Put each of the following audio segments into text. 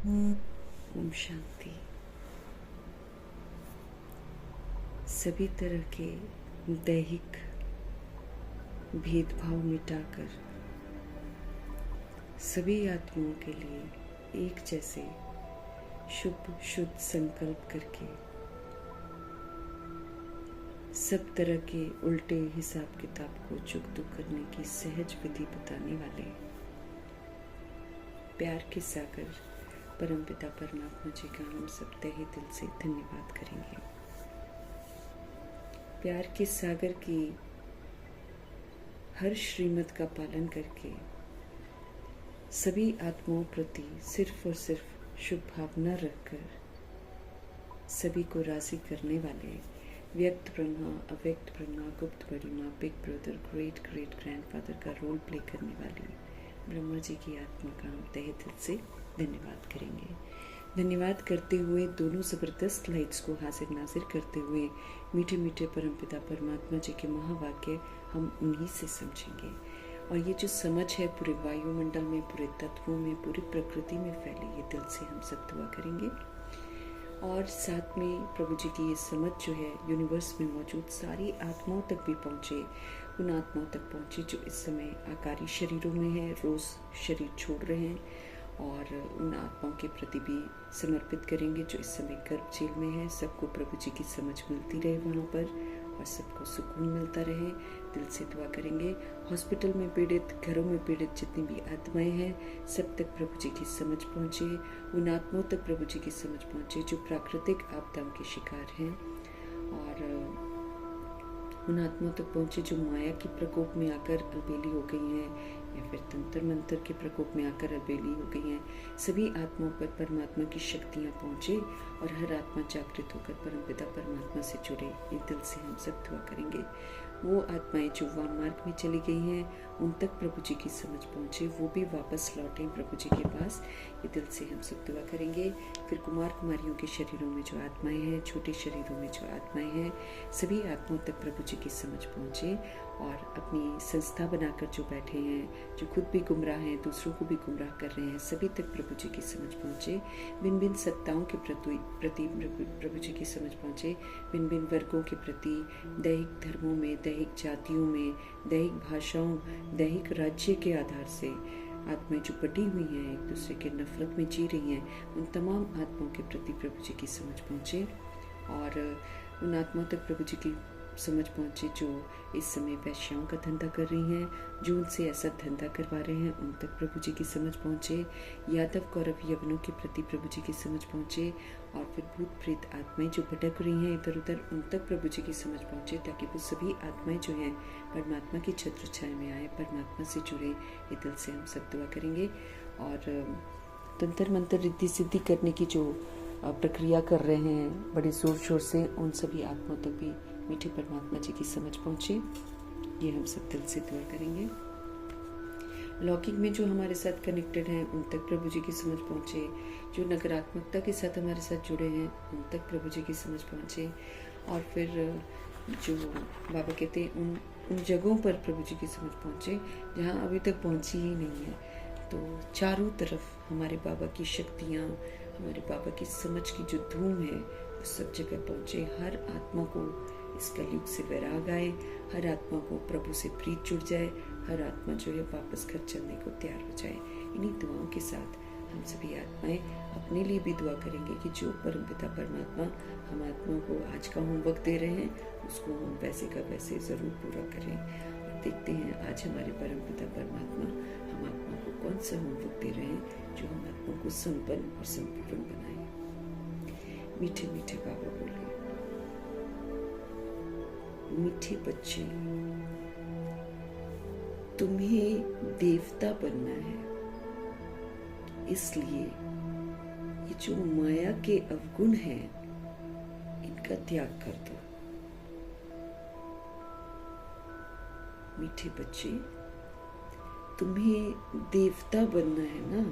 ओम शांति। सभी तरह के दैहिक भेदभाव मिटाकर सभी आत्माओं के लिए एक जैसे शुभ शुद्ध संकल्प करके सब तरह के उल्टे हिसाब किताब को चुकता करने की सहज विधि बताने वाले प्यार के सागर परमपिता परमात्मा जी का हम सब तहे दिल से धन्यवाद करेंगे। प्यार के सागर की हर श्रीमत का पालन करके सभी आत्माओं प्रति सिर्फ और सिर्फ शुभ भावना रखकर सभी को राजी करने वाले व्यक्त ब्रह्मा, अव्यक्त ब्रह्मा, गुप्त बड़ी माँ, big brother, great great grandfather का रोल प्ले करने वाली ब्रह्मा जी की आत्मा का हम तहे दिल से धन्यवाद करेंगे। धन्यवाद करते हुए दोनों ज़बरदस्त लाइट्स को हाजिर नाजिर करते हुए मीठे मीठे परमपिता परमात्मा जी के महावाक्य हम उन्हीं से समझेंगे। और ये जो समझ है पूरे वायुमंडल में, पूरे तत्वों में, पूरी प्रकृति में फैले, ये दिल से हम सब दुआ करेंगे। और साथ में प्रभु जी की ये समझ जो है यूनिवर्स में मौजूद सारी आत्माओं तक भी पहुँचे, उन आत्माओं तक पहुँचे जो इस समय आकारी शरीरों में है, रोज़ शरीर छोड़ रहे हैं, और उन आत्माओं के प्रति भी समर्पित करेंगे जो इस समय गर्भ जेल में है। सबको प्रभु जी की समझ मिलती रहे वहाँ पर, और सबको सुकून मिलता रहे, दिल से दुआ करेंगे। हॉस्पिटल में पीड़ित, घरों में पीड़ित जितनी भी आत्माएं हैं, सब तक प्रभु जी की समझ पहुँचे, उन आत्माओं तक प्रभु जी की समझ पहुँचे जो प्राकृतिक आपदाओं के शिकार हैं, और उन आत्माओं तक पहुँचे जो माया की प्रकोप में आकर अलबेली हो गई हैं, या फिर तंत्र मंत्र के प्रकोप में आकर अलबेली हो गई हैं। सभी आत्माओं पर परमात्मा की शक्तियाँ पहुँचे और हर आत्मा जागृत होकर परमपिता परमात्मा से जुड़े, ये दिल से हम सब दुआ करेंगे। वो आत्माएं जो वाम मार्ग में चली गई हैं, उन तक प्रभु जी की समझ पहुँचे, वो भी वापस लौटें प्रभु जी के पास, ये दिल से हम सब दुआ करेंगे। फिर कुमार कुमारियों के शरीरों में जो आत्माएं हैं, छोटे शरीरों में जो आत्माएं हैं, सभी आत्माओं तक प्रभु जी की समझ पहुँचे, और अपनी संस्था बनाकर जो बैठे हैं, जो खुद भी गुमराह हैं, दूसरों को भी गुमराह कर रहे हैं, सभी तक प्रभु जी की समझ पहुँचे। भिन्न भिन्न सत्ताओं के प्रति प्रभु जी की समझ पहुँचे, भिन्न भिन्न वर्गों के प्रति, दैहिक धर्मों में, दैहिक जातियों में, दैहिक भाषाओं, दैहिक राज्य के आधार से आत्माएं जो बटी हुई हैं, एक दूसरे के नफरत में जी रही हैं, उन तमाम आत्माओं के प्रति प्रभु जी की समझ पहुँचे, और उन आत्माओं तक प्रभु जी की समझ पहुँचे जो इस समय वैश्याओं का धंधा कर रही हैं, जो उनसे ऐसा धंधा करवा रहे हैं, उन तक प्रभु जी की समझ पहुँचे। यादव कौरव यवनों के प्रति प्रभु जी की समझ पहुँचे, और फिर भूत प्रेत आत्माएं जो भटक रही हैं इधर उधर, उन तक प्रभु जी की समझ पहुँचे, ताकि वो सभी आत्माएं जो हैं परमात्मा की छत्र छाया में आए, परमात्मा से जुड़े, ये दिल से हम सब दुआ करेंगे। और तंत्र मंत्र रिद्धि सिद्धि करने की जो प्रक्रिया कर रहे हैं बड़े ज़ोर शोर से, उन सभी आत्माओं तक भी मीठे परमात्मा जी की समझ पहुँचे, ये हम सब दिल से दुआ करेंगे। लौकिक में जो हमारे साथ कनेक्टेड हैं, उन तक प्रभु जी की समझ पहुँचे, जो नकारात्मकता के साथ हमारे साथ जुड़े हैं, उन तक प्रभु जी की समझ पहुँचे, और फिर जो बाबा कहते हैं उन जगहों पर प्रभु जी की समझ पहुँचे जहाँ अभी तक पहुँची ही नहीं है। तो चारों तरफ हमारे बाबा की शक्तियाँ, हमारे बाबा की समझ की जो धूम है, वो सब जगह पहुँचे। हर आत्मा को इस कलयुग से वैराग आए, हर आत्मा को प्रभु से प्रीत जुड़ जाए, हर आत्मा जो है वापस घर चलने को तैयार हो जाए। इन्हीं दुआओं के साथ हम सभी आत्माएं अपने लिए भी दुआ करेंगे कि जो परमपिता परमात्मा हम आत्माओं को आज का होमवर्क दे रहे हैं, उसको हम वैसे का वैसे ज़रूर पूरा करें। और देखते हैं आज हमारे परमपिता परमात्मा हम आत्मा को कौन सा होमवर्क दे रहे हैं जो हम आत्मा को संपन्न और संपूर्ण बनाए। मीठे मीठे बाबा बोले, मीठे बच्चे, तुम्हें देवता बनना है, इसलिए ये जो माया के अवगुण हैं, इनका त्याग कर दो। मीठे बच्चे, तुम्हें देवता बनना है ना,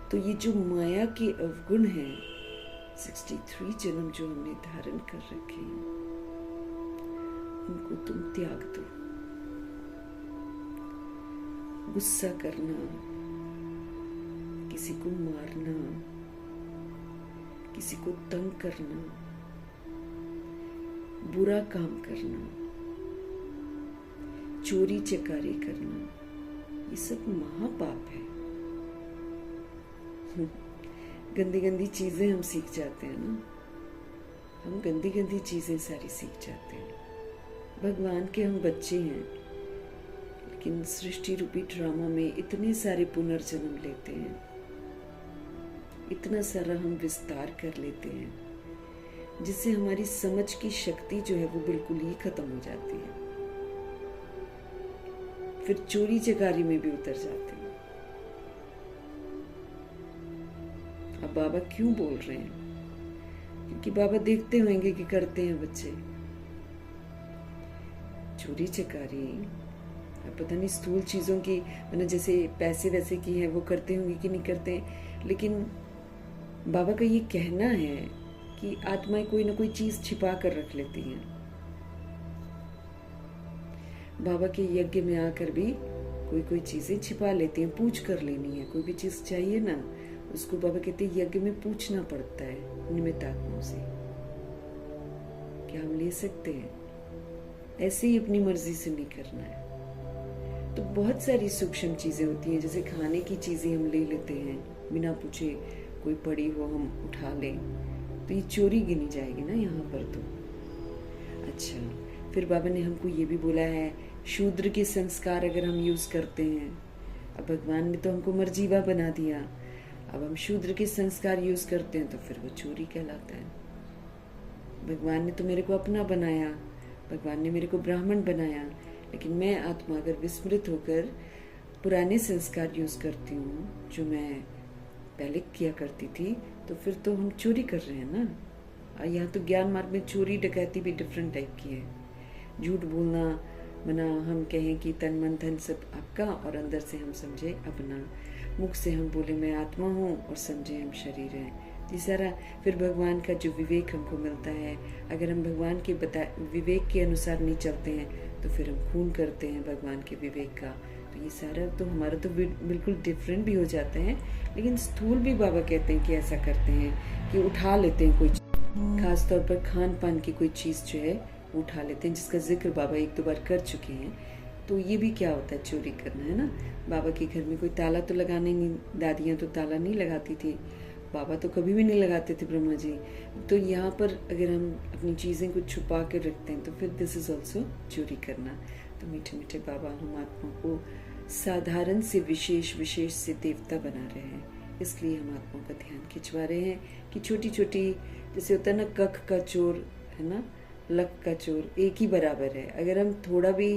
तो ये जो माया के अवगुण हैं, 63 जन्म जो हमने धारण कर रखे हैं, उनको तुम त्याग दो। गुस्सा करना, किसी को मारना, किसी को तंग करना, बुरा काम करना, चोरी चकारी करना, ये सब महापाप है। गंदी गंदी चीजें हम सीख जाते हैं ना, हम गंदी गंदी चीजें सारी सीख जाते हैं। भगवान के हम बच्चे हैं, लेकिन सृष्टि रूपी ड्रामा में इतने सारे पुनर्जन्म लेते हैं, इतना सारा हम विस्तार कर लेते हैं, जिससे हमारी समझ की शक्ति जो है वो बिल्कुल ही खत्म हो जाती है। फिर चोरी चकारी में भी उतर जाते हैं। अब बाबा क्यों बोल रहे हैं? क्योंकि बाबा देखते होंगे कि करते हैं बच्चे चोरी चकारी। अब पता नहीं स्थूल चीजों की, मतलब जैसे पैसे वैसे की है, वो करते होंगे कि नहीं करते, लेकिन बाबा का ये कहना है कि आत्माएं कोई ना कोई चीज छिपा कर रख लेती हैं। बाबा के यज्ञ में आकर भी कोई कोई चीजें छिपा लेती हैं, पूछ कर लेनी है। कोई भी चीज चाहिए ना, उसको बाबा कहते हैं यज्ञ में पूछना पड़ता है निमित्त आत्माओं से, क्या हम ले सकते हैं? ऐसे ही अपनी मर्जी से नहीं करना है। तो बहुत सारी सूक्ष्म चीजें होती हैं, जैसे खाने की चीजें हम ले लेते हैं बिना पूछे, कोई पड़ी हो हम उठा लें, तो ये चोरी गिनी जाएगी ना यहाँ पर तो। अच्छा, फिर बाबा ने हमको ये भी बोला है, शूद्र के संस्कार अगर हम यूज करते हैं, अब भगवान ने तो हमको मर्जीवा बना दिया, अब हम शूद्र के संस्कार यूज करते हैं तो फिर वो चोरी कहलाता है। भगवान ने तो मेरे को अपना बनाया, भगवान ने मेरे को ब्राह्मण बनाया, लेकिन मैं आत्मा अगर विस्मृत होकर पुराने संस्कार यूज करती हूँ जो मैं पहले किया करती थी, तो फिर तो हम चोरी कर रहे हैं ना। यहाँ तो ज्ञान मार्ग में चोरी डकैती भी डिफरेंट टाइप की है। झूठ बोलना, मना हम कहें कि तन मन धन सब आपका और अंदर से हम समझे अपना, मुख से हम बोले मैं आत्मा हूँ और समझे हम शरीर हैं। ये सारा फिर भगवान का जो विवेक हमको मिलता है, अगर हम भगवान के विवेक के अनुसार नहीं चलते हैं तो फिर हम खून करते हैं भगवान के विवेक का। तो ये सारा तो हमारा तो बिल्कुल डिफरेंट भी हो जाता है। लेकिन स्थूल भी बाबा कहते हैं कि ऐसा करते हैं कि उठा लेते हैं कोई, खास तौर पर खान पान की कोई चीज़ जो है वो उठा लेते हैं, जिसका जिक्र बाबा एक दो बार कर चुके हैं। तो ये भी क्या होता है, चोरी करना है ना। बाबा के घर में कोई ताला तो लगाने नहीं, दादियाँ तो ताला नहीं लगाती थी, बाबा तो कभी भी नहीं लगाते थे, ब्रह्मा जी। तो यहाँ पर अगर हम अपनी चीज़ें को छुपा कर रखते हैं तो फिर दिस इज ऑल्सो चोरी करना। तो मीठे मीठे बाबा हम आत्मा को साधारण से विशेष से देवता बना रहे हैं, इसलिए हम आत्मा का ध्यान खिंचवा रहे हैं कि छोटी छोटी, जैसे होता है ना कख का चोर है ना, लक का चोर एक ही बराबर है। अगर हम थोड़ा भी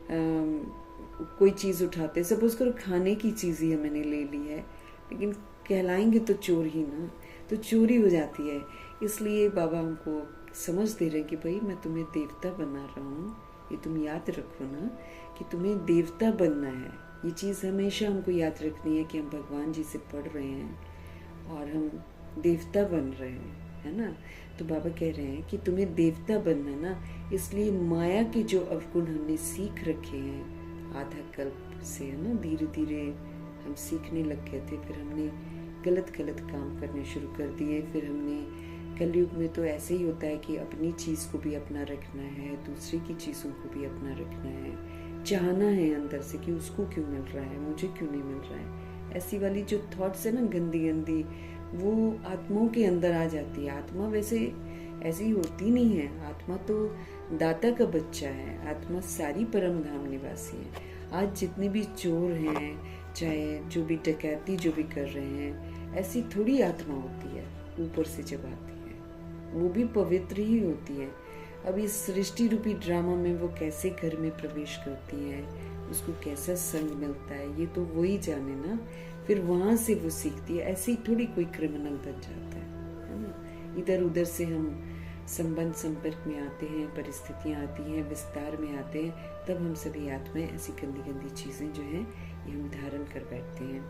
कोई चीज़ उठाते, सपोज करो खाने की चीज़ ही मैंने ले ली है, लेकिन कहलाएंगे तो चोर ही ना, तो चोरी हो जाती है। इसलिए बाबा हमको समझ दे रहे हैं कि भाई मैं तुम्हें देवता बना रहा हूँ, ये तुम याद रखो ना कि तुम्हें देवता बनना है। ये चीज़ हमेशा हमको याद रखनी है कि हम भगवान जी से पढ़ रहे हैं और हम देवता बन रहे हैं, है ना। तो बाबा कह रहे हैं कि तुम्हें देवता बनना ना, इसलिए माया के जो अवगुण हमने सीख रखे हैं आधा कल्प से, है ना, धीरे धीरे हम सीखने लग गए थे, फिर हमने गलत काम करने शुरू कर दिए। फिर हमने कलयुग में तो ऐसे ही होता है कि अपनी चीज़ को भी अपना रखना है, दूसरे की चीज़ों को भी अपना रखना है, चाहना है अंदर से कि उसको क्यों मिल रहा है, मुझे क्यों नहीं मिल रहा है। ऐसी वाली जो थॉट्स है ना गंदी, वो आत्माओं के अंदर आ जाती है। आत्मा वैसे ऐसी होती नहीं है, आत्मा तो दाता का बच्चा है, आत्मा सारी परम धाम निवासी है। आज जितने भी चोर हैं, चाहे जो भी डकैती जो भी कर रहे हैं, ऐसी थोड़ी आत्मा होती है ऊपर से जब आती है, वो भी पवित्र ही होती है। अब इस सृष्टि रूपी ड्रामा में वो कैसे घर में प्रवेश करती है, उसको कैसा संग मिलता है, ये तो वही जाने ना। फिर वहां से वो सीखती है, ऐसे ही थोड़ी कोई क्रिमिनल बन जाता है ना। इधर उधर से हम संबंध संपर्क में आते हैं, परिस्थितियां आती हैं, विस्तार में आते हैं, तब हम सभी आत्माएं ऐसी गंदी चीजें जो हैं ये हम धारण कर बैठते हैं।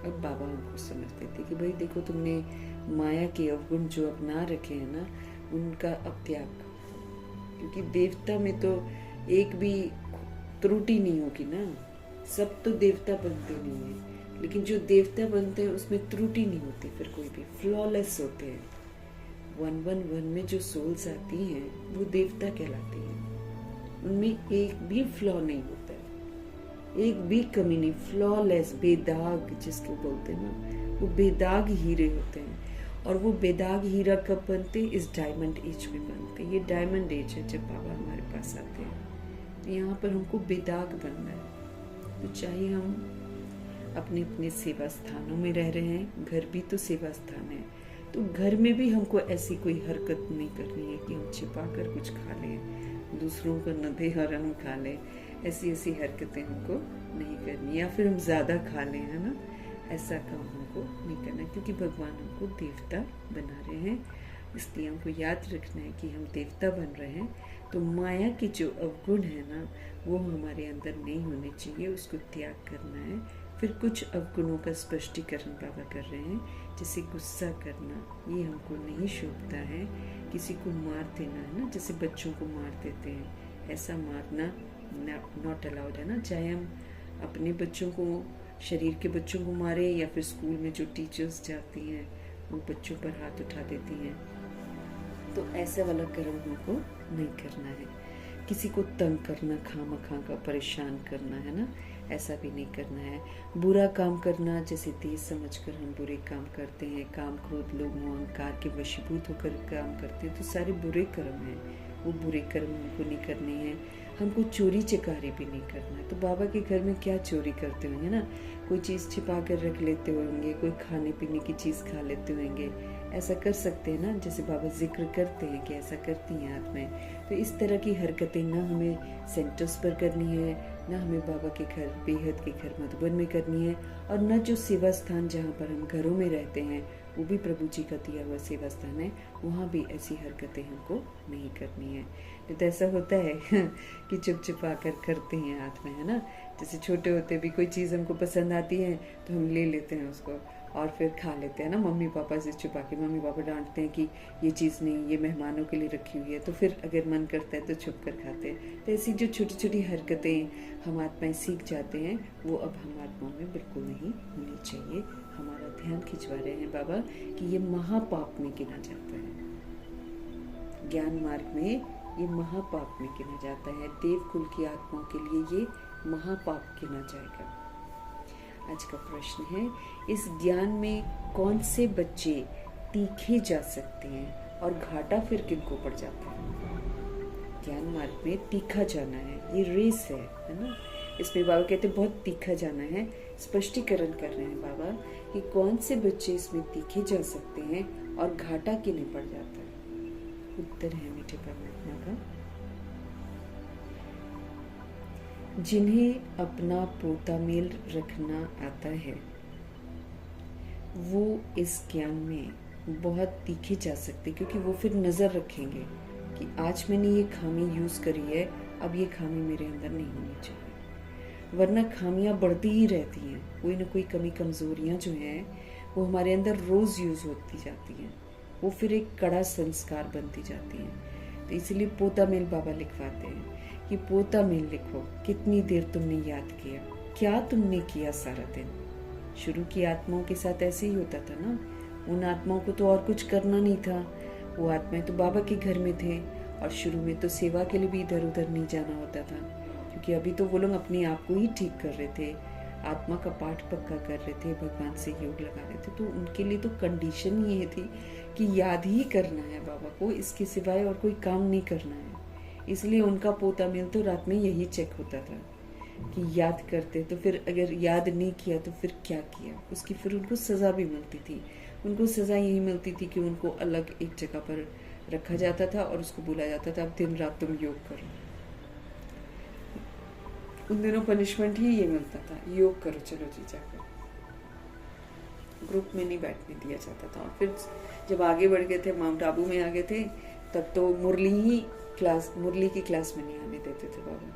अब बाबा हमको समझ देते कि भाई देखो, तुमने माया के अवगुण जो अपना रखे हैं ना, उनका अब त्याग करो, क्योंकि देवता में तो एक भी त्रुटि नहीं होगी ना। सब तो देवता बनते नहीं है, लेकिन जो देवता बनते हैं उसमें त्रुटि नहीं होती, फिर कोई भी फ्लॉलेस होते हैं। 111 में जो सोल्स आती हैं वो देवता कहलाती हैं। उनमें एक भी फ्लॉ नहीं होता है, एक भी कमी नहीं, फ्लॉलेस, बेदाग जिसको बोलते हैं ना, वो बेदाग हीरे होते हैं। और वो बेदाग हीरा कब बनते? इस डायमंड एज में बनते। ये डायमंड एज है जब बाबा हमारे पास आते हैं। तो यहाँ पर हमको बेदाग बनना है। तो चाहे हम अपने अपने सेवा स्थानों में रह रहे हैं, घर भी तो सेवा स्थान है, तो घर में भी हमको ऐसी कोई हरकत नहीं करनी है कि हम छिपा कर कुछ खा लें, दूसरों को न दे और हम खा लें। ऐसी ऐसी हरकतें हमको नहीं करनी, या फिर हम ज़्यादा खा लें, है ना। ऐसा काम हमको नहीं करना, क्योंकि भगवान हमको देवता बना रहे हैं। इसलिए हमको याद रखना है कि हम देवता बन रहे हैं। तो माया के जो अवगुण है ना, वो हमारे अंदर नहीं होने चाहिए, उसको त्याग करना है। फिर कुछ अवगुणों का स्पष्टीकरण बाबा कर रहे हैं, जैसे गुस्सा करना, ये हमको नहीं शोभता है। किसी को मार देना है ना, जैसे बच्चों को मार देते हैं, ऐसा मारना नॉट अलाउड है ना। चाहे हम अपने बच्चों को, शरीर के बच्चों को मारे, या फिर स्कूल में जो टीचर्स जाती हैं वो बच्चों पर हाथ उठा देती हैं, तो ऐसा वाला कर्म हमको नहीं करना है। किसी को तंग करना, खामखा का परेशान करना, है ना, ऐसा भी नहीं करना है। बुरा काम करना, जैसे तेज समझकर हम बुरे काम करते हैं, काम, क्रोध, लोभ, मोह, अहंकार के वशीभूत होकर काम करते हैं, तो सारे बुरे कर्म हैं। वो बुरे कर्म हमको नहीं करने हैं। हमको चोरी चकारी भी नहीं करना है। तो बाबा के घर में क्या चोरी करते होंगे ना, कोई चीज़ छिपा कर रख लेते होंगे, कोई खाने पीने की चीज़ खा लेते होंगे, ऐसा कर सकते हैं ना, जैसे बाबा जिक्र करते हैं कि ऐसा करती हैं आत्माएं। तो इस तरह की हरकतें ना हमें सेंटर्स पर करनी है, ना हमें बाबा के घर, बेहद के घर मधुबन में करनी है, और न जो सेवा स्थान जहाँ पर हम घरों में रहते हैं, वो भी प्रभु जी का दिया हुआ सेवा स्थान है, वहाँ भी ऐसी हरकतें हमको नहीं करनी है। तो ऐसा होता है कि चुप छुपा कर करते हैं आत्मा, है ना। जैसे छोटे होते भी कोई चीज़ हमको पसंद आती है तो हम ले लेते हैं उसको और फिर खा लेते हैं ना, मम्मी पापा से छुपा के। मम्मी पापा डांटते हैं कि ये चीज़ नहीं, ये मेहमानों के लिए रखी हुई है, तो फिर अगर मन करता है तो छुप कर खाते हैं। तो ऐसी जो छोटी छोटी हरकतें हम आत्माएं सीख जाते हैं, वो अब हम आत्माओं में बिल्कुल नहीं होनी चाहिए। हमारा ध्यान खिंचवा रहे हैं बाबा कि ये महापाप में गिना जाता है। ज्ञान मार्ग में ये महापाप में गिना जाता है। देवकुल की आत्माओं के लिए ये महापाप गिना जाएगा। आज का प्रश्न है, इस ज्ञान में कौन से बच्चे तीखे जा सकते हैं और घाटा फिर किनको पड़ जाता है? ज्ञान मार्ग में तीखा जाना है, ये रेस है ना। इसमें बाबा कहते हैं बहुत तीखा जाना है। स्पष्टीकरण कर रहे हैं बाबा कि कौन से बच्चे इसमें तीखे जा सकते हैं और घाटा किन्हें पड़ जाता है। उत्तर है मीठे परमात्मा का, जिन्हें अपना पोता मेल रखना आता है वो इस ज्ञान में बहुत तीखे जा सकते, क्योंकि वो फिर नज़र रखेंगे कि आज मैंने ये खामी यूज़ करी है, अब ये खामी मेरे अंदर नहीं होनी चाहिए। वरना खामियां बढ़ती ही रहती हैं, कोई ना कोई कमी कमज़ोरियां जो हैं वो हमारे अंदर रोज़ यूज़ होती जाती हैं, वो फिर एक कड़ा संस्कार बनती जाती हैं। तो इसलिए पोता मेल बाबा लिखवाते हैं कि पोता मेल लिखो, कितनी देर तुमने याद किया, क्या तुमने किया सारा दिन। शुरू की आत्माओं के साथ ऐसे ही होता था ना, उन आत्माओं को तो और कुछ करना नहीं था, वो आत्माएं तो बाबा के घर में थे, और शुरू में तो सेवा के लिए भी इधर उधर नहीं जाना होता था, क्योंकि अभी तो वो लोग अपने आप को ही ठीक कर रहे थे, आत्मा का पाठ पक्का कर रहे थे, भगवान से योग लगा रहे थे। तो उनके लिए तो कंडीशन ये थी कि याद ही करना है बाबा को, इसके सिवाय और कोई काम नहीं करना है। इसलिए उनका पोता मेल तो रात में यही चेक होता था कि याद करते, तो फिर अगर याद नहीं किया तो फिर क्या किया, उसकी फिर उनको सज़ा भी मिलती थी। उनको सज़ा यही मिलती थी कि उनको अलग एक जगह पर रखा जाता था और उसको बोला जाता था अब दिन रात तुम योग करो। उन दिनों पनिशमेंट ही ये मिलता था, योग करो, चलो जी जाकर। ग्रुप में नहीं बैठने दिया जाता था। और फिर जब आगे बढ़ गए थे, माउंट आबू में आ गए थे, तब तो मुरली की क्लास में नहीं आने देते थे बाबा।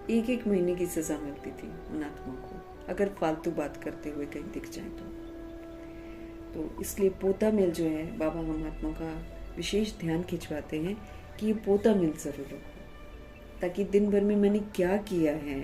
एक एक महीने की सजा मिलती थी उन आत्माओं को, अगर फालतू बात करते हुए कहीं दिख जाए तो इसलिए पोता मेल जो है, बाबा हम आत्माओं का विशेष ध्यान खिंचवाते हैं कि ये पोता मेल जरूर रखो, ताकि दिन भर में मैंने क्या किया है,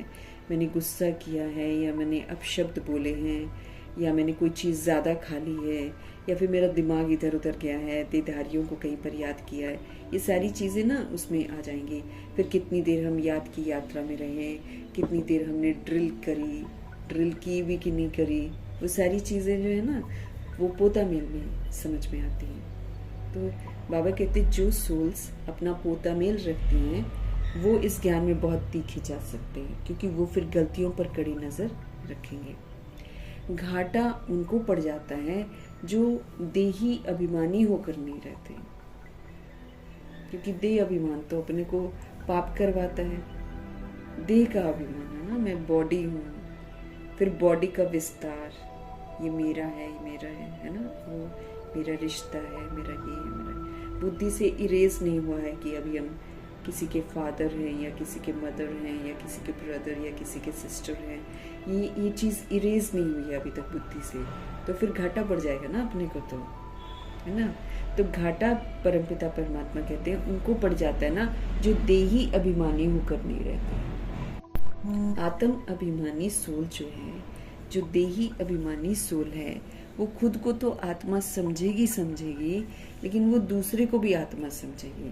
मैंने गुस्सा किया है या मैंने अपशब्द बोले हैं या मैंने कोई चीज़ ज़्यादा खा ली है, या फिर मेरा दिमाग इधर उधर गया है, देदारियों को कहीं पर याद किया है, ये सारी चीज़ें ना उसमें आ जाएंगी। फिर कितनी देर हम याद की यात्रा में रहे, कितनी देर हमने ड्रिल की भी कि नहीं करी, वो सारी चीज़ें जो है ना वो पोता मेल में समझ में आती हैं। तो बाबा कहते जो सोल्स अपना पोता मेल रखती हैं वो इस ज्ञान में बहुत तीखे जा सकते हैं, क्योंकि वो फिर गलतियों पर कड़ी नज़र रखेंगे। घाटा उनको पड़ जाता है जो देही अभिमानी होकर नहीं रहते, क्योंकि देह अभिमान तो अपने को पाप करवाता है। देह का अभिमान है ना, मैं बॉडी हूँ, फिर बॉडी का विस्तार, ये मेरा है, ये मेरा है ना, वो मेरा रिश्ता है, मेरा ये है, मेरा बुद्धि से इरेज नहीं हुआ है कि अभी हम किसी के फादर हैं या किसी के मदर हैं या किसी के ब्रदर या किसी के सिस्टर हैं, ये चीज़ इरेज नहीं हुई है अभी तक बुद्धि से, तो फिर घाटा पड़ जाएगा ना अपने को, तो है ना। तो घाटा परमपिता परमात्मा कहते हैं उनको पड़ जाता है ना जो देही अभिमानी होकर नहीं रहते। आत्म अभिमानी सोल जो है, जो देही अभिमानी सोल है, वो खुद को तो आत्मा समझेगी, लेकिन वो दूसरे को भी आत्मा समझेगी।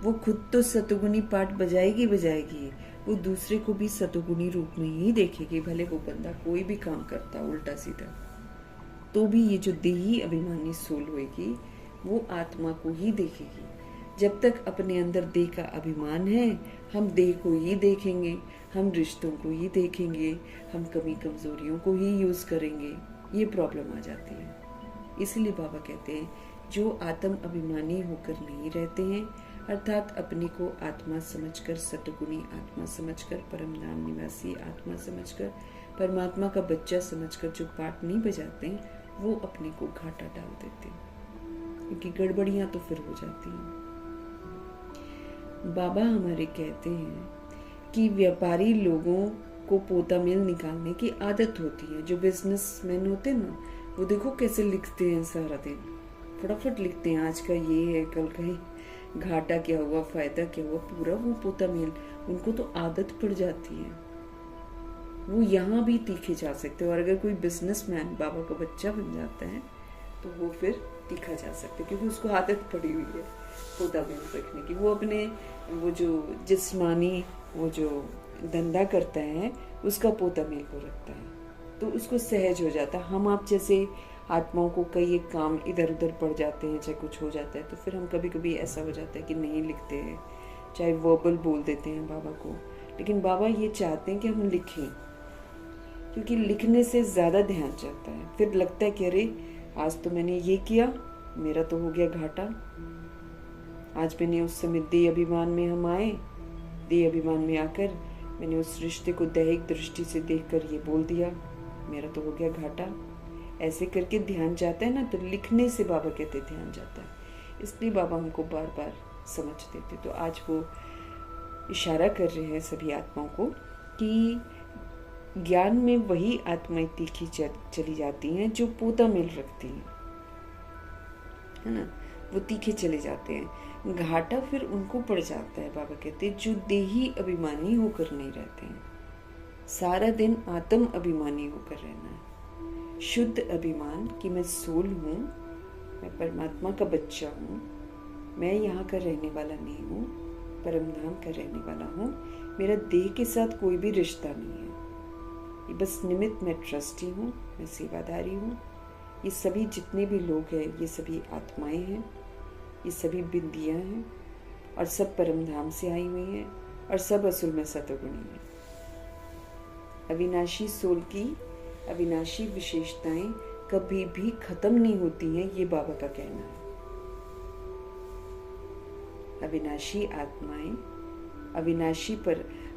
वो खुद तो सतुगुणी पाठ बजाएगी, वो दूसरे को भी सतुगुणी रूप में ही देखेगी। भले वो बंदा कोई भी काम करता उल्टा सीधा, तो भी ये जो देही अभिमानी सोल होगी वो आत्मा को ही देखेगी। जब तक अपने अंदर देह का अभिमान है, हम देह को ही देखेंगे, हम रिश्तों को ही देखेंगे, हम कमी कमजोरियों को ही यूज करेंगे, ये प्रॉब्लम आ जाती है। इसलिए बाबा कहते हैं जो आत्म अभिमानी होकर नहीं रहते हैं, अर्थात अपने को आत्मा समझकर, सतगुणी आत्मा समझकर, परम धाम निवासी आत्मा समझकर, परमात्मा का बच्चा समझकर जो पाठ नहीं बजाते हैं, वो अपने को घाटा डाल देते हैं, क्योंकि गड़बड़ियां तो फिर हो जाती हैं। बाबा हमारे कहते हैं कि व्यापारी लोगों को पोता मेल निकालने की आदत होती है। जो बिजनेसमैन होते हैं ना, वो देखो कैसे लिखते हैं, सारा दिन फटाफट लिखते हैं, आज का ये है, कल का घाटा क्या हुआ, फायदा क्या हुआ, पूरा वो पोता मेल, उनको तो आदत पड़ जाती है। वो यहाँ भी तीखे जा सकते हैं, और अगर कोई बिजनेसमैन बाबा का बच्चा बन जाता है तो वो फिर तीखा जा सकता है, क्योंकि उसको आदत पड़ी हुई है पोता मेल रखने की। वो अपने वो जो जिस्मानी वो जो धंधा करता है उसका पोता मेल को रखता है, तो उसको सहज हो जाता है। हम आप जैसे आत्माओं को कई एक काम इधर उधर पड़ जाते हैं, चाहे कुछ हो जाता है, तो फिर हम कभी कभी ऐसा हो जाता है कि नहीं लिखते हैं, चाहे वर्बल बोल देते हैं बाबा को। लेकिन बाबा ये चाहते हैं कि हम लिखें, क्योंकि लिखने से ज़्यादा ध्यान जाता है। फिर लगता है कि अरे आज तो मैंने ये किया, मेरा तो हो गया घाटा। आज मैंने उस समय देह अभिमान में हम आए, देह अभिमान में आकर मैंने उस रिश्ते को दैहिक दृष्टि से देखकर ये बोल दिया, मेरा तो हो गया घाटा। ऐसे करके ध्यान जाता है ना, तो लिखने से बाबा कहते ध्यान जाता है। इसलिए बाबा हमको बार बार समझ देते। तो आज वो इशारा कर रहे हैं सभी आत्माओं को कि ज्ञान में वही आत्माएं तीखी चली जाती हैं जो पोता मेल रखती हैं, है ना, वो तीखे चले जाते हैं। घाटा फिर उनको पड़ जाता है, बाबा कहते हैं, जो देही अभिमानी होकर नहीं रहते हैं। सारा दिन आत्म अभिमानी होकर रहना है, शुद्ध अभिमान कि मैं सोल हूँ, मैं परमात्मा का बच्चा हूँ, मैं यहाँ का रहने वाला नहीं हूँ, परम धाम का रहने वाला हूँ, मेरा देह के साथ कोई भी रिश्ता नहीं है, ये बस निमित्त, मैं ट्रस्टी हूँ, मैं सेवादारी हूँ। ये सभी जितने भी लोग हैं ये सभी आत्माएं हैं, ये सभी बिंदियाँ हैं, और सब परम धाम से आई हुई हैं, और सब असल में सतगुणी हैं। अविनाशी सोल की अविनाशी विशेषताएं कभी भी खत्म नहीं होती हैं, ये बाबा का कहना है। अविनाशी आत्माएं,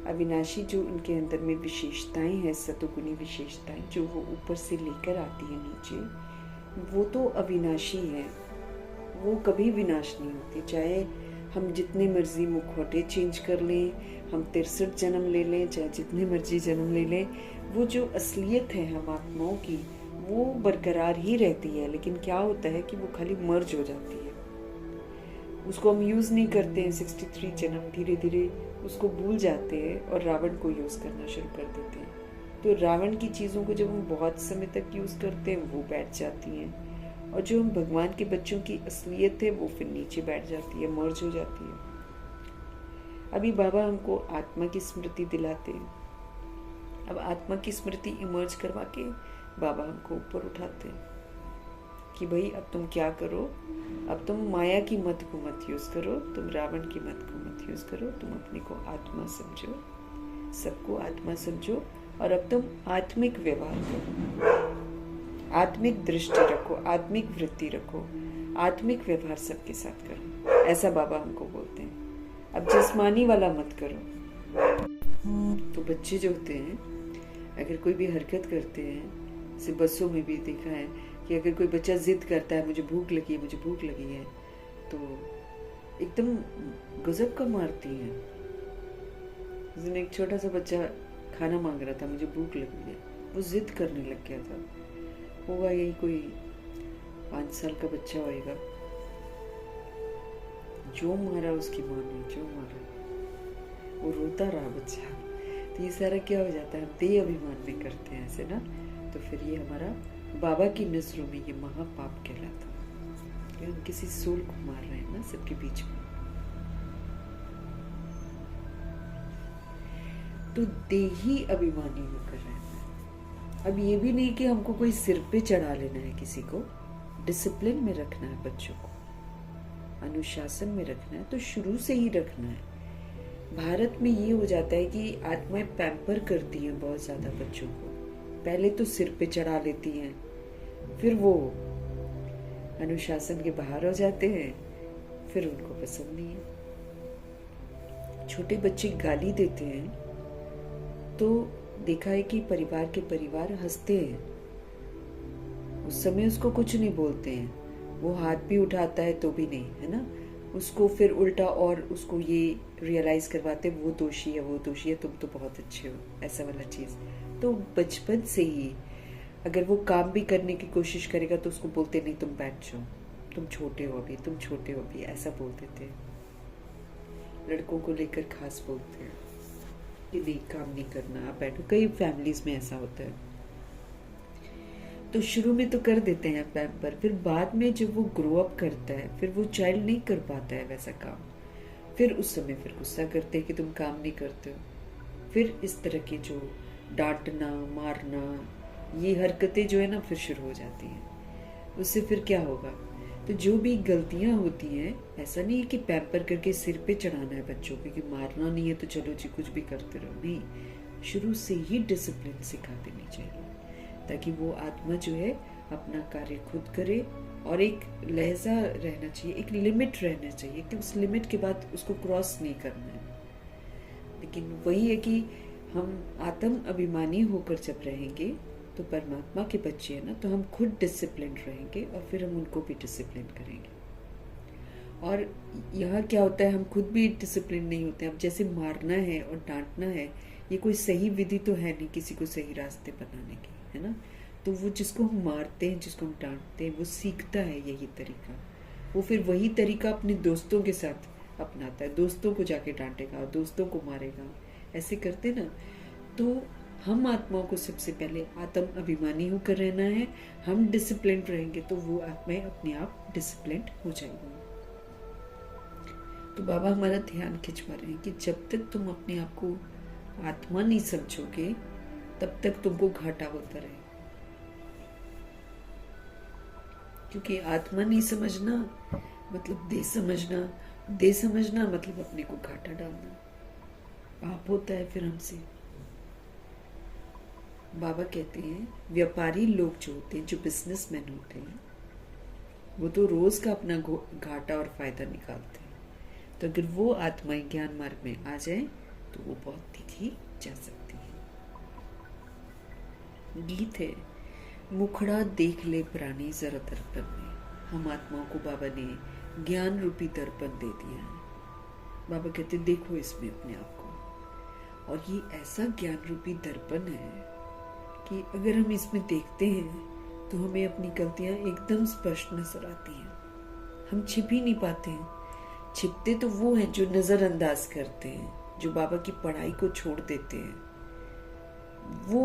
अविनाशी जो उनके अंदर में विशेषताएं हैं, सतोगुणी विशेषताएं जो वो ऊपर से लेकर आती है नीचे, वो तो अविनाशी है, वो कभी विनाश नहीं होती। चाहे हम जितने मर्जी मुखौटे चेंज कर लें, हम 63 जन्म ले लें, चाहे जितने मर्जी जन्म ले लें, वो जो असलियत है हम आत्माओं की वो बरकरार ही रहती है। लेकिन क्या होता है कि वो खाली मर्ज हो जाती है, उसको हम यूज़ नहीं करते हैं। 63 जन्म धीरे धीरे उसको भूल जाते हैं और रावण को यूज़ करना शुरू कर देते हैं। तो रावण की चीज़ों को जब हम बहुत समय तक यूज़ करते हैं वो बैठ जाती हैं, और जो हम भगवान के बच्चों की असलियत है वो फिर नीचे बैठ जाती है, मर्ज हो जाती है। अभी बाबा हमको आत्मा की स्मृति दिलाते हैं। अब आत्मा की स्मृति इमर्ज करवा के बाबा हमको ऊपर उठाते हैं कि भाई अब तुम क्या करो, अब तुम माया की मत को मत यूज करो, तुम रावण की मत को मत यूज करो, तुम अपने को आत्मा समझो, सबको आत्मा समझो, और अब तुम आत्मिक व्यवहार करो, आत्मिक दृष्टि रखो, आत्मिक वृत्ति रखो, आत्मिक व्यवहार सबके साथ करो। ऐसा बाबा हमको बोलते हैं। अब जिस्मानी वाला मत करो। तो बच्चे जो होते हैं, अगर कोई भी हरकत करते हैं, जैसे बसों में भी देखा है कि अगर कोई बच्चा जिद करता है मुझे भूख लगी है, मुझे भूख लगी है, तो एकदम गजब का मारती है। उस दिन एक छोटा सा बच्चा खाना मांग रहा था, मुझे भूख लगी है, वो जिद करने लग गया था। होगा यही कोई 5 साल का बच्चा होएगा। जो मारा उसकी माँ ने, जो मारा, वो रोता रहा बच्चा। तो ये सारा क्या हो जाता है, हम देह अभिमान में करते हैं ऐसे ना, तो फिर ये हमारा बाबा की नजरों में ये महापाप कहलाता है। हम किसी सोल को मार रहे हैं ना सबके बीच में। तो देही अभिमानी होकर रहना। अब ये भी नहीं कि हमको कोई सिर पे चढ़ा लेना है किसी को, डिसिप्लिन में रखना है बच्चों को, अनुशासन में रखना है, तो शुरू से ही रखना है। भारत में ये हो जाता है कि आत्माएं पैम्पर करती हैं बहुत ज्यादा बच्चों को, पहले तो सिर पे चढ़ा लेती हैं, फिर वो अनुशासन के बाहर हो जाते हैं, फिर उनको पसंद नहीं है। छोटे बच्चे गाली देते हैं तो देखा है कि परिवार के परिवार हंसते हैं, उस समय उसको कुछ नहीं बोलते हैं, वो हाथ भी उठाता है तो भी नहीं, है ना, उसको फिर उल्टा और उसको ये रियलाइज करवाते वो दोषी है, वो दोषी है, तुम तो बहुत अच्छे हो, ऐसा वाला चीज। तो बचपन से ही अगर वो काम भी करने की कोशिश करेगा तो उसको बोलते नहीं तुम बैठ जाओ, तुम छोटे हो अभी, तुम छोटे हो अभी, ऐसा बोलते थे। लड़कों को लेकर खास बोलते हैं कि नहीं काम नहीं करना, आप बैठो। कई फैमिलीज में ऐसा होता है। तो शुरू में तो कर देते हैं पैम्पर, फिर बाद में जब वो ग्रो अप करता है फिर वो चाइल्ड नहीं कर पाता है वैसा काम, फिर उस समय फिर गुस्सा करते हैं कि तुम काम नहीं करते हो। फिर इस तरह के जो डांटना मारना ये हरकतें जो है ना फिर शुरू हो जाती हैं। उससे फिर क्या होगा, तो जो भी गलतियां होती हैं, ऐसा नहीं है कि पैम्पर करके सिर पे चढ़ाना है बच्चों को कि मारना नहीं है तो चलो जी कुछ भी करते रहो, नहीं, शुरू से ही डिसिप्लिन सिखा देनी चाहिए ताकि वो आत्मा जो है अपना कार्य खुद करे। और एक लहजा रहना चाहिए, एक लिमिट रहना चाहिए कि उस लिमिट के बाद उसको क्रॉस नहीं करना है। लेकिन वही है कि हम आत्म अभिमानी होकर जब रहेंगे तो परमात्मा के बच्चे हैं ना, तो हम खुद डिसिप्लिन रहेंगे और फिर हम उनको भी डिसिप्लिन करेंगे। और यहाँ क्या होता है, हम खुद भी डिसिप्लिन नहीं होते। अब जैसे मारना है और डांटना है, ये कोई सही विधि तो है नहीं किसी को सही रास्ते बनाने की, है ना। तो वो जिसको हम मारते हैं, जिसको हम डांटते हैं, वो सीखता है यही तरीका, वो फिर वही तरीका अपने दोस्तों के साथ अपनाता है, दोस्तों को जाके डांटेगा, दोस्तों को मारेगा, ऐसे करते ना। तो हम आत्माओं को सबसे पहले आत्म अभिमानी होकर रहना है। हम डिसिप्लिन रहेंगे तो वो आत्माएं अपने आप डिसिप्लिन हो जाएंगी। तो बाबा हमारा ध्यान खिंचवा रहे हैं कि जब तक तुम अपने आप को आत्मा नहीं समझोगे तब तक तुमको घाटा होता रहे, क्योंकि आत्मा नहीं समझना मतलब देह समझना, देह समझना मतलब अपने को घाटा डालना, पाप होता है फिर हमसे। बाबा कहते हैं व्यापारी लोग जो होते हैं, जो बिजनेसमैन होते हैं, वो तो रोज का अपना घाटा और फायदा निकालते हैं। तो अगर वो आत्माएं ज्ञान मार्ग में आ जाए तो वो बहुत दिखी जा सकती है। गीत है, मुखड़ा देख ले प्राणी जरा दर्पण में। हम आत्माओं को बाबा ने ज्ञान रूपी दर्पण दे दिया है। बाबा कहते देखो इसमें अपने आप को, और ये ऐसा ज्ञान रूपी दर्पण है कि अगर हम इसमें देखते हैं तो हमें अपनी गलतियां एकदम स्पष्ट नजर आती हैं। हम छिप ही नहीं पाते हैं। छिपते तो वो हैं जो नजरअंदाज करते हैं, जो बाबा की पढ़ाई को छोड़ देते हैं, वो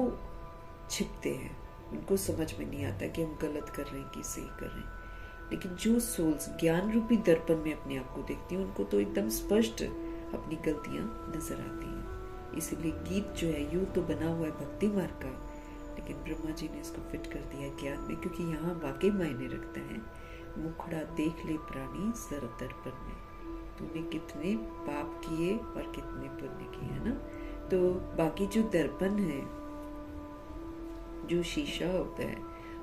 छिपते हैं, उनको समझ में नहीं आता कि हम गलत कर रहे हैं कि सही कर रहे हैं। लेकिन जो सोल्स ज्ञान रूपी दर्पण में अपने आप को देखती हैं, उनको तो एकदम स्पष्ट अपनी गलतियां नजर आती हैं। इसीलिए गीत जो है यूं तो बना हुआ है भक्ति मार्ग का, लेकिन ब्रह्मा जी ने इसको फिट कर दिया ज्ञान में, क्योंकि यहाँ वाकई मायने रखता है। मुखड़ा देख ले प्राणी जरा दर्पण में, तूने कितने पाप किए और कितने पुण्य किए, है ना। तो बाकी जो दर्पण है, जो शीशा होता है,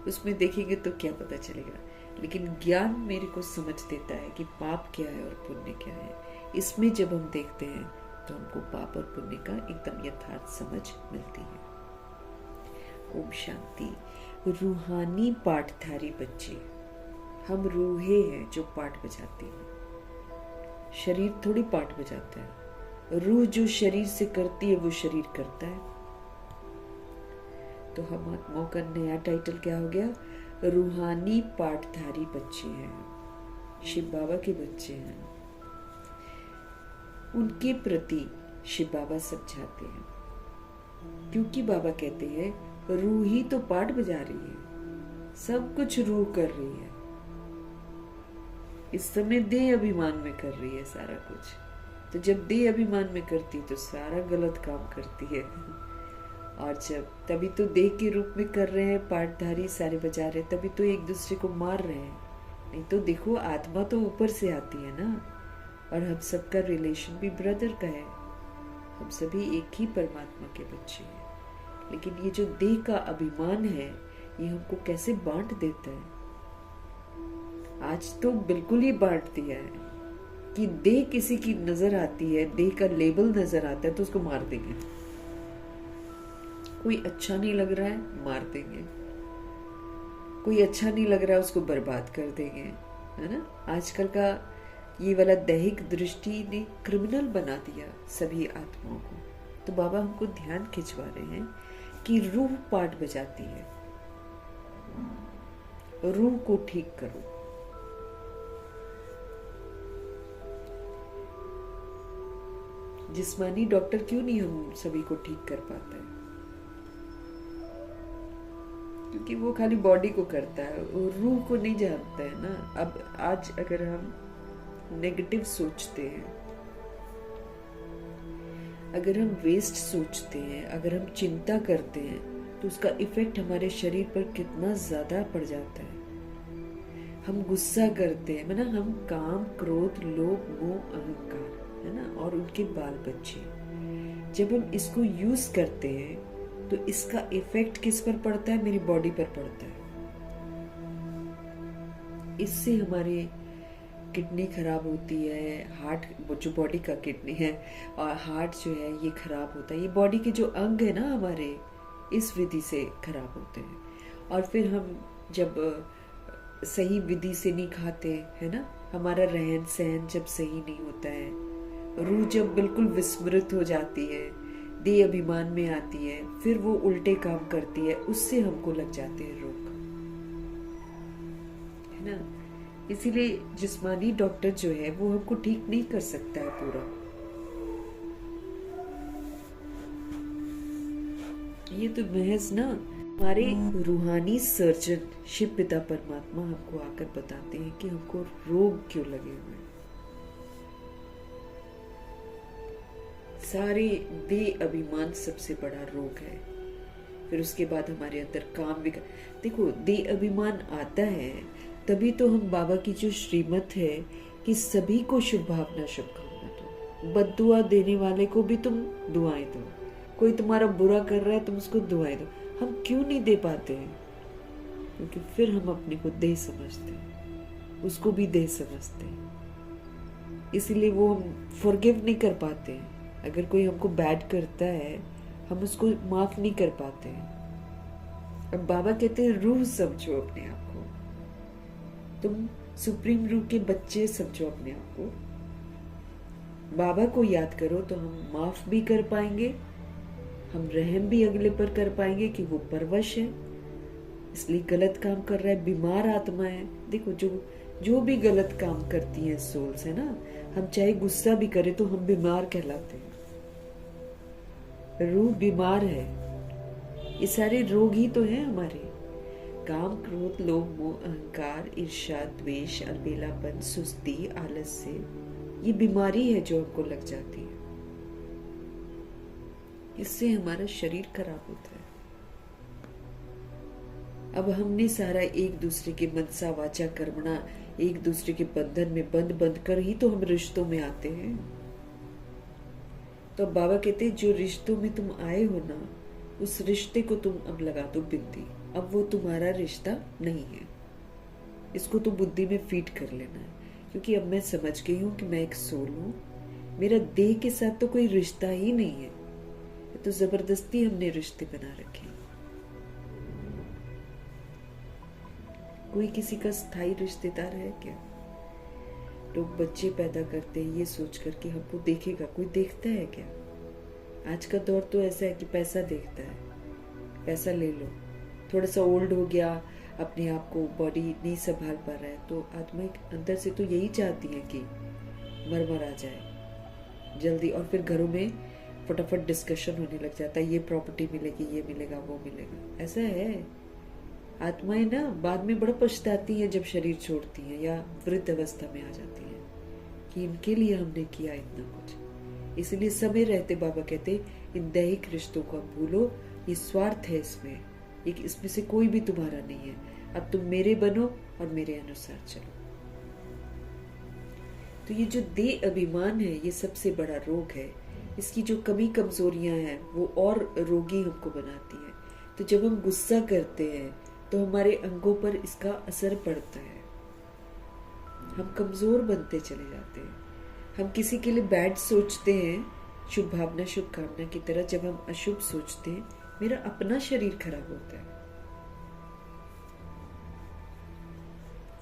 उसमें देखेंगे तो क्या पता चलेगा। लेकिन ज्ञान मेरे को समझ देता है कि पाप क्या है और पुण्य क्या है। इसमें जब हम देखते हैं तो हमको पाप और पुण्य का एकदम यथार्थ समझ मिलती है। ओम शांति। रूहानी पाठधारी बच्चे, हम रूहे हैं जो पाठ बजाती हैं। शरीर थोड़ी पाठ बजाता है, रूह जो शरीर से करती है वो शरीर करता है। तो हम आत्माओं का नया टाइटल क्या हो गया? रूहानी पाठधारी बच्चे हैं, शिव बाबा के बच्चे हैं। उनके प्रति शिव बाबा समझाते हैं, क्योंकि बाबा कहते हैं रूह ही तो पाठ बजा रही है, सब कुछ रूह कर रही है। इस समय देह अभिमान में कर रही है सारा कुछ। तो जब देह अभिमान में करती है तो सारा गलत काम करती है। और जब तभी तो देह के रूप में कर रहे हैं, पाठधारी सारे बजा रहे हैं, तभी तो एक दूसरे को मार रहे हैं। नहीं तो देखो आत्मा तो ऊपर से आती है ना, और हम सबका रिलेशन भी ब्रदर का है। हम सभी एक ही परमात्मा के बच्चे हैं। लेकिन ये जो देह का अभिमान है, ये हमको कैसे बांट देता है। आज तो बिल्कुल ही बांट दिया है कि देह किसी की नजर आती है, देह का लेबल नजर आता है तो उसको मार देंगे। कोई अच्छा नहीं लग रहा है, मार देंगे। कोई अच्छा नहीं लग रहा है, उसको बर्बाद कर देंगे, है ना। आजकल का ये वाला दैहिक दृष्टि ने क्रिमिनल बना दिया सभी आत्माओं को। तो बाबा हमको ध्यान खिंचवा रहे हैं कि रूह पाठ बजाती है, रूह को ठीक करो। जिस्मानी डॉक्टर क्यों नहीं हम सभी को ठीक कर पाता है? क्योंकि वो खाली बॉडी को करता है, वो रूह को नहीं जानता है ना। अब आज अगर हम नेगेटिव सोचते हैं, अगर हम वेस्ट सोचते हैं, अगर हम चिंता करते हैं, तो उसका इफेक्ट हमारे शरीर पर कितना ज्यादा पड़ जाता है। हम गुस्सा करते हैं, मतलब हम काम, क्रोध, लोभ, मोह, अहंकार, है ना, और उनके बाल बच्चे, जब हम इसको यूज करते हैं तो इसका इफेक्ट किस पर पड़ता है? मेरी बॉडी पर पड़ता है। इससे हमारी किडनी खराब होती है, हार्ट, जो बॉडी का किडनी है, और हार्ट जो है ये खराब होता है। ये बॉडी के जो अंग है ना हमारे, इस विधि से खराब होते हैं। और फिर हम जब सही विधि से नहीं खाते, है ना, हमारा रहन सहन जब सही नहीं होता है, रूह जब बिल्कुल विस्मृत हो जाती है, देह अभिमान में आती है, फिर वो उल्टे काम करती है, उससे हमको लग जाते हैं रोग, है ना। इसीलिए जिस्मानी डॉक्टर जो है वो हमको ठीक नहीं कर सकता है पूरा। ये तो महज ना हमारे रूहानी सर्जन शिव पिता परमात्मा हमको आकर बताते हैं कि हमको रोग क्यों लगे हुए हैं। सारे देह अभिमान सबसे बड़ा रोग है। फिर उसके बाद हमारे अंदर काम भी, देखो देह अभिमान आता है तभी तो हम बाबा की जो श्रीमत है कि सभी को शुभ भावना शुभकामना दो, बद्दुआ देने वाले को भी तुम दुआएं दो, कोई तुम्हारा बुरा कर रहा है तुम उसको दुआएं दो। हम क्यों नहीं दे पाते हैं? क्योंकि फिर हम अपने को देह समझते हैं, उसको भी देह समझते हैं, इसीलिए वो हम फॉरगिव नहीं कर पाते हैं। अगर कोई हमको बैड करता है हम उसको माफ नहीं कर पाते हैं। अब बाबा कहते हैं रूह समझो अपने आप को, तुम सुप्रीम रूह के बच्चे समझो अपने आप को। बाबा को याद करो तो हम माफ भी कर पाएंगे, हम रहम भी अगले पर कर पाएंगे कि वो परवश है, इसलिए गलत काम कर रहा है, बीमार आत्मा है। देखो जो भी गलत काम करती है सोल्स, है ना, हम चाहे गुस्सा भी करें तो हम बीमार कहलाते हैं। रूह बीमार है, ये सारे रोग ही तो हैं हमारे। काम, क्रोध, लोभ, मोह, अहंकार, ईर्ष्या, द्वेष, अलबेलापन, सुस्ती, आलस्य, ये बीमारी है जो हमको लग जाती है। इससे हमारा शरीर खराब होता है। अब हमने सारा एक दूसरे के मनसा वाचा कर्मणा, एक दूसरे के बंधन में बंद बंद कर ही तो हम रिश्तों में आते हैं। तो बाबा कहते हैं जो रिश्तों में तुम आए हो ना, उस रिश्ते को तुम अब लगा दो बिंदी। अब वो तुम्हारा रिश्ता नहीं है, इसको तो बुद्धि में फीड कर लेना है। क्योंकि अब मैं समझ गई हूं कि मैं एक सोल हूं, मेरा देह के साथ तो कोई रिश्ता ही नहीं है। तो जबरदस्ती हमने रिश्ते बना रखे। कोई किसी का स्थायी रिश्तेदार है क्या? लोग बच्चे पैदा करते हैं ये सोच कर कि हमको देखेगा, कोई देखता है क्या? आज का दौर तो ऐसा है कि पैसा देखता है, पैसा ले लो। थोड़ा सा ओल्ड हो गया, अपने आप को बॉडी नहीं संभाल पा रहा है, तो आत्मा अंदर से तो यही चाहती है कि मर आ जाए जल्दी। और फिर घरों में फटाफट डिस्कशन होने लग जाता है, ये प्रॉपर्टी मिलेगी, ये मिलेगा, वो मिलेगा। ऐसा है। आत्माएं ना बाद में बड़ा पछताती हैं जब शरीर छोड़ती हैं या वृद्ध अवस्था में आ जाती हैं कि इनके लिए हमने किया इतना कुछ। इसलिए समय रहते बाबा कहते इन दैहिक रिश्तों को भूलो, ये स्वार्थ है इसमें, इसमें से कोई भी तुम्हारा नहीं है। अब तुम मेरे बनो और मेरे अनुसार चलो। तो ये जो देह अभिमान है, ये सबसे बड़ा रोग है। इसकी जो कमी कमजोरियां हैं वो और रोगी हमको बनाती है। तो जब हम गुस्सा करते हैं तो हमारे अंगों पर इसका असर पड़ता है, हम कमजोर बनते चले जाते हैं। हम किसी के लिए बैड सोचते हैं, शुभ भावना शुभ कामना की तरह। जब हम अशुभ सोचते हैं, मेरा अपना शरीर खराब होता है।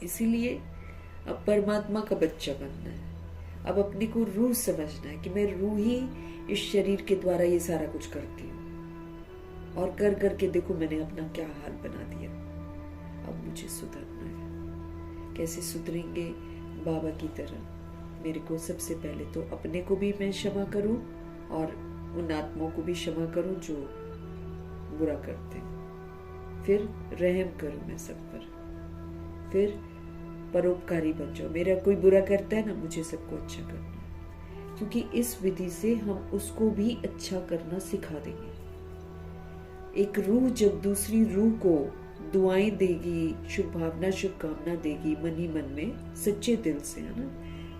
इसीलिए अब परमात्मा का बच्चा बनना है। अब अपने को रूह समझना है कि मैं रूह ही इस शरीर के द्वारा ये सारा कुछ करती हूँ। और कर करके देखो मैंने अपना क्या हाल बना दिया। अब मुझे सुधरना है। कैसे सुधरेंगे? बाबा की तरह। मेरे को सबसे पहले तो अपने को भी मैं क्षमा करूं और उन आत्माओं को भी क्षमा करूं जो बुरा करते हैं। फिर रहम करूं मैं सब पर। फिर परोपकारी बन जाओ। मेरा कोई बुरा करता है ना, मुझे सबको अच्छा करना है। क्योंकि इस विधि से हम उसको भी अच्छा करना सिखा देंगे। एक रूह जब दूसरी रूह को दुआएं देगी, शुभ भावना शुभ कामना देगी मन ही मन में, सच्चे दिल से, है ना,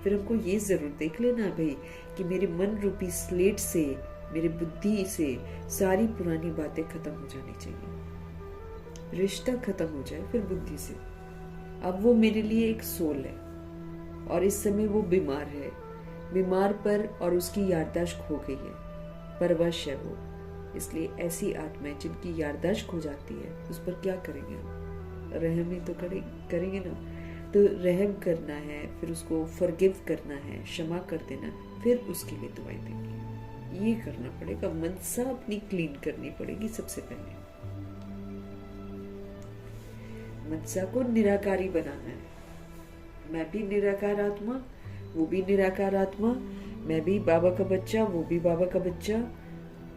फिर हमको ये जरूर देख लेना भाई कि मेरे मन रूपी स्लेट से, मेरी बुद्धि से सारी पुरानी बातें खत्म हो जानी चाहिए। रिश्ता खत्म हो जाए फिर बुद्धि से। अब वो मेरे लिए एक सोल है और इस समय वो बीमार है, बीमार पर और उसकी याददाश्त खो गई है, परवश है वो। इसलिए ऐसी आत्माएं जिनकी याददाश्त खो जाती है उस पर क्या करेंगे हम? रहम ही तो करेंगे ना। तो रहम करना है, फिर उसको फॉरगिव करना है, क्षमा कर देना, फिर उसके लिए दुआएं देंगे। ये करना पड़ेगा। मनसा अपनी क्लीन करनी पड़ेगी सबसे पहले। मनसा को निराकारी बनाना है। मैं भी निराकार आत्मा, वो भी निराकार आत्मा, मैं भी बाबा का बच्चा, वो भी बाबा का बच्चा,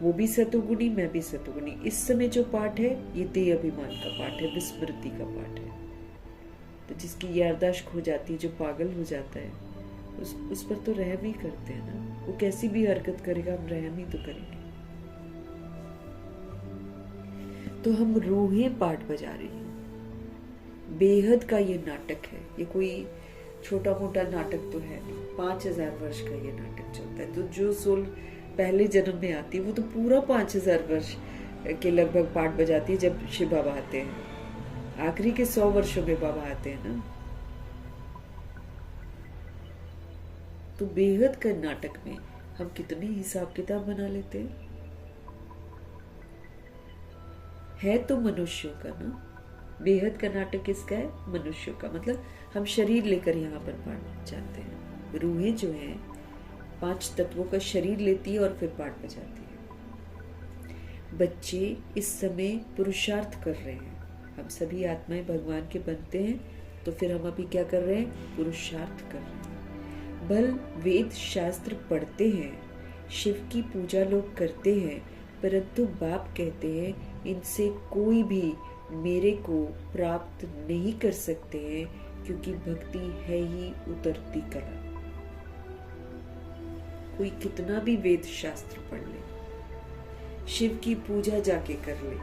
वो भी सतोगुणी, मैं भी सतोगुणी। इस समय जो पाठ है ये देह अभिमान का पाठ है, विस्मृति का पाठ है। तो जिसकी याददाश्त खो जाती है, जो पागल हो जाता है, उस पर तो रहम ही करते हैं ना। वो कैसी भी हरकत करेगा हम रहम ही तो करेंगे। तो हम रूहें पाठ बजा रही हैं। बेहद का ये नाटक है, ये कोई छोटा मोटा नाटक तो है नहीं। 5000 वर्ष का ये नाटक चलता है। तो जो सोल पहले जन्म में आती है वो तो पूरा 5000 वर्ष के लगभग पाठ बजाती है जब शिव बाबा आते हैं। आखिरी के 100 वर्षों में बाबा आते हैं ना। तो बेहद का नाटक में हम कितने हिसाब किताब बना लेते हैं। है तो मनुष्यों का ना। बेहद का नाटक किसका है? मनुष्यों का। मतलब हम शरीर लेकर यहाँ पर पाठ जाते हैं। रूहें जो हैं 5 तत्वों का शरीर लेती है और फिर पाठ बजाती है। बच्चे इस समय पुरुषार्थ कर रहे हैं। हम सभी आत्माएं भगवान के बनते हैं तो फिर हम अभी क्या कर रहे हैं? पुरुषार्थ कर रहे हैं। भल वेद शास्त्र पढ़ते हैं, शिव की पूजा लोग करते हैं, परंतु बाप कहते हैं इनसे कोई भी मेरे को प्राप्त नहीं कर सकते हैं, क्योंकि भक्ति है ही उतरती कला। कोई कितना भी वेद शास्त्र पढ़ ले, शिव की पूजा जाके कर ले,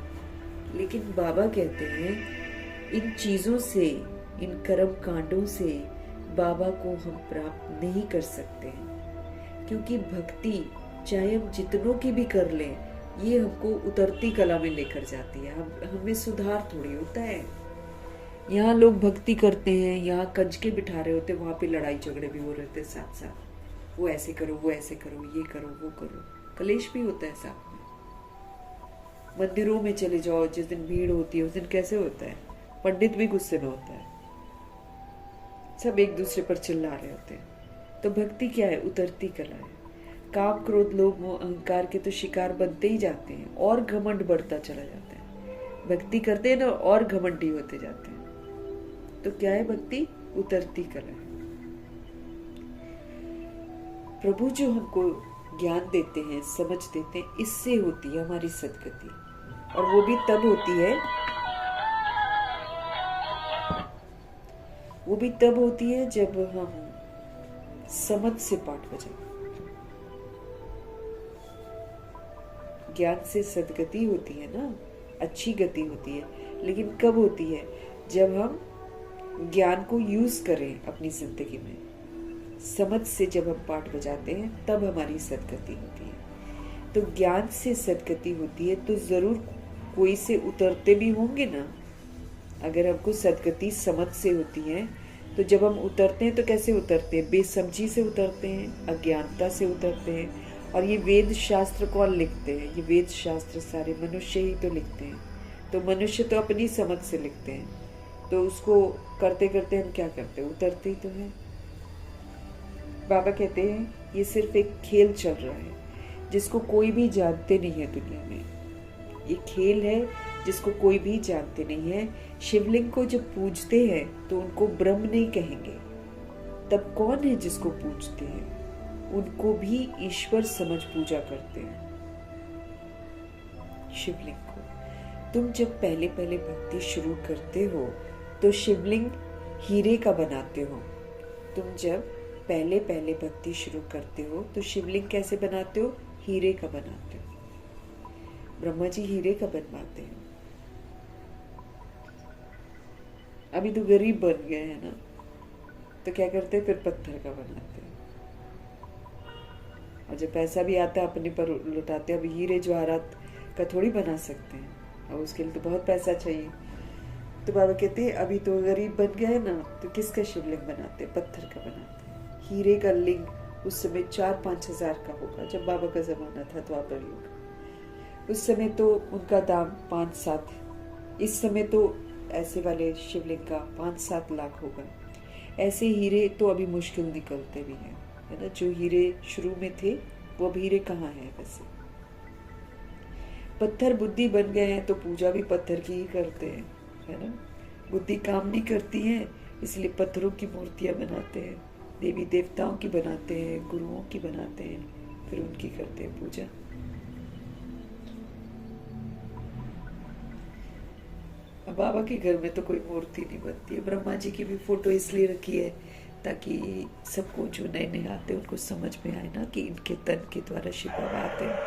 लेकिन बाबा कहते हैं इन चीजों से, इन कर्म कांडों से बाबा को हम प्राप्त नहीं कर सकते हैं, क्योंकि भक्ति चाहे हम जितनों की भी कर लें, ये हमको उतरती कला में लेकर जाती है। हमें सुधार थोड़ी होता है। यहाँ लोग भक्ति करते हैं, यहाँ कंजके बिठा रहे होते, वहां पे लड़ाई झगड़े भी हो रहे थे साथ साथ। वो ऐसे करो, वो ऐसे करो, ये करो, वो करो, कलेश भी होता है साथ में। मंदिरों में चले जाओ, जिस दिन भीड़ होती है उस दिन कैसे होता है, पंडित भी गुस्से में होता है, सब एक दूसरे पर चिल्ला रहे होते हैं। तो भक्ति क्या है? उतरती कला है। काम, क्रोध, लोभ, मोह, अहंकार के तो शिकार बनते ही जाते हैं और घमंड बढ़ता चला जाता है। भक्ति करते हैं ना और घमंडी होते जाते हैं। तो क्या है भक्ति? उतरती कला है। प्रभु जो हमको ज्ञान देते हैं, समझ देते हैं, इससे होती है हमारी सद्गति। और वो भी तब होती है जब हम समझ से पाठ बजाएं। ज्ञान से सद्गति होती है ना, अच्छी गति होती है, लेकिन कब होती है? जब हम ज्ञान को यूज करें अपनी जिंदगी में। समझ से जब हम पाठ बजाते हैं तब हमारी सद्गति होती है। तो ज्ञान से सद्गति होती है तो जरूर कोई से उतरते भी होंगे ना। अगर हमको सद्गति समझ से होती है तो जब हम उतरते हैं तो कैसे उतरते हैं? बेसमझी से उतरते हैं, अज्ञानता से उतरते हैं। और ये वेद शास्त्र कौन लिखते हैं? ये वेद शास्त्र सारे मनुष्य ही तो लिखते हैं। तो मनुष्य तो अपनी समझ से लिखते हैं, तो उसको करते करते हम क्या करते हैं? उतरते ही तो हैं। बाबा कहते हैं ये सिर्फ एक खेल चल रहा है जिसको कोई भी जानते नहीं है दुनिया में। ये खेल है जिसको कोई भी जानते नहीं है। शिवलिंग को जब पूजते हैं तो उनको ब्रह्म नहीं कहेंगे, तब कौन है जिसको पूजते हैं? उनको भी ईश्वर समझ पूजा करते हैं, शिवलिंग को। तुम जब पहले पहले भक्ति शुरू करते हो तो शिवलिंग हीरे का बनाते हो। तुम जब पहले पहले भक्ति शुरू करते हो तो शिवलिंग कैसे बनाते हो? हीरे का बनाते हो। ब्रह्मा जी हीरे का बनवाते हैं। अभी तो गरीब बन गए हैं ना, तो क्या करते हैं? फिर पत्थर का बनाते हैं। और जब पैसा भी आता है अपने पर लुटाते हैं। अब हीरे जवाहरात का थोड़ी बना सकते हैं, और उसके लिए तो बहुत पैसा चाहिए। तो बाबा कहते हैं अभी तो गरीब बन गए ना, तो किसका शिवलिंग बनाते हैं? पत्थर का बनाते हैं। हीरे का लिंग उस समय 4-5 हजार का होगा, जब बाबा का जमाना था द्वापर युग। उस समय तो उनका दाम 5-7, इस समय तो ऐसे वाले शिवलिंग का 5-7 लाख होगा। ऐसे हीरे तो अभी मुश्किल निकलते भी हैं, है ना। जो हीरे शुरू में थे वो अब हीरे कहाँ हैं? वैसे पत्थर बुद्धि बन गए हैं तो पूजा भी पत्थर की ही करते हैं, है ना। बुद्धि काम नहीं करती है, इसलिए पत्थरों की मूर्तियां बनाते हैं, देवी देवताओं की बनाते हैं, गुरुओं की बनाते हैं, फिर उनकी करते हैं पूजा। अब बाबा के घर में तो कोई मूर्ति नहीं बनती है। ब्रह्मा जी की भी फोटो इसलिए रखी है ताकि सबको जो नए नए आते हैं उनको समझ में आए ना कि इनके तन के द्वारा शिव बाबा आते हैं।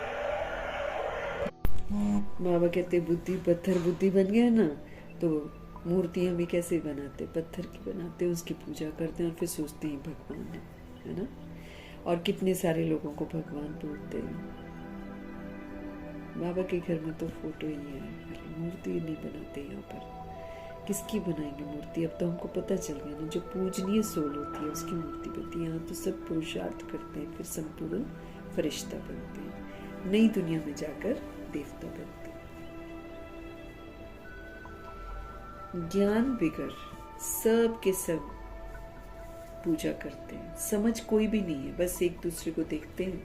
बाबा कहते बुद्धि पत्थर बुद्धि बन गया ना, तो मूर्तियां भी कैसे बनाते? पत्थर की बनाते हैं, उसकी पूजा करते हैं और फिर सोचते हैं भगवान है ना। और कितने सारे लोगों को भगवान बोलते हैं। बाबा के घर में तो फोटो ही है, मूर्ति नहीं बनाते यहाँ पर। किसकी बनाएंगे मूर्ति? अब तो हमको पता चल गया ना, जो पूजनीय सोल होती है उसकी मूर्ति बनती है। यहाँ तो सब पुरुषार्थ करते हैं, फिर संपूर्ण फरिश्ता बनते हैं, नई दुनिया में जाकर देवता बनते हैं। ज्ञान बिगर सब के सब पूजा करते हैं, समझ कोई भी नहीं है, बस एक दूसरे को देखते हैं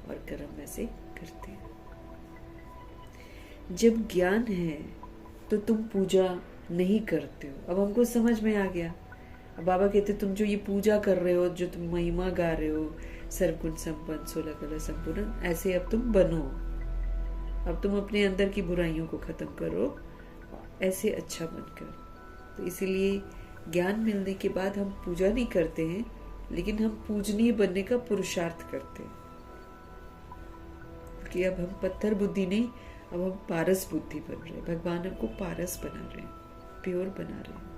और कर्म वैसे करते हैं। जब ज्ञान है तो तुम पूजा नहीं करते हो। अब हमको समझ में आ गया। अब बाबा कहते तुम जो ये पूजा कर रहे हो, जो तुम महिमा गा रहे हो, सर्वगुण संपन्न 16 कला संपूर्ण, ऐसे अब तुम बनो। अब तुम अपने अंदर की बुराइयों को खत्म करो, ऐसे अच्छा बनकर। तो इसीलिए ज्ञान मिलने के बाद हम पूजा नहीं करते हैं, लेकिन हम पूजनीय बनने का पुरुषार्थ करते हैं कि अब हम पत्थर बुद्धि नहीं, अब हम पारस बुद्धि बन रहे हैं। भगवान हमको पारस बना रहे हैं, प्योर बना रहे हैं।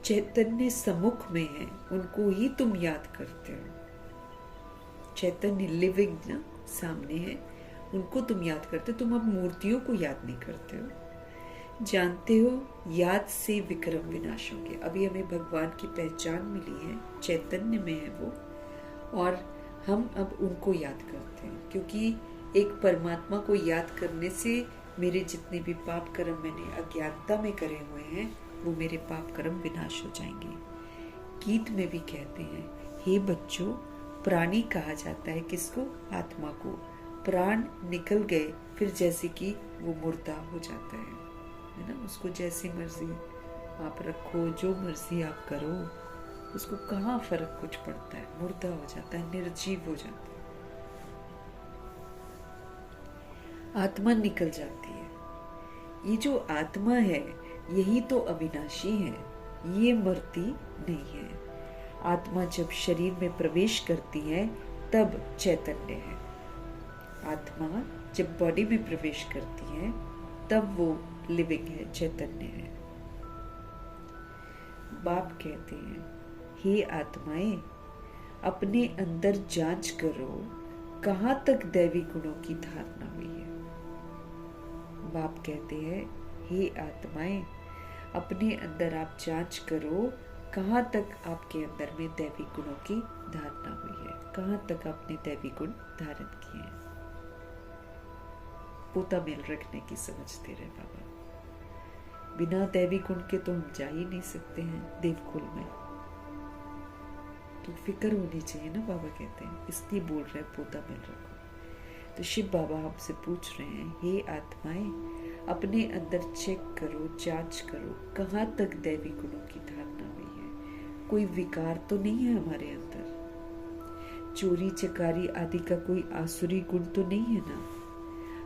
चैतन्य सम्मुख में है, उनको ही तुम याद करते हो। चैतन्य लिविंग ना सामने है, उनको तुम याद करते हो। तुम अब मूर्तियों को याद नहीं करते हो। जानते हो याद से विक्रम विनाश होंगे। अभी हमें भगवान की पहचान मिली है, चैतन्य में है वो, और हम अब उनको याद करते हैं, क्योंकि एक परमात्मा को याद करने से मेरे जितने भी पाप कर्म मैंने अज्ञानता में करे हुए हैं, वो मेरे पाप कर्म विनाश हो जाएंगे। गीत में भी कहते हैं, हे बच्चों, प्राणी कहा जाता है किसको? आत्मा को। प्राण निकल गए फिर जैसे कि वो मुर्दा हो जाता है ना। उसको जैसी मर्जी आप रखो, जो मर्जी आप करो, उसको कहाँ फर्क कुछ पड़ता है। मुर्दा हो जाता है, निर्जीव हो जाता है, आत्मा निकल जाती है। ये जो आत्मा है यही तो अविनाशी है, ये मरती नहीं है। आत्मा जब शरीर में प्रवेश करती है तब चैतन्य है। आत्मा जब बॉडी में प्रवेश करती है तब वो लिविंग है, चैतन्य है। बाप कहते हैं, हे आत्माएं, अपने अंदर जांच करो कहां तक दैवी गुणों की धारणा हुई है। बाप कहते हैं, हे आत्माएं, अपने अंदर आप जांच करो कहां तक आपके अंदर में दैवी गुणों की धारणा हुई है, कहां तक आपने दैवी गुण धारण किए हैं। पोता मेल रखने की समझते रहे बाबा। बिना दैवी गुण के तो हम जा ही नहीं सकते हैं देवकुल में। तो फिक्र होनी चाहिए ना, बाबा कहते हैं, इसलिए बोल रहे हैं पोता मेल रखो। तो शिव बाबा हमसे पूछ रहे हैं, हे आत्माएं, अपने अंदर चेक करो, जांच करो कहां तक दैवी गुणों की धारणा हुई है। कोई विकार तो नहीं है हमारे अंदर। चोरी चकारी आदि का कोई आसुरी गुण तो नहीं है ना।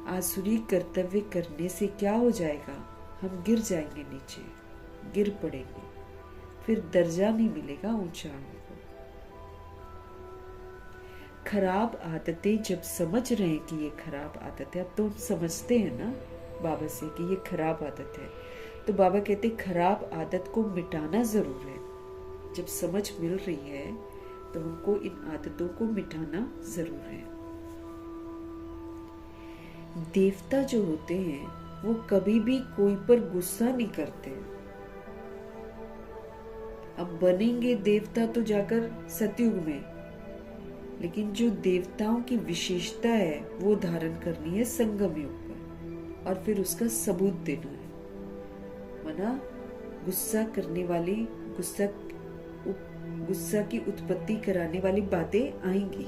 आसुरी कर्तव्य करने से क्या हो जाएगा? हम गिर जाएंगे, नीचे गिर पड़ेंगे, फिर दर्जा नहीं मिलेगा ऊंचा हमको। खराब आदतें जब समझ रहे हैं कि ये खराब आदत है, अब तो हम समझते हैं ना बाबा से कि ये खराब आदत है, तो बाबा कहते खराब आदत को मिटाना जरूर है। जब समझ मिल रही है तो हमको इन आदतों को मिटाना जरूर है। देवता जो होते हैं वो कभी भी कोई पर गुस्सा नहीं करते। अब बनेंगे देवता तो जाकर सतयुग में, लेकिन जो देवताओं की विशेषता है वो धारण करनी है संगम युग पर, और फिर उसका सबूत देना है। वरना गुस्सा करने वाली, गुस्सा की उत्पत्ति कराने वाली बातें आएंगी।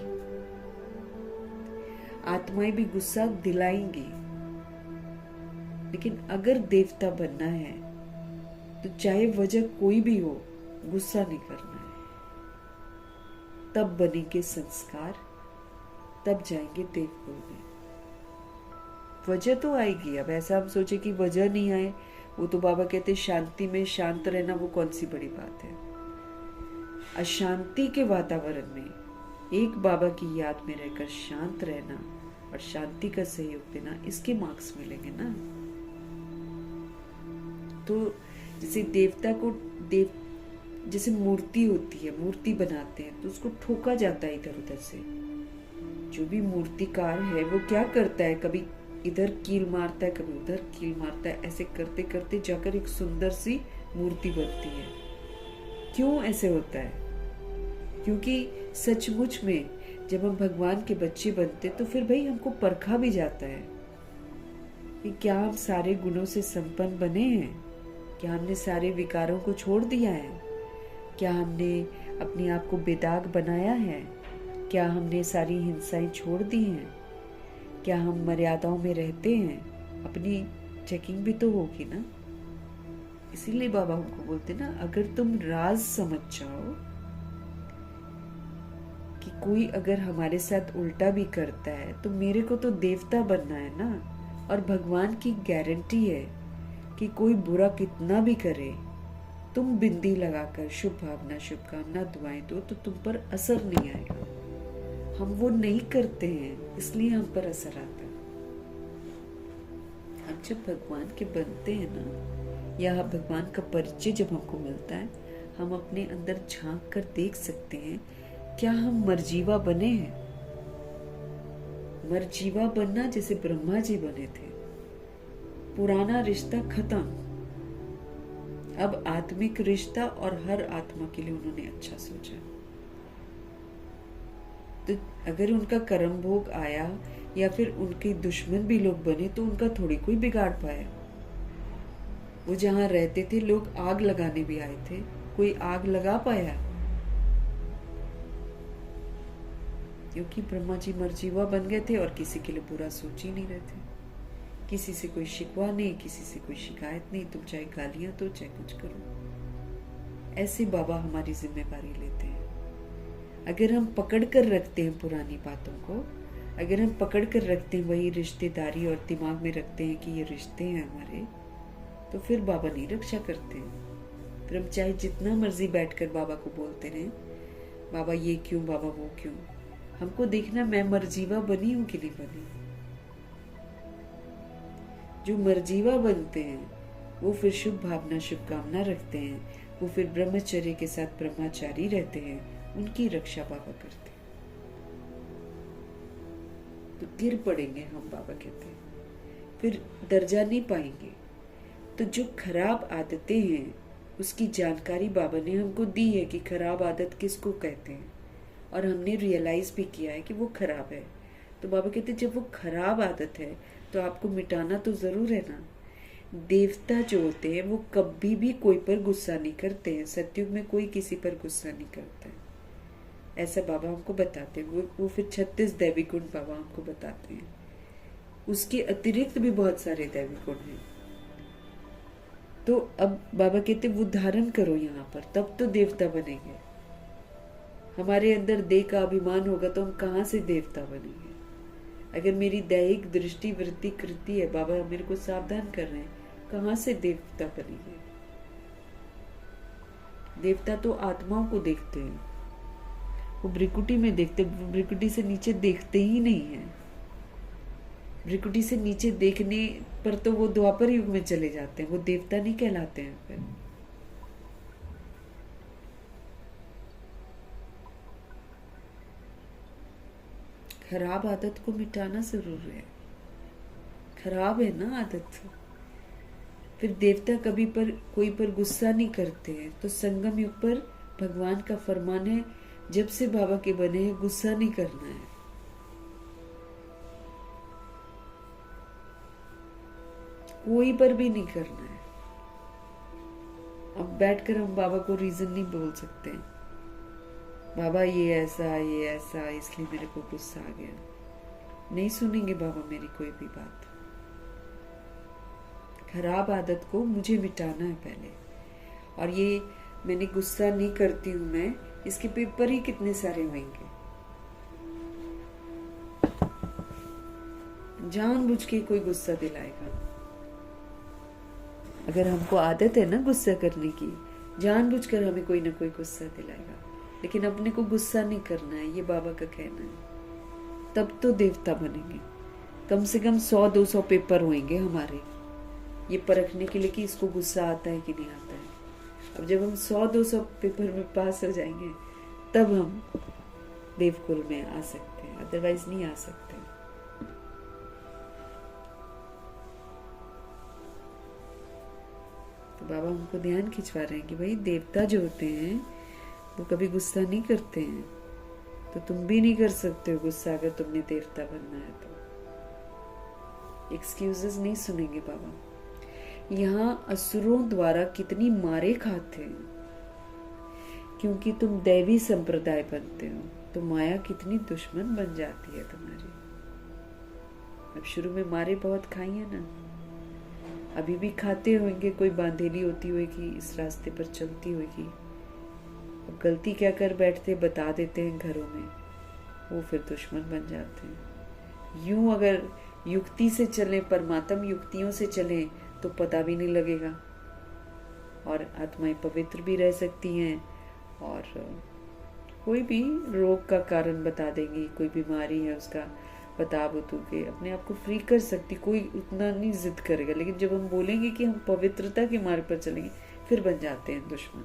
आत्माएं भी गुस्सा दिलाएंगी। लेकिन अगर देवता बनना है तो चाहे वजह कोई भी हो, गुस्सा नहीं करना है। तब बनेंगे संस्कार, तब जाएंगे देवकुल में। वजह तो आएगी। अब ऐसा हम सोचे कि वजह नहीं आए, वो तो बाबा कहते शांति में शांत रहना वो कौन सी बड़ी बात है। अशांति के वातावरण में एक बाबा की याद में रहकर शांत रहना और शांति का सहयोग देना, इसके मार्क्स मिलेंगे ना। तो जैसे देवता को जैसे मूर्ति होती है, मूर्ति बनाते हैं तो उसको ठोका जाता है इधर उधर से। जो भी मूर्तिकार है वो क्या करता है, कभी इधर कील मारता है, कभी उधर कील मारता है। ऐसे करते करते जाकर एक सुंदर सी मूर्ति बनती है। क्यों ऐसे होता है? क्योंकि सचमुच में जब हम भगवान के बच्चे बनते तो फिर भाई हमको परखा भी जाता है कि क्या हम सारे गुणों से संपन्न बने हैं, क्या हमने सारे विकारों को छोड़ दिया है, क्या हमने अपने आप को बेदाग बनाया है, क्या हमने सारी हिंसाएं छोड़ दी हैं, क्या हम मर्यादाओं में रहते हैं। अपनी चेकिंग भी तो होगी ना। इसीलिए बाबा हमको बोलते ना, अगर तुम राज समझ जाओ कि कोई अगर हमारे साथ उल्टा भी करता है तो मेरे को तो देवता बनना है ना, और भगवान की गारंटी है कि कोई बुरा कितना भी करे, तुम बिंदी लगाकर शुभ भावना शुभकामना दुआएं दो तो तुम पर असर नहीं आएगा। हम वो नहीं करते हैं, इसलिए हम पर असर आता है। हम जब भगवान के बनते हैं ना, या भगवान का परिचय जब हमको मिलता है, हम अपने अंदर झांक कर देख सकते हैं क्या हम मरजीवा बने हैं। मरजीवा बनना जैसे ब्रह्मा जी बने थे, पुराना रिश्ता खत्म, अब आत्मिक रिश्ता, और हर आत्मा के लिए उन्होंने अच्छा सोचा। तो अगर उनका कर्म भोग आया या फिर उनके दुश्मन भी लोग बने तो उनका थोड़ी कोई बिगाड़ पाया। वो जहां रहते थे लोग आग लगाने भी आए थे, कोई आग लगा पाया? क्योंकि ब्रह्मा जी मरजीवा बन गए थे और किसी के लिए बुरा सोच ही नहीं रहे थे। किसी से कोई शिकवा नहीं, किसी से कोई शिकायत नहीं, तुम चाहे गालियां दो चाहे कुछ करो। ऐसे बाबा हमारी जिम्मेवारी लेते हैं। अगर हम पकड़ कर रखते हैं पुरानी बातों को, अगर हम पकड़ कर रखते हैं वही रिश्तेदारी और दिमाग में रखते हैं कि ये रिश्ते हैं हमारे, तो फिर बाबा नहीं रक्षा करते हैं। फिर हम चाहे जितना मर्जी बैठकर बाबा को बोलते रहें, बाबा ये क्यों, बाबा वो क्यों। हमको देखना मैं मरजीवा बनी हूं कि नहीं बनी। जो मरजीवा बनते हैं वो फिर शुभ भावना शुभकामना रखते हैं, वो फिर ब्रह्मचर्य के साथ ब्रह्मचारी रहते हैं, उनकी रक्षा बाबा करते हैं। तो गिर पड़ेंगे हम, बाबा कहते हैं, फिर दर्जा नहीं पाएंगे। तो जो खराब आदतें हैं उसकी जानकारी बाबा ने हमको दी है कि खराब आदत किसको कहते हैं, और हमने रियलाइज भी किया है कि वो खराब है। तो बाबा कहते हैं जब वो खराब आदत है तो आपको मिटाना तो जरूर है ना। देवता जो होते हैं वो कभी भी कोई पर गुस्सा नहीं करते हैं। सतयुग में कोई किसी पर गुस्सा नहीं करता है, ऐसा बाबा हमको बताते हैं। वो फिर 36 दैवी गुण बाबा हमको बताते हैं। उसके अतिरिक्त भी बहुत सारे दैवी गुण हैं। तो अब बाबा कहते वो धारण करो यहाँ पर, तब तो देवता बनेंगे। हमारे अंदर देह का अभिमान होगा तो हम कहाँ से देवता बनेंगे। अगर मेरी दैहिक दृष्टि वृत्ति कृति है, बाबा मेरे को सावधान कर रहे हैं, कहाँ से देवता बनेंगे। देवता तो आत्माओं को देखते हैं, वो भ्रिकुटी में देखते, भ्रिकुटी से नीचे देखते ही नहीं है। भ्रिकुटी से नीचे देखने पर तो वो द्वापर युग में चले जाते हैं, वो देवता नहीं कहलाते हैं। फिर खराब आदत को मिटाना जरूर है। खराब है ना आदत। फिर देवता कभी पर कोई पर गुस्सा नहीं करते हैं। तो संगम युग पर भगवान का फरमान है, जब से बाबा के बने हैं गुस्सा नहीं करना है। कोई पर भी नहीं करना है। अब बैठकर हम बाबा को रीजन नहीं बोल सकते, बाबा ये ऐसा इसलिए मेरे को गुस्सा आ गया। नहीं सुनेंगे बाबा मेरी कोई भी बात। खराब आदत को मुझे मिटाना है पहले। और ये मैंने गुस्सा नहीं करती हूं मैं, इसके पेपर ही कितने सारे होंगे। जानबूझ के कोई गुस्सा दिलाएगा। अगर हमको आदत है ना गुस्सा करने की, जानबूझकर हमें कोई ना कोई गुस्सा दिलाएगा। लेकिन अपने को गुस्सा नहीं करना है, ये बाबा का कहना है। तब तो देवता बनेंगे। कम से कम 100-200 पेपर होंगे हमारे, ये परखने के लिए कि इसको गुस्सा आता है कि नहीं आता है। अब जब हम 100-200 पेपर में पास हो जाएंगे तब हम देवकुल में आ सकते हैं, अदरवाइज नहीं आ सकते। तो बाबा हमको ध्यान खिंचवा रहे हैं कि भाई देवता जो होते हैं वो कभी गुस्सा नहीं करते हैं। तो तुम भी नहीं कर सकते हो गुस्सा, अगर तुमने देवता बनना है तो। एक्सक्यूजेस नहीं सुनेंगे बाबा। यहाँ असुरों द्वारा कितनी मारे खाते हैं, क्योंकि तुम दैवी संप्रदाय बनते हो तो माया कितनी दुश्मन बन जाती है तुम्हारी। अब शुरू में मारे बहुत खाई है ना, अभी भी खाते होंगे। कोई बांधेली होती होगी, इस रास्ते पर चलती होगी। अब गलती क्या कर बैठते बता देते हैं घरों में, वो फिर दुश्मन बन जाते हैं। यूं अगर युक्ति से चलें, परमात्म युक्तियों से चलें, तो पता भी नहीं लगेगा और आत्माएं पवित्र भी रह सकती हैं और कोई भी रोग का कारण बता देंगी, कोई बीमारी है उसका बता बतू के अपने आप को फ्री कर सकती, कोई उतना नहीं जिद करेगा। लेकिन जब हम बोलेंगे कि हम पवित्रता के मार्ग पर चलेंगे, फिर बन जाते हैं दुश्मन।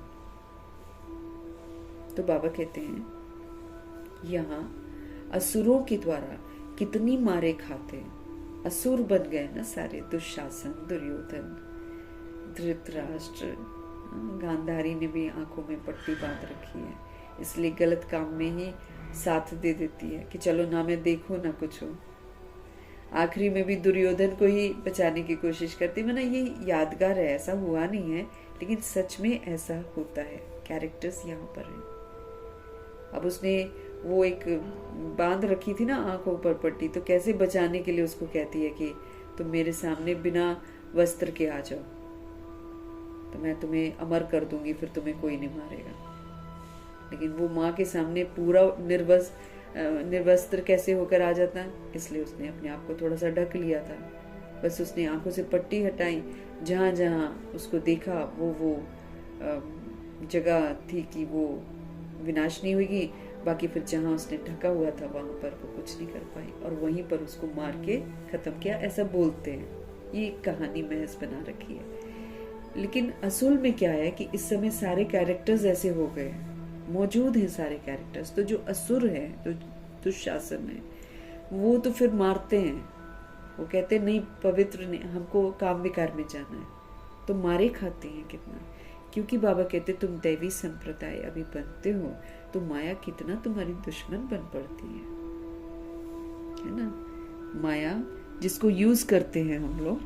तो बाबा कहते हैं यहाँ असुरों के द्वारा कितनी मारे खाते हैं, असुर बन गए ना सारे, दुशासन, दुर्योधन, धृतराष्ट्र, गांधारी ने भी आंखों में पट्टी बांध रखी है, इसलिए गलत काम में ही साथ दे देती है कि चलो ना मैं देखूं ना कुछ हो। आखिरी में भी दुर्योधन को ही बचाने की कोशिश करती। मैंने ये यादगार है, ऐसा हुआ नहीं है लेकिन सच में ऐसा होता है। कैरेक्टर्स यहाँ पर है। अब उसने वो एक बांध रखी थी ना आंखों पर पट्टी, तो कैसे बचाने के लिए उसको कहती है कि तुम मेरे सामने बिना वस्त्र के आ जाओ तो मैं तुम्हें अमर कर दूंगी, फिर तुम्हें कोई नहीं मारेगा। लेकिन वो माँ के सामने पूरा निर्वस्त्र कैसे होकर आ जाता, इसलिए उसने अपने आप को थोड़ा सा ढक लिया था। बस उसने आंखों से पट्टी हटाई, जहां जहां उसको देखा वो जगह थी कि वो विनाश नहीं होगी। बाकी फिर जहां उसने ढका हुआ था वहां पर वो कुछ नहीं कर पाई और वहीं पर उसको मार के खत्म किया, ऐसा बोलते हैं। ये कहानी महज बना रखी है। लेकिन असल में क्या है कि इस समय सारे कैरेक्टर्स ऐसे हो गए, मौजूद हैं सारे कैरेक्टर्स। तो जो असुर है, जो दुशासन है, वो तो फिर मारते हैं। वो कहते हैं नहीं, पवित्र नहीं, हमको काम विकार में जाना है, तो मारे खाते हैं कितना। क्योंकि बाबा कहते तुम दैवी संप्रदाय अभी बनते हो तो माया कितना तुम्हारी दुश्मन बन पड़ती है ना। माया जिसको यूज करते हैं हम लोग,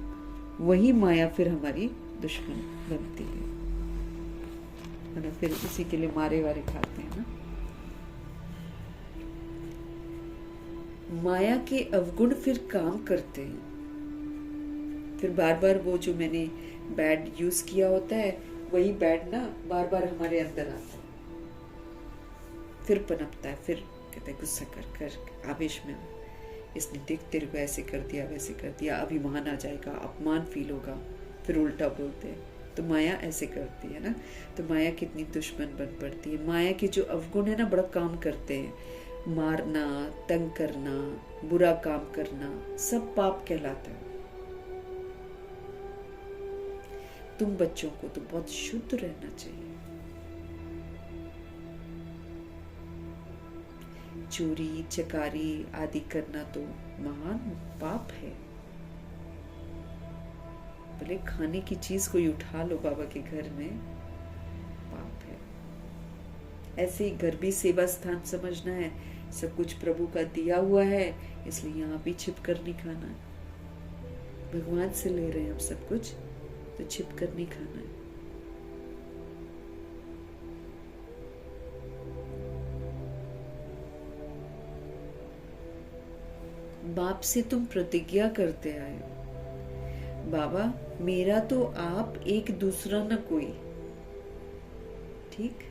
वही माया फिर हमारी दुश्मन बनती है ना। फिर इसी के लिए मारे वारे खाते हैं ना। माया के अवगुण फिर काम करते हैं, फिर बार बार वो जो मैंने बैड यूज किया होता है वही बैड ना बार बार हमारे अंदर आता है, फिर पनपता है। फिर कहते हैं गुस्सा कर कर आवेश में, इसने देख तेरे को ऐसे कर दिया वैसे कर दिया, अभिमान आ जाएगा, अपमान फील होगा, फिर उल्टा बोलते हैं। तो माया ऐसे करती है ना। तो माया कितनी दुश्मन बन पड़ती है। माया के जो अवगुण है ना बड़ा काम करते हैं, मारना, तंग करना, बुरा काम करना, सब पाप कहलाता है। तुम बच्चों को तो बहुत शुद्ध रहना चाहिए। चोरी चकारी आदि करना तो महान पाप है। भले खाने की चीज कोई उठा लो बाबा के घर में, पाप है। ऐसे ही घर भी सेवा स्थान समझना है। सब कुछ प्रभु का दिया हुआ है, इसलिए यहाँ भी छिप कर नहीं खाना है। भगवान से ले रहे हैं हम सब कुछ, तो छिप कर नहीं खाना है। बाप से तुम प्रतिज्ञा करते आए हो, बाबा मेरा तो आप, एक दूसरा न कोई। ठीक,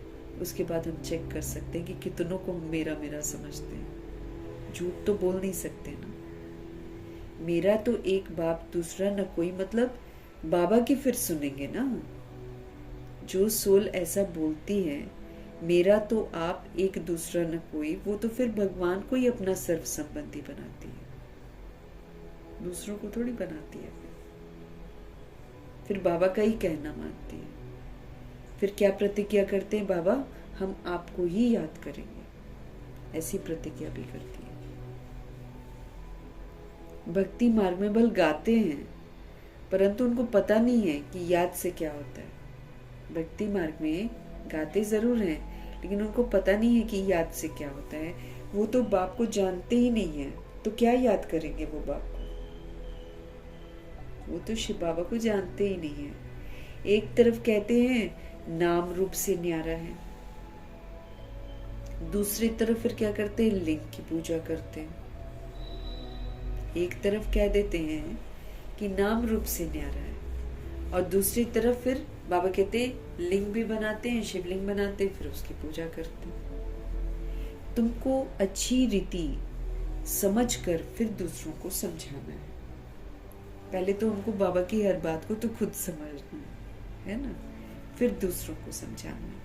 उसके बाद हम चेक कर सकते हैं कि कितनों को मेरा मेरा समझते हैं। झूठ तो बोल नहीं सकते ना। मेरा तो एक बाप, दूसरा न कोई, मतलब बाबा की फिर सुनेंगे ना। जो सोल ऐसा बोलती है मेरा तो आप, एक दूसरा न कोई, वो तो फिर भगवान को ही अपना सर्व संबंधी बनाती है, दूसरों को थोड़ी बनाती है। फिर बाबा का ही कहना मानती है। फिर क्या प्रतिज्ञा करते हैं, बाबा हम आपको ही याद करेंगे, ऐसी प्रतिज्ञा भी करती है। भक्ति मार्ग में बल गाते हैं, परंतु उनको पता नहीं है कि याद से क्या होता है। भक्ति मार्ग में गाते जरूर हैं, लेकिन उनको पता नहीं है कि याद से क्या होता है। वो तो बाप को जानते ही नहीं है, तो क्या याद करेंगे वो बाप को। वो तो शिव बाबा को जानते ही नहीं है। एक तरफ कहते हैं नाम रूप से न्यारा है, दूसरी तरफ फिर क्या करते हैं, लिंग की पूजा करते हैं। एक तरफ कह देते हैं कि नाम रूप से न्यारा है, और दूसरी तरफ फिर बाबा कहते हैं लिंग भी बनाते हैं, शिवलिंग बनाते हैं, फिर उसकी पूजा करते हैं। तुमको अच्छी रीति समझकर फिर दूसरों को समझाना है। पहले तो हमको बाबा की हर बात को तो खुद समझना है ना, फिर दूसरों को समझाना है।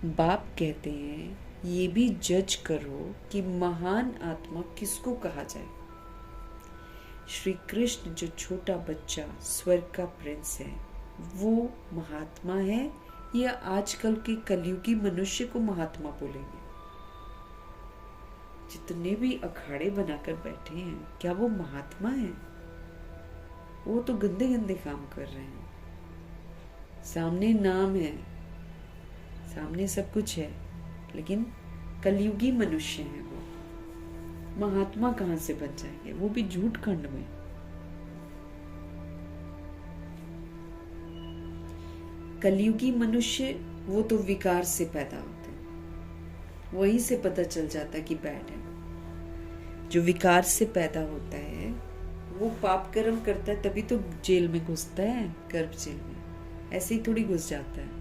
बाप कहते हैं ये भी जज करो कि महान आत्मा किसको कहा जाए। श्री कृष्ण जो छोटा बच्चा स्वर्ग का प्रिंस है, वो महात्मा है या आजकल के कलयुगी मनुष्य को महात्मा बोलेंगे? जितने भी अखाड़े बनाकर बैठे हैं, क्या वो महात्मा हैं? वो तो गंदे गंदे काम कर रहे हैं। सामने नाम है, सामने सब कुछ है, लेकिन कलयुगी मनुष्य हैं वो। महात्मा कहां से बन जाएंगे, वो भी झूठ खंड में। कलयुगी मनुष्य वो तो विकार से पैदा होते हैं, वहीं से पता चल जाता है कि बैड है। जो विकार से पैदा होता है वो पाप कर्म करता है, तभी तो जेल में घुसता है, गर्भ जेल में। ऐसे ही थोड़ी घुस जाता है।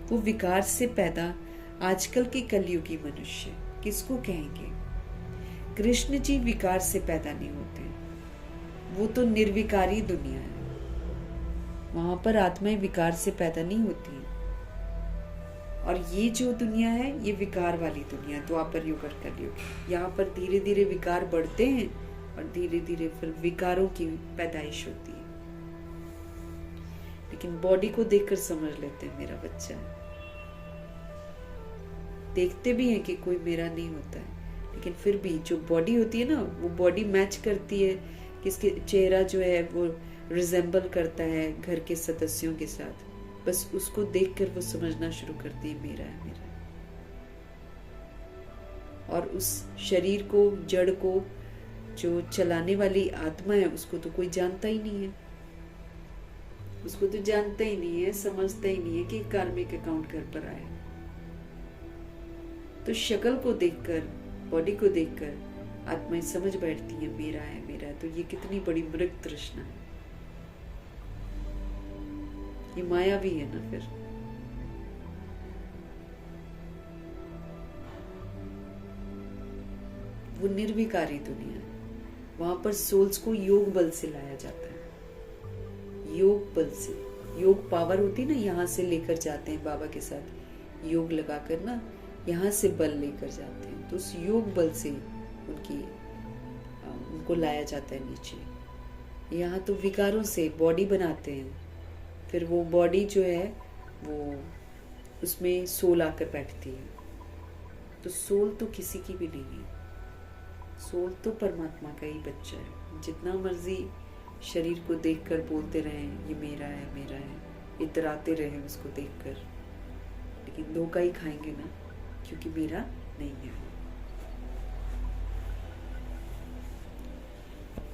वो विकार से पैदा आजकल के कलयुगी मनुष्य किसको कहेंगे? कृष्ण जी विकार से पैदा नहीं होते, वो तो निर्विकारी दुनिया है। वहां पर आत्माएं विकार से पैदा नहीं होती। और ये जो दुनिया है, ये विकार वाली दुनिया, द्वापर युग और कलयुग। यहाँ पर धीरे धीरे विकार बढ़ते हैं और धीरे धीरे फिर विकारों की पैदाइश होती है। लेकिन बॉडी को देखकर समझ लेते हैं मेरा बच्चा है। देखते भी हैं कि कोई मेरा नहीं होता है, लेकिन फिर भी जो बॉडी होती है ना, वो बॉडी मैच करती है, किसके चेहरा जो है वो रिजेंबल करता है घर के सदस्यों के साथ। बस उसको देखकर वो समझना शुरू करती है मेरा है, मेरा है। और उस शरीर को, जड़ को जो चलाने वाली आत्मा है, उसको तो कोई जानता ही नहीं है। उसको तो जानता ही नहीं है, समझता ही नहीं है कि कार्मिक अकाउंट घर पर आए। तो शक्ल को देखकर, बॉडी को देखकर आत्माएं समझ बैठती है मेरा है, मेरा है। तो ये कितनी बड़ी मृग तृष्णा है। ये माया भी है ना फिर। वो निर्विकारी दुनिया है। वहां पर सोल्स को योग बल से लाया जाता है। योग बल से, योग पावर होती ना, यहाँ से लेकर जाते हैं बाबा के साथ योग लगाकर ना, यहाँ से बल लेकर जाते हैं। तो उस योग बल से उनको लाया जाता है नीचे। यहाँ तो विकारों से बॉडी बनाते हैं, फिर वो बॉडी जो है वो उसमें सोल आकर बैठती है। तो सोल तो किसी की भी नहीं है। सोल तो परमात्मा का ही बच्चा है। जितना मर्जी शरीर को देखकर बोलते रहें ये मेरा है, मेरा है, इतराते रहें उसको देखकर, लेकिन धोखा ही खाएंगे ना, क्योंकि मेरा नहीं है।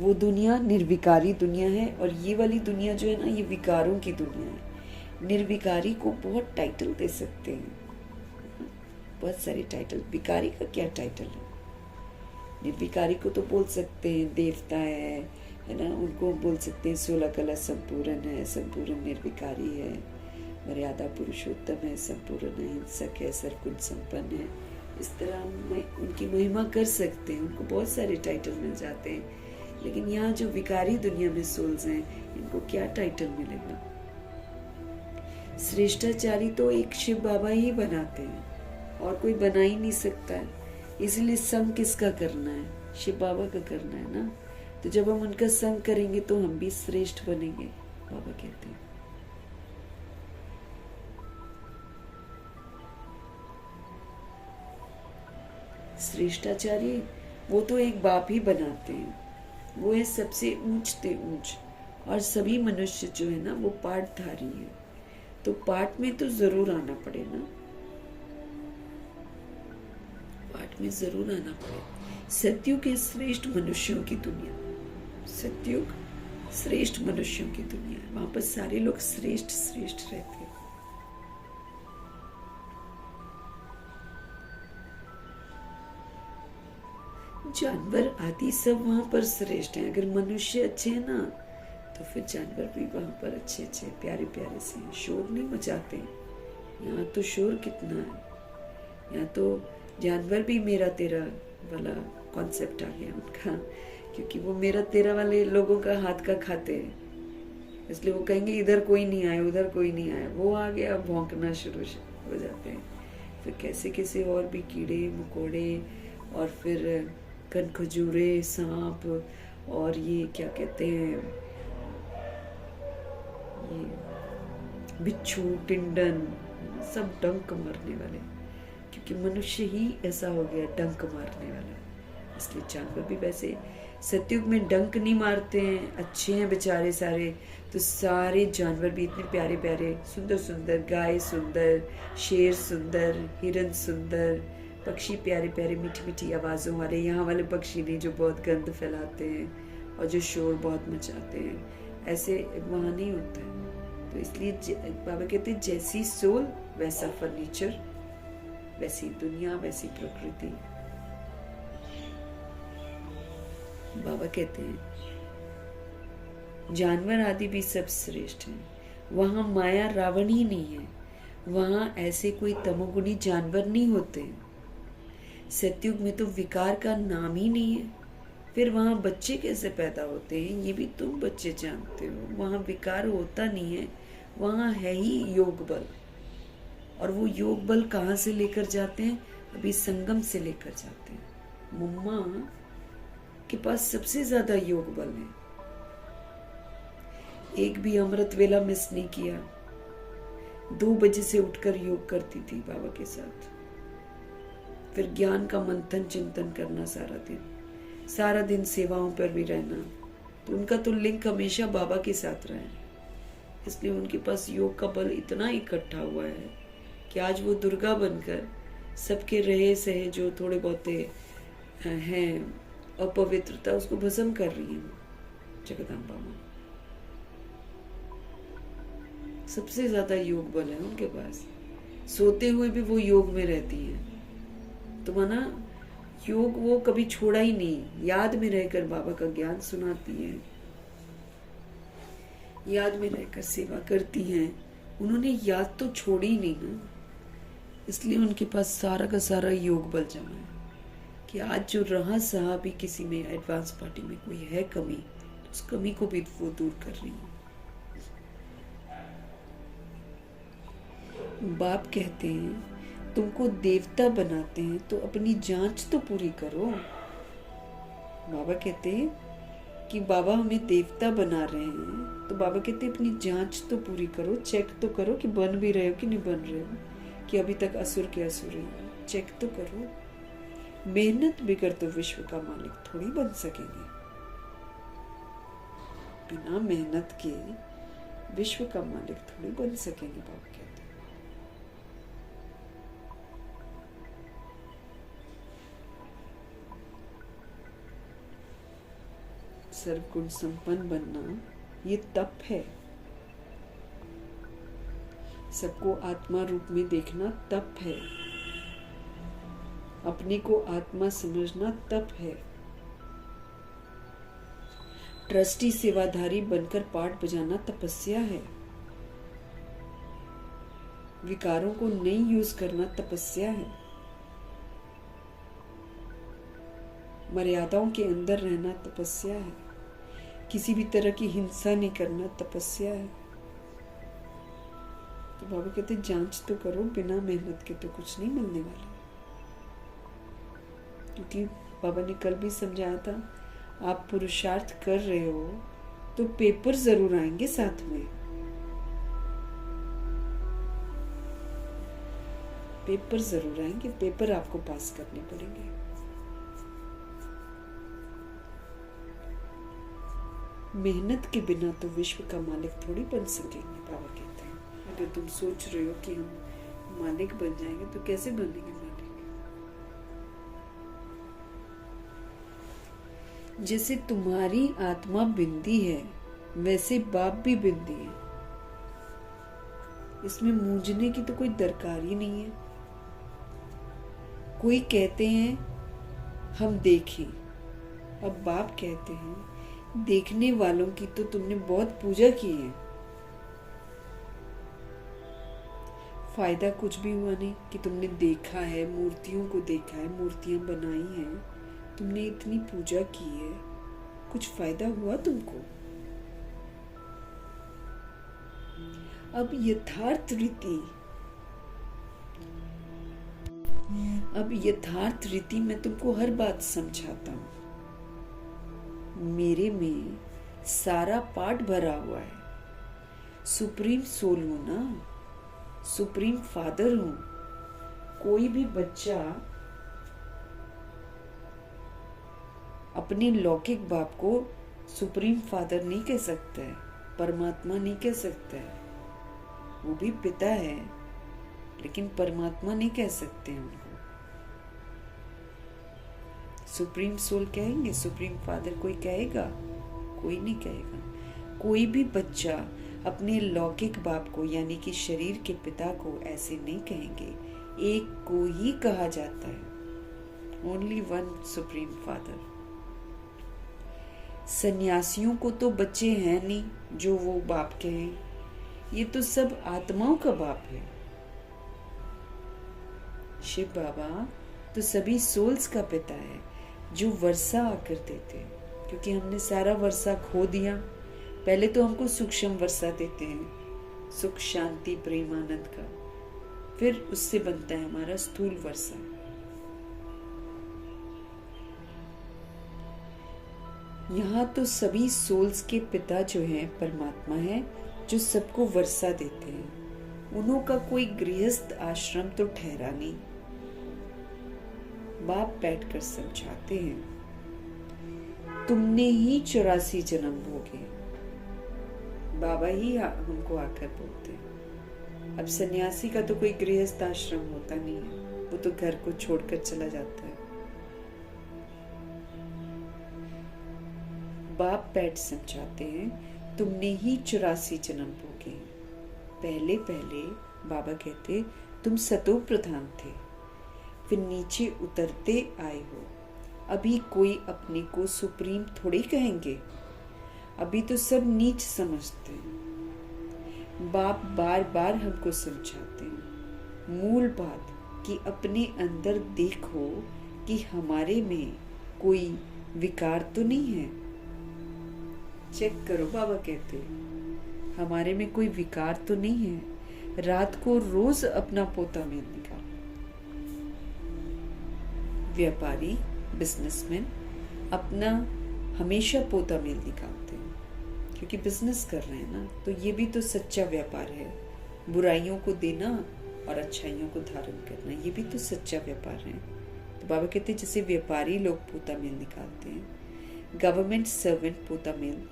वो दुनिया निर्विकारी दुनिया है, और ये वाली दुनिया जो है ना, ये विकारों की दुनिया है। निर्विकारी को बहुत टाइटल दे सकते हैं, बहुत सारे टाइटल। विकारी का क्या टाइटल है? निर्विकारी को तो बोल सकते हैं देवता है ना, उनको बोल सकते हैं 16 कला संपूर्ण है, संपूर्ण निर्विकारी है, मर्यादा पुरुषोत्तम है, संपूर्ण अहिंसक है, सर्वगुण संपन्न है। इस तरह में उनकी महिमा कर सकते हैं, उनको बहुत सारे टाइटल मिल जाते हैं। लेकिन यहाँ जो विकारी दुनिया में सोल्स हैं, इनको क्या टाइटल मिलेगा? श्रेष्ठाचारी तो एक शिव बाबा ही बनाते हैं, और कोई बना ही नहीं सकता है। इसलिए संग किसका करना है? शिव बाबा का करना है ना। तो जब हम उनका संग करेंगे तो हम भी श्रेष्ठ बनेंगे, बाबा कहते हैं। श्रेष्ठाचारी वो तो एक बाप ही बनाते हैं, वो है सबसे ऊंचते ऊंच। और सभी मनुष्य जो है ना, वो पाठधारी है। तो पाठ में तो जरूर आना पड़े ना, पाठ में जरूर आना पड़े। सतयुग के श्रेष्ठ मनुष्यों की दुनिया, सतयुग श्रेष्ठ मनुष्यों की दुनिया है। वहां पर सारे लोग श्रेष्ठ श्रेष्ठ रहते हैं। जानवर आदि सब वहां पर श्रेष्ठ हैं। अगर मनुष्य अच्छे हैं ना, तो फिर जानवर भी वहाँ पर अच्छे अच्छे प्यारे प्यारे से शोर नहीं मचाते। यहाँ तो शोर कितना है, यहाँ तो जानवर भी मेरा तेरा वाला कॉन्सेप्ट आ गया उनका, क्योंकि वो मेरा तेरा वाले लोगों का हाथ का खाते हैं, इसलिए वो कहेंगे इधर कोई नहीं आया, उधर कोई नहीं आया, वो आ गया भौंकना शुरू हो जाते हैं। फिर कैसे कैसे और भी कीड़े मकोड़े, और फिर कनखजूरे, सांप, और ये क्या कहते हैं, ये बिच्छू, टिंडन, सब डंक मारने वाले, क्योंकि मनुष्य ही ऐसा हो गया डंक मारने वाला। इसलिए जानवर भी वैसे सतयुग में डंक नहीं मारते हैं, अच्छे हैं बेचारे सारे। तो सारे जानवर भी इतने प्यारे प्यारे, सुंदर सुंदर, गाय सुंदर, शेर सुंदर, हिरन सुंदर, पक्षी प्यारे प्यारे मीठी मीठी आवाज़ों वाले। यहाँ वाले पक्षी नहीं जो बहुत गंद फैलाते हैं और जो शोर बहुत मचाते हैं, ऐसे वहाँ नहीं होता है। तो इसलिए बाबा कहते हैं जैसी सोल वैसा फर्नीचर, वैसी दुनिया, वैसी प्रकृति। बाबा कहते हैं जानवर आदि भी सब श्रेष्ठ हैं, वहां माया रावण ही नहीं है, वहां ऐसे कोई तमोगुणी जानवर नहीं होते। सतयुग में तो विकार का नाम ही नहीं है, फिर वहां बच्चे कैसे पैदा होते हैं ये भी तुम बच्चे जानते हो। वहां विकार होता नहीं है, वहां है ही योग बल। और वो योग बल कहाँ से लेकर जाते हैं? अभी संगम से लेकर जाते हैं। मम्मा के पास सबसे ज्यादा योग बल है, एक भी अमृत वेला मिस नहीं किया। 2 बजे से उठकर योग करती थी बाबा के साथ, फिर ज्ञान का मंथन चिंतन करना सारा दिन सेवाओं पर भी रहना। तो उनका तो लिंक हमेशा बाबा के साथ रहा है, इसलिए उनके पास योग का बल इतना इकट्ठा हुआ है कि आज वो दुर्गा बनकर सबके रहे सहे जो थोड़े बहुते हैं अपवित्रता, उसको भस्म कर रही है जगदम्बा माँ। सबसे ज्यादा योग बल है उनके पास, सोते हुए भी वो योग में रहती हैं। तो माना योग वो कभी छोड़ा ही नहीं, याद में रहकर बाबा का ज्ञान सुनाती हैं, याद में रहकर सेवा करती हैं। उन्होंने याद तो छोड़ी ही नहीं ना, इसलिए उनके पास सारा का सारा योग बल जमा है कि आज जो रहा सहा भी किसी में एडवांस पार्टी में कोई है कमी, तो उस कमी को भी वो दूर कर रही है। बाप कहते हैं तुमको देवता बनाते हैं तो अपनी जांच तो पूरी करो। बाबा कहते हैं कि बाबा हमें देवता बना रहे हैं, तो बाबा कहते हैं अपनी जांच तो पूरी करो, चेक तो करो कि बन भी रहे हो कि नहीं बन रहे हो, कि अभी तक असुर के असुर ही हो, चेक तो करो। मेहनत बिगर तो विश्व का मालिक थोड़ी बन सकेंगे, बिना मेहनत के विश्व का मालिक थोड़ी बन सकेंगे। बाबा कहते हैं सर्वगुण संपन्न बनना ये तप है, सबको आत्मा रूप में देखना तप है, अपने को आत्मा समझना तप है, ट्रस्टी सेवाधारी बनकर पाठ बजाना तपस्या है, विकारों को नहीं यूज करना तपस्या है, मर्यादाओं के अंदर रहना तपस्या है, किसी भी तरह की हिंसा नहीं करना तपस्या है। तो बाबा कहते जांच तो करो, बिना मेहनत के तो कुछ नहीं मिलने वाला। क्योंकि बाबा ने कल भी समझाया था, आप पुरुषार्थ कर रहे हो तो पेपर जरूर आएंगे साथ में, पेपर जरूर आएंगे, पेपर आपको पास करने पड़ेंगे। मेहनत के बिना तो विश्व का मालिक थोड़ी बन सकेंगे। बाबा कहते हैं अगर तुम सोच रहे हो कि हम मालिक बन जाएंगे तो कैसे बनेंगे मालिक? जैसे तुम्हारी आत्मा बिंदी है वैसे बाप भी बिंदी है, इसमें मूंझने की तो कोई दरकार ही नहीं है। कोई कहते हैं हम देखें, अब बाप कहते हैं देखने वालों की तो तुमने बहुत पूजा की है, फायदा कुछ भी हुआ नहीं कि तुमने देखा है, मूर्तियों को देखा है, मूर्तियां बनाई हैं, तुमने इतनी पूजा की है, कुछ फायदा हुआ तुमको? अब यथार्थ रीति मैं तुमको हर बात समझाता हूं। मेरे में सारा पाठ भरा हुआ है। सुप्रीम सोल हूं ना, सुप्रीम फादर हूं। कोई भी बच्चा अपने लौकिक बाप को सुप्रीम फादर नहीं कह सकता है, परमात्मा नहीं कह सकता है। वो भी पिता है, लेकिन परमात्मा नहीं कह सकते हैं उनको। सुप्रीम सोल कहेंगे, सुप्रीम फादर कोई कहेगा? कोई नहीं कहेगा। कोई भी बच्चा अपने लौकिक बाप को यानी कि शरीर के पिता को ऐसे नहीं कहेंगे। एक को ही कहा जाता है, ओनली वन सुप्रीम फादर। सन्यासियों को तो बच्चे हैं नहीं जो वो बाप कहें, ये तो सब आत्माओं का बाप है। शिव बाबा तो सभी सोल्स का पिता है जो वर्षा आकर देते हैं, क्योंकि हमने सारा वर्षा खो दिया। पहले तो हमको सूक्ष्म वर्षा देते हैं, सुख शांति प्रेम आनंद का, फिर उससे बनता है हमारा स्थूल वर्षा। यहाँ तो सभी सोल्स के पिता जो हैं परमात्मा है, जो सबको वर्षा देते हैं। उन्हों का कोई गृहस्थ आश्रम तो ठहरा नहीं। बाप बैठकर समझाते हैं, तुमने ही 84 जन्म भोगे। बाबा ही हमको आकर बोलते हैं। अब सन्यासी का तो कोई गृहस्थ आश्रम होता नहीं है, वो तो घर को छोड़कर चला जाता है। बाप बैठ समझाते हैं, तुमने ही 84 जन्म भोगे। पहले पहले बाबा कहते तुम सतो प्रधान थे, फिर नीचे उतरते आए हो। अभी कोई अपने को सुप्रीम थोड़ी कहेंगे, अभी तो सब नीच समझते हैं। बाप बार बार हमको समझाते हैं मूल बात कि अपने अंदर देखो कि हमारे में कोई विकार तो नहीं है। चेक करो, बाबा कहते हैं हमारे में कोई विकार तो नहीं है। रात को रोज अपना पोता मेल निकालो। व्यापारी बिजनेसमैन अपना हमेशा पोता मेल निकालते हैं, क्योंकि बिजनेस कर रहे हैं ना, तो ये भी तो सच्चा व्यापार है। बुराइयों को देना और अच्छाइयों को धारण करना, ये भी तो सच्चा व्यापार है। तो बाबा कहते हैं जैसे व्यापारी लोग पोता मेल निकालते हैं, गवर्नमेंट सर्वेंट पोता मेल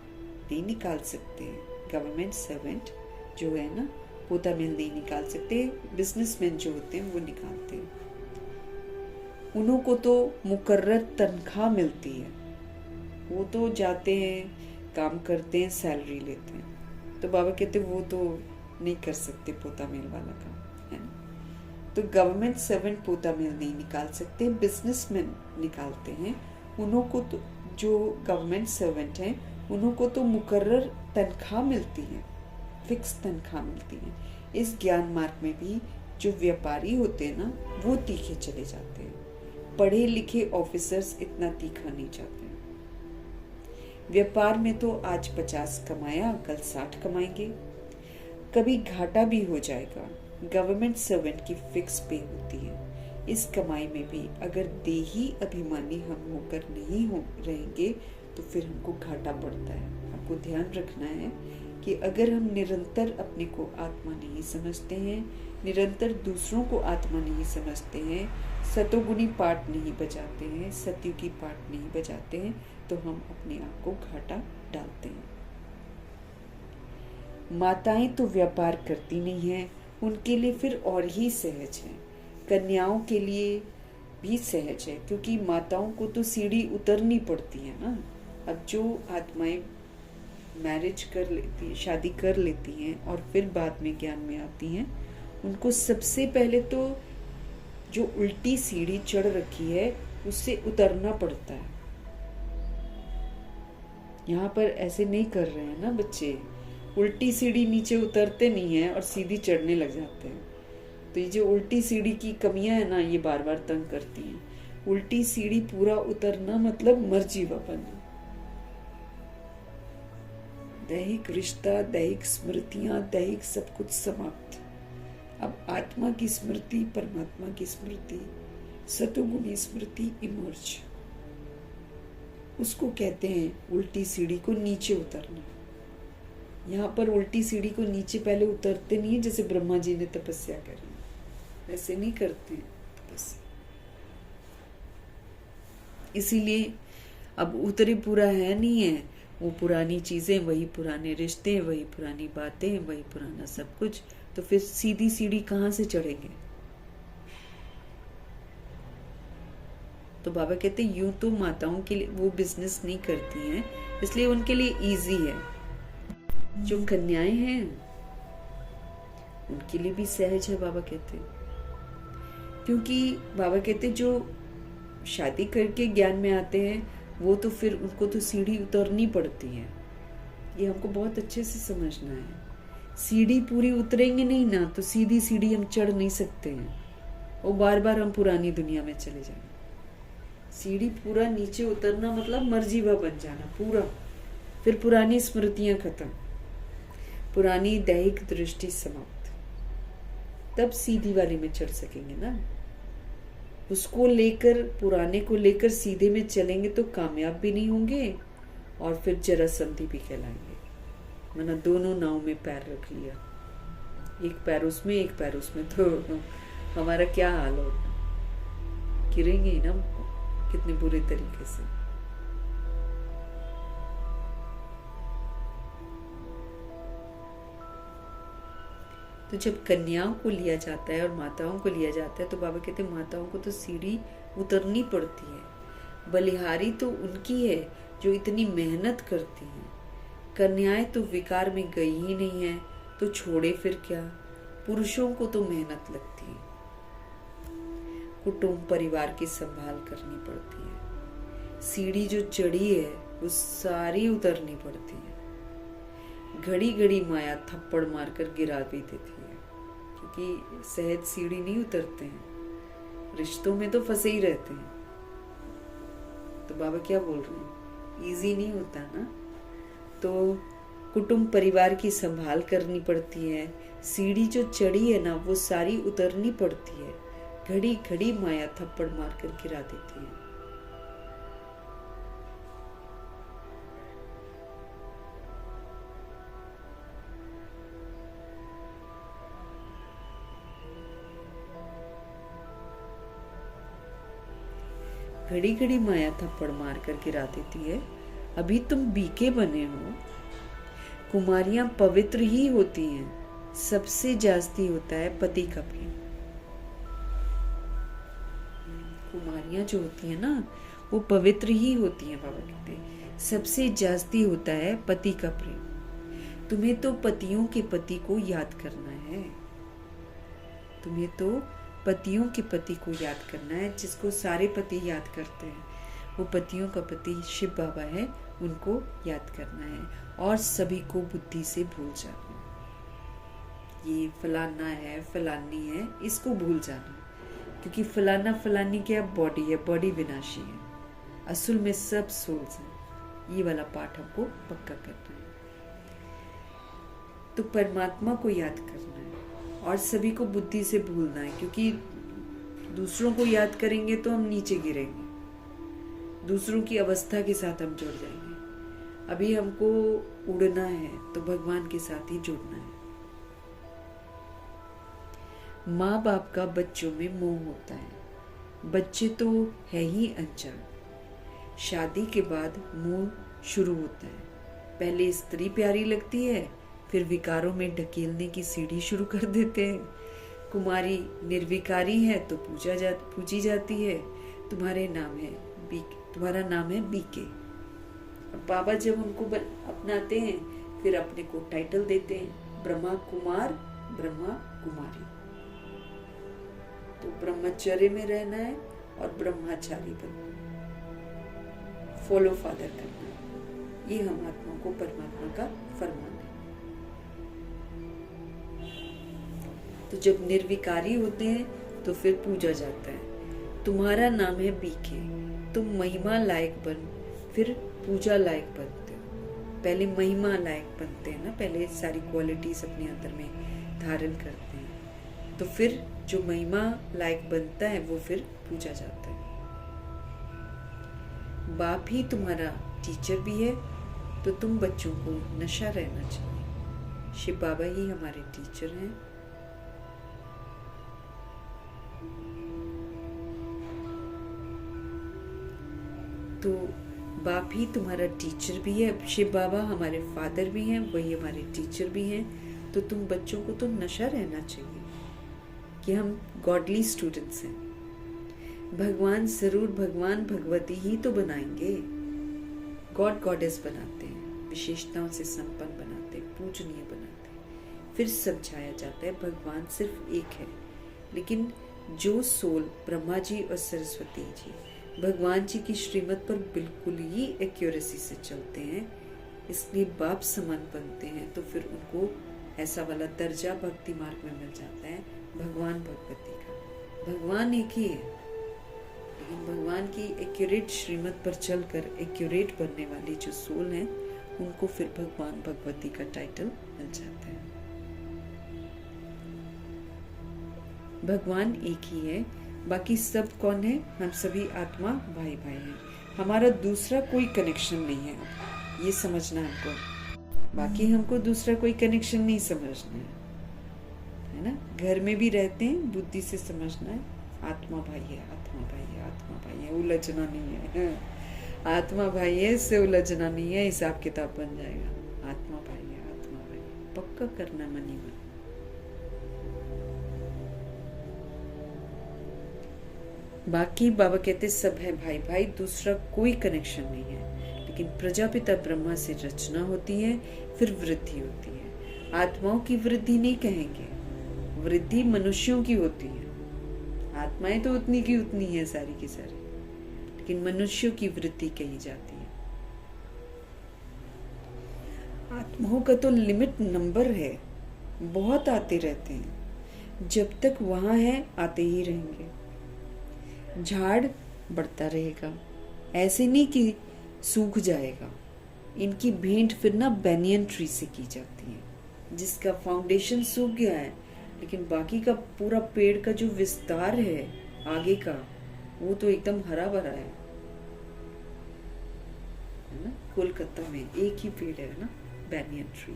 नहीं निकाल सकते। गवर्नमेंट सर्वेंट जो है ना पोता मेल नहीं निकाल सकते, बिजनेसमैन जो होते हैं वो निकालते हैं। उन्हों को तो मुकर्रर तनख्वाह मिलती है, वो तो जाते हैं काम करते हैं सैलरी लेते हैं। तो बाबा कहते वो तो नहीं कर सकते पोता मेल वाला काम, है ना। तो गवर्नमेंट सर्वेंट पोता मेल नहीं निकाल सकते, बिजनेसमैन निकालते हैं। उन्हों को तो जो गवर्नमेंट सर्वेंट हैं उन्हों को तो मुकर्रर तनख्वाह मिलती है, फिक्स तनख्वाह मिलती है। इस ज्ञान मार्ग में भी जो व्यापारी होते हैं ना वो तीखे चले जाते हैं, पढ़े लिखे ऑफिसर्स इतना तीखा नहीं जाते। व्यापार में तो आज 50 कमाया कल 60 कमाएंगे, कभी घाटा भी हो जाएगा। गवर्नमेंट सर्वेंट की फिक्स पे होती है। इस कमाई में भी अगर देही अभिमानी हम होकर नहीं हो रहेंगे तो फिर हमको घाटा पड़ता है। आपको ध्यान रखना है कि अगर हम निरंतर अपने को आत्मा नहीं समझते हैं, निरंतर दूसरों को आत्मा नहीं समझते हैं, सतोगुणी पाठ नहीं बजाते हैं, सतयुगी पाठ नहीं बजाते हैं, तो हम अपने आप को घाटा डालते हैं। माताएं तो व्यापार करती नहीं हैं, उनके लिए फिर और ही सहज है। कन्याओं के लिए भी सहज है, क्योंकि माताओं को तो सीढ़ी उतरनी पड़ती है ना। अब जो आत्माएं मैरिज कर लेती, शादी कर लेती हैं और फिर बाद में ज्ञान में आती हैं, उनको सबसे पहले तो जो उल्टी सीढ़ी चढ़ रखी है उससे उतरना पड़ता है। यहाँ पर ऐसे नहीं कर रहे हैं ना बच्चे, उल्टी सीढ़ी नीचे उतरते नहीं है और सीधी चढ़ने लग जाते हैं। तो ये जो उल्टी सीढ़ी की कमियां है ना, ये बार बार तंग करती हैं। उल्टी सीढ़ी पूरा उतरना मतलब मर्जीवा बनना। दैहिक रिश्ता, दैहिक स्मृतियां, दैहिक सब कुछ समाप्त। अब आत्मा की स्मृति, परमात्मा की स्मृति, सतोगुणी स्मृति इमर्ज। उसको कहते हैं उल्टी सीढ़ी को नीचे उतरना। यहाँ पर उल्टी सीढ़ी को नीचे पहले उतरते नहीं है, जैसे ब्रह्मा जी ने तपस्या करी, वैसे नहीं करते तपस्या। इसीलिए अब उतरे पूरा है नहीं है, वो पुरानी चीजें, वही पुराने रिश्ते, वही पुरानी बातें, वही पुराना सब कुछ। तो फिर सीधी सीढ़ी कहाँ से चढ़ेंगे? तो बाबा कहते हैं यूं तो माताओं के लिए वो बिजनेस नहीं करती हैं, इसलिए उनके लिए इजी है। जो कन्याएं हैं उनके लिए भी सहज है, बाबा कहते हैं। क्योंकि बाबा कहते हैं जो शादी करके ज्ञान में आते हैं वो तो फिर उनको तो सीढ़ी उतरनी पड़ती है। ये हमको बहुत अच्छे से समझना है। सीढ़ी पूरी उतरेंगे नहीं ना तो सीधी सीढ़ी हम चढ़ नहीं सकते हैं, और बार बार हम पुरानी दुनिया में चले जाएंगे। सीढ़ी पूरा नीचे उतरना मतलब मर्जीवा बन जाना पूरा, फिर पुरानी स्मृतियां खत्म, पुरानी दैहिक दृष्टि समाप्त, तब सीधी वाली में चढ़ सकेंगे ना। उसको लेकर, पुराने को लेकर सीधे में चलेंगे तो कामयाब भी नहीं होंगे और फिर जरासंधी भी कहलाएंगे। मैंने दोनों नाव में पैर रख लिया, एक पैर उसमें एक पैर उसमें, तो हमारा क्या हाल होगा? गिरेंगे ही ना कितने बुरे तरीके से। तो जब कन्याओं को लिया जाता है और माताओं को लिया जाता है तो बाबा कहते हैं माताओं को तो सीढ़ी उतरनी पड़ती है। बलिहारी तो उनकी है जो इतनी मेहनत करती हैं। कन्याएं तो विकार में गई ही नहीं है तो छोड़े फिर क्या। पुरुषों को तो मेहनत लगती है, कुटुंब परिवार की संभाल करनी पड़ती है। सीढ़ी जो चढ़ी है वो सारी उतरनी पड़ती है। घड़ी घड़ी माया थप्पड़ मारकर गिरा भी देती है, क्योंकि सहज सीढ़ी नहीं उतरते हैं, रिश्तों में तो फंसे ही रहते हैं। तो बाबा क्या बोल रहे हैं, इजी नहीं होता ना। तो कुटुंब परिवार की संभाल करनी पड़ती है। सीढ़ी जो चढ़ी है ना वो सारी उतरनी पड़ती है। घड़ी घड़ी माया थप्पड़ मारकर गिरा देती है। घड़ी घड़ी माया थप्पड़ मार कर गिरा देती है। अभी तुम बीके बने हो। कुमारियां पवित्र ही होती हैं, सबसे जास्ती होता है पति का प्रेम। कुमारियां जो होती है ना वो पवित्र ही होती हैं, बाबा कहते हैं सबसे जास्ती होता है पति का प्रेम। तुम्हें तो पतियों के पति को याद करना है। तुम्हें तो पतियों के पति को याद करना है, जिसको सारे पति याद करते हैं। वो पतियों का पति शिव बाबा है, उनको याद करना है और सभी को बुद्धि से भूल जाना है। ये फलाना है, फलानी है, इसको भूल जाना, क्योंकि फलाना फलानी क्या बॉडी है, बॉडी विनाशी है। असल में सब सोल्स हैं। ये वाला पाठ हमको पक्का करना है। तो परमात्मा को याद करना है और सभी को बुद्धि से भूलना है, क्योंकि दूसरों को याद करेंगे तो हम नीचे गिरेंगे, दूसरों की अवस्था के साथ हम जुड़ जाएंगे। अभी हमको उड़ना है तो भगवान के साथ ही जुड़ना है। माँ बाप का बच्चों में मोह होता है। बच्चे तो है ही अनजान। शादी के बाद मोह शुरू होता है। पहले स्त्री प्यारी लगती है, फिर विकारों में ढकेलने की सीढ़ी शुरू कर देते हैं। कुमारी निर्विकारी है तो पूजी जाती है। तुम्हारा नाम है बीके। अब बाबा जब उनको अपनाते हैं फिर अपने को टाइटल देते हैं ब्रह्मा कुमार, ब्रह्मा कुमारी। तो ब्रह्मचर्य में रहना है और ब्रह्मचारी बनना है, फॉलो फादर करना है। ये हम आत्मा को परमात्मा का फरमान है। तो जब निर्विकारी होते हैं तो फिर पूजा जाता है। तुम्हारा नाम है बीके, तुम महिमा लायक बन, फिर पूजा लायक बनते हो। पहले महिमा लायक बनते हैं ना, पहले सारी क्वालिटीज अपने अंदर में धारण करते हैं, तो फिर जो महिमा लायक बनता है वो फिर पूजा जाता है। बाप ही तुम्हारा टीचर भी है, तो तुम बच्चों को नशा रहना चाहिए। शिव बाबा ही हमारे टीचर हैं। तो बाप ही तुम्हारा टीचर भी है, शिव बाबा हमारे फादर भी हैं, वही हमारे टीचर भी हैं। तो तुम बच्चों को तो नशा रहना चाहिए कि हम गॉडली स्टूडेंट्स हैं। भगवान जरूर भगवान भगवती ही तो बनाएंगे। गॉड गॉडेस बनाते हैं, विशेषताओं से संपन्न बनाते हैं, पूजनीय बनाते हैं। फिर समझाया जाता है भगवान सिर्फ एक है, लेकिन जो सोल ब्रह्मा जी और सरस्वती जी भगवान जी की श्रीमत पर बिल्कुल ही एक्यूरेसी से चलते हैं, इसलिए बाप समान बनते हैं। तो फिर उनको ऐसा वाला दर्जा भक्ति मार्ग में मिल जाता है भगवान भगवती का। भगवान एक ही है, लेकिन भगवान की एक्यूरेट श्रीमत पर चलकर एक्यूरेट बनने वाली जो सोल हैं, उनको फिर भगवान भगवती का टाइटल मिल जाता है। भगवान एक ही है, बाकी सब कौन है? हम सभी आत्मा भाई भाई हैं। हमारा दूसरा कोई कनेक्शन नहीं है, ये समझना हमको। बाकी हमको दूसरा कोई कनेक्शन नहीं समझना है ना। घर में भी रहते हैं, बुद्धि से समझना है आत्मा भाई है, आत्मा भाई है, आत्मा भाई है, उलझना नहीं है। आत्मा भाई है, इससे उलझना नहीं है, हिसाब किताब बन जाएगा। आत्मा भाई है, आत्मा भाई है, पक्का करना मन ही मन। बाकी बाबा कहते सब है भाई भाई, दूसरा कोई कनेक्शन नहीं है। लेकिन प्रजापिता ब्रह्मा से रचना होती है, फिर वृद्धि होती है। आत्माओं की वृद्धि नहीं कहेंगे, वृद्धि मनुष्यों की होती है। आत्माएं तो उतनी की उतनी है सारी की सारी, लेकिन मनुष्यों की वृद्धि कही जाती है। आत्माओं का तो लिमिट नंबर है, बहुत आते रहते हैं। जब तक वहां है आते ही रहेंगे। झाड़ बढ़ता रहेगा, ऐसे नहीं कि सूख जाएगा। इनकी भेंट फिर ना बैनियन ट्री से की जाती है, जिसका फाउंडेशन सूख गया है, लेकिन बाकी का पूरा पेड़ का जो विस्तार है आगे का, वो तो एकदम हरा भरा है ना। कोलकाता में एक ही पेड़ है ना, बैनियन ट्री,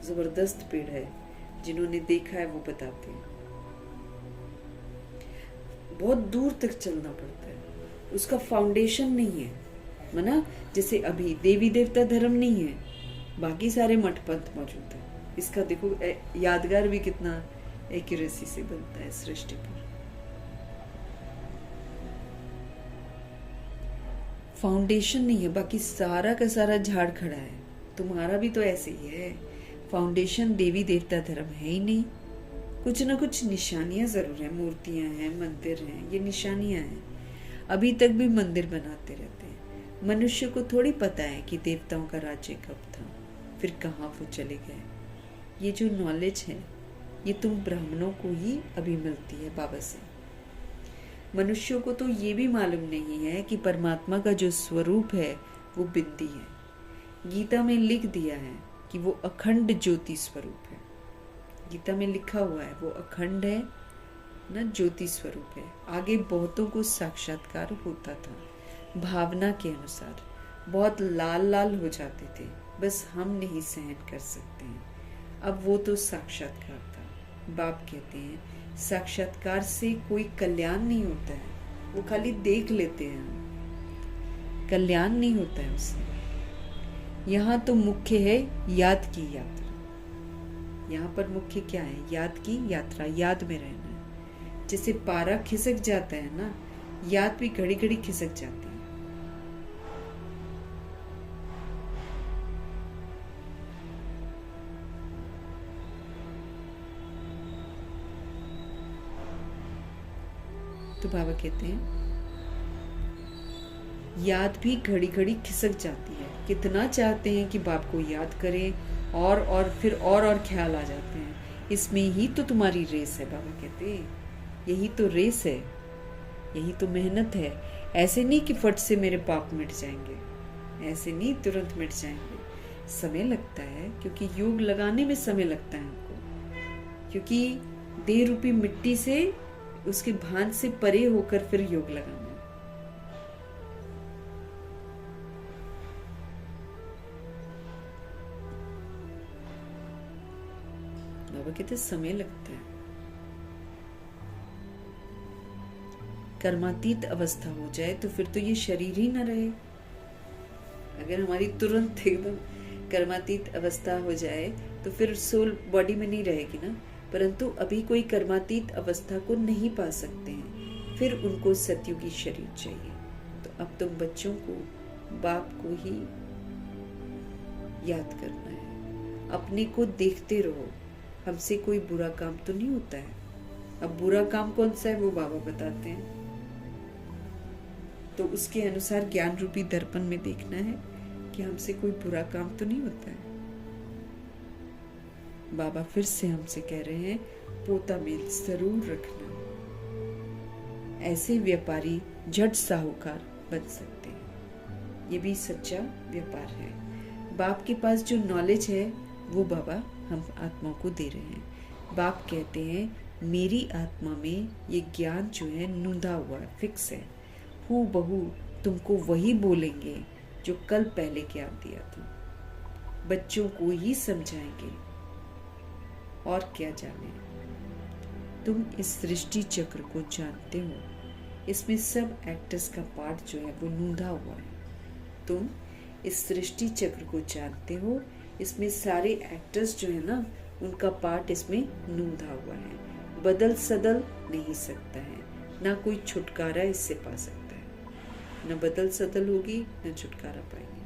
जबरदस्त पेड़ है। जिन्होंने देखा है वो बताते हैं। बहुत दूर तक चलना पड़ता है, उसका फाउंडेशन नहीं है मना। जैसे अभी देवी देवता धर्म नहीं है, बाकी सारे मठ पंथ मौजूद है। इसका देखो यादगार भी कितना एक्यूरेसी से बनता है सृष्टि पर। फाउंडेशन नहीं है, बाकी सारा का सारा झाड़ खड़ा है। तुम्हारा भी तो ऐसे ही है। फाउंडेशन देवी देवता धर्म है ही नहीं। कुछ ना कुछ निशानियां जरूर है, मूर्तियां हैं, मंदिर हैं, ये निशानियां हैं। अभी तक भी मंदिर बनाते रहते हैं। मनुष्य को थोड़ी पता है कि देवताओं का राज्य कब था, फिर कहाँ वो चले गए। ये जो नॉलेज है, ये तुम ब्राह्मणों को ही अभी मिलती है बाबा से। मनुष्यों को तो ये भी मालूम नहीं है कि परमात्मा का जो स्वरूप है वो बिंदी है। गीता में लिख दिया है कि वो अखंड ज्योति स्वरूप है। गीता में लिखा हुआ है वो अखंड है ना, ज्योति स्वरूप है। आगे बहुतों को साक्षात्कार होता था भावना के अनुसार, बहुत लाल लाल हो जाते थे, बस हम नहीं सहन कर सकते हैं। अब वो तो साक्षात्कार था। बाप कहते हैं साक्षात्कार से कोई कल्याण नहीं होता है, वो खाली देख लेते हैं, कल्याण नहीं होता है उससे। यहाँ तो मुख्य है याद की यात्रा। यहाँ पर मुख्य क्या है? याद की यात्रा, याद में रहना है। जैसे पारा खिसक जाता है ना, याद भी घड़ी घड़ी खिसक जाती है। तो बाबा कहते हैं याद भी घड़ी घड़ी खिसक जाती है, कितना चाहते हैं कि बाप को याद करें, और फिर और ख्याल आ जाते हैं। इसमें ही तो तुम्हारी रेस है, बाबा कहते हैं, यही तो रेस है, यही तो मेहनत है। ऐसे नहीं कि फट से मेरे पाप मिट जाएंगे, ऐसे नहीं तुरंत मिट जाएंगे, समय लगता है, क्योंकि योग लगाने में समय लगता है हमको, क्योंकि देह रूपी मिट्टी से, उसके भान से परे होकर फिर योग लगाना है। बाबा कहते समय लगता है। कर्मातीत अवस्था हो जाए तो फिर तो ये शरीर ही ना रहे। अगर हमारी तुरंत एकदम कर्मातीत अवस्था हो जाए तो फिर सोल बॉडी में नहीं रहेगी ना। परंतु अभी कोई कर्मातीत अवस्था को नहीं पा सकते हैं, फिर उनको सतयुगी शरीर चाहिए। तो अब तुम बच्चों को बाप को ही याद करना है, अपने को देखते रहो। हमसे कोई बुरा काम तो नहीं होता है। अब बुरा काम कौन सा है वो बाबा बताते हैं, तो उसके अनुसार ज्ञान रूपी दर्पण में देखना है कि हमसे कोई बुरा काम तो नहीं होता है। बाबा फिर से हमसे कह रहे हैं, पोता मेल जरूर रखना। ऐसे व्यापारी झट साहूकार बन सकते हैं। ये भी सच्चा व्यापार है। बाप के पास जो नॉलेज है वो बाबा हम आत्मा को दे रहे हैं। बाप कहते हैं, मेरी आत्मा में ये ज्ञान जो है नूंदा हुआ है, फिक्स है। हूँ बहू तुमको वही बोलेंगे जो कल पहले ज्ञान दिया था। बच्चों को ही समझाएंगे और क्या जाने। तुम इस सृष्टि चक्र को जानते हो, इसमें सब एक्टर्स का पार्ट जो है वो नूंदा हुआ है। तुम इस सृष्टि चक्र को जानते हो, इसमें सारे एक्टर्स जो है ना, उनका पार्ट इसमें नूंदा हुआ है। बदल सदल नहीं सकता है, ना कोई छुटकारा इससे पा सकता है। न बदल सदल होगी, न छुटकारा पाएंगे।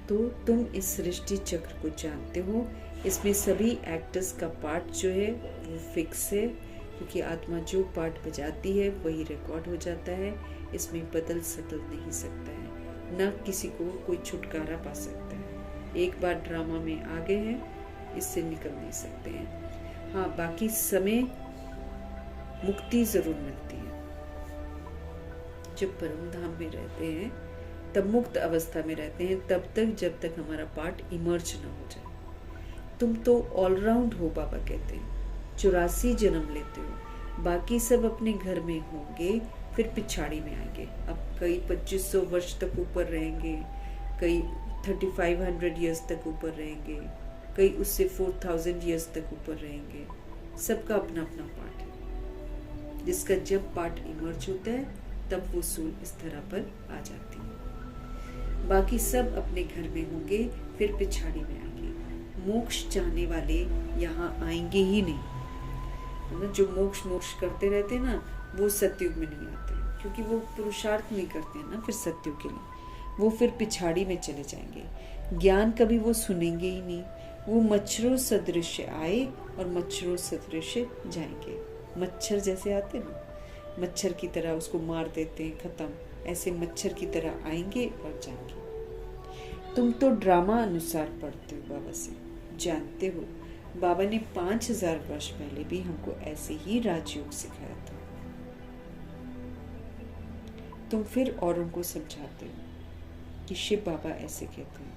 तो तुम इस सृष्टि चक्र को जानते हो, इसमें सभी एक्टर्स का पार्ट जो है वो फिक्स है, क्योंकि आत्मा जो पार्ट बजाती है वही रिकॉर्ड हो जाता है। इसमें बदल सदल नहीं सकता है, न किसी को कोई छुटकारा पा सकता है। एक बार ड्रामा में आ गए हैं, इससे निकल नहीं सकते हैं। हाँ, बाकी समय मुक्ति जरूर मिलती है। जब परम धाम में रहते हैं तब मुक्त अवस्था में रहते हैं, तब तक जब तक हमारा पार्ट इमर्ज ना हो जाए। तुम तो ऑलराउंड हो, बाबा कहते हैं। 84 जन्म लेते हो, बाकी सब अपने घर में होंगे, फिर पिछाड़ी में आएंगे। अब कई 2500 वर्ष तक ऊपर रहेंगे, कई 3500 ईयर्स तक ऊपर रहेंगे, कई उससे 4000 ईयर्स तक ऊपर रहेंगे। सबका अपना अपना पार्ट है। जिसका जब पार्ट इमर्ज होता है तब वो सोल इस तरह पर आ जाती है। बाकी सब अपने घर में होंगे, फिर पिछाड़ी में आएंगे। मोक्ष चाहने वाले यहाँ आएंगे ही नहीं। जो मोक्ष करते रहते हैं ना, वो सतयुग में नहीं आते, क्योंकि वो पुरुषार्थ नहीं करते हैं ना फिर सतयुग के लिए। वो फिर पिछाड़ी में चले जाएंगे। ज्ञान कभी वो सुनेंगे ही नहीं। वो मच्छरों सदृश आए और मच्छरों सदृश जाएंगे। मच्छर जैसे आते ना, मच्छर की तरह उसको मार देते हैं, खत्म। ऐसे मच्छर की तरह आएंगे और जाएंगे। तुम तो ड्रामा अनुसार पढ़ते हो, बाबा से जानते हो। बाबा ने 5000 वर्ष पहले भी हमको ऐसे ही राजयोग सिखाया था। तुम फिर औरों को समझाते हो कि शिव बाबा ऐसे कहते हैं।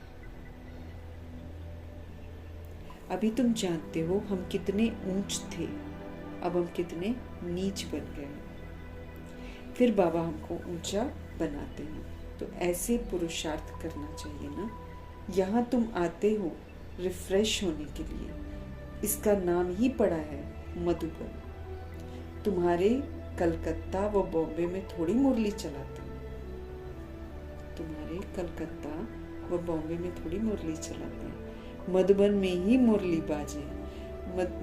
अभी तुम जानते हो हम कितने ऊंच थे, अब हम कितने नीच बन गए। फिर बाबा हमको ऊंचा बनाते हैं, तो ऐसे पुरुषार्थ करना चाहिए ना। यहाँ तुम आते हो रिफ्रेश होने के लिए। इसका नाम ही पड़ा है मधुबन। तुम्हारे कलकत्ता व बॉम्बे में थोड़ी मुरली चलाते हैं। तुम्हारे कलकत्ता व बॉम्बे में थोड़ी मुरली चलाते हैं। मधुबन में ही मुरली बाजे।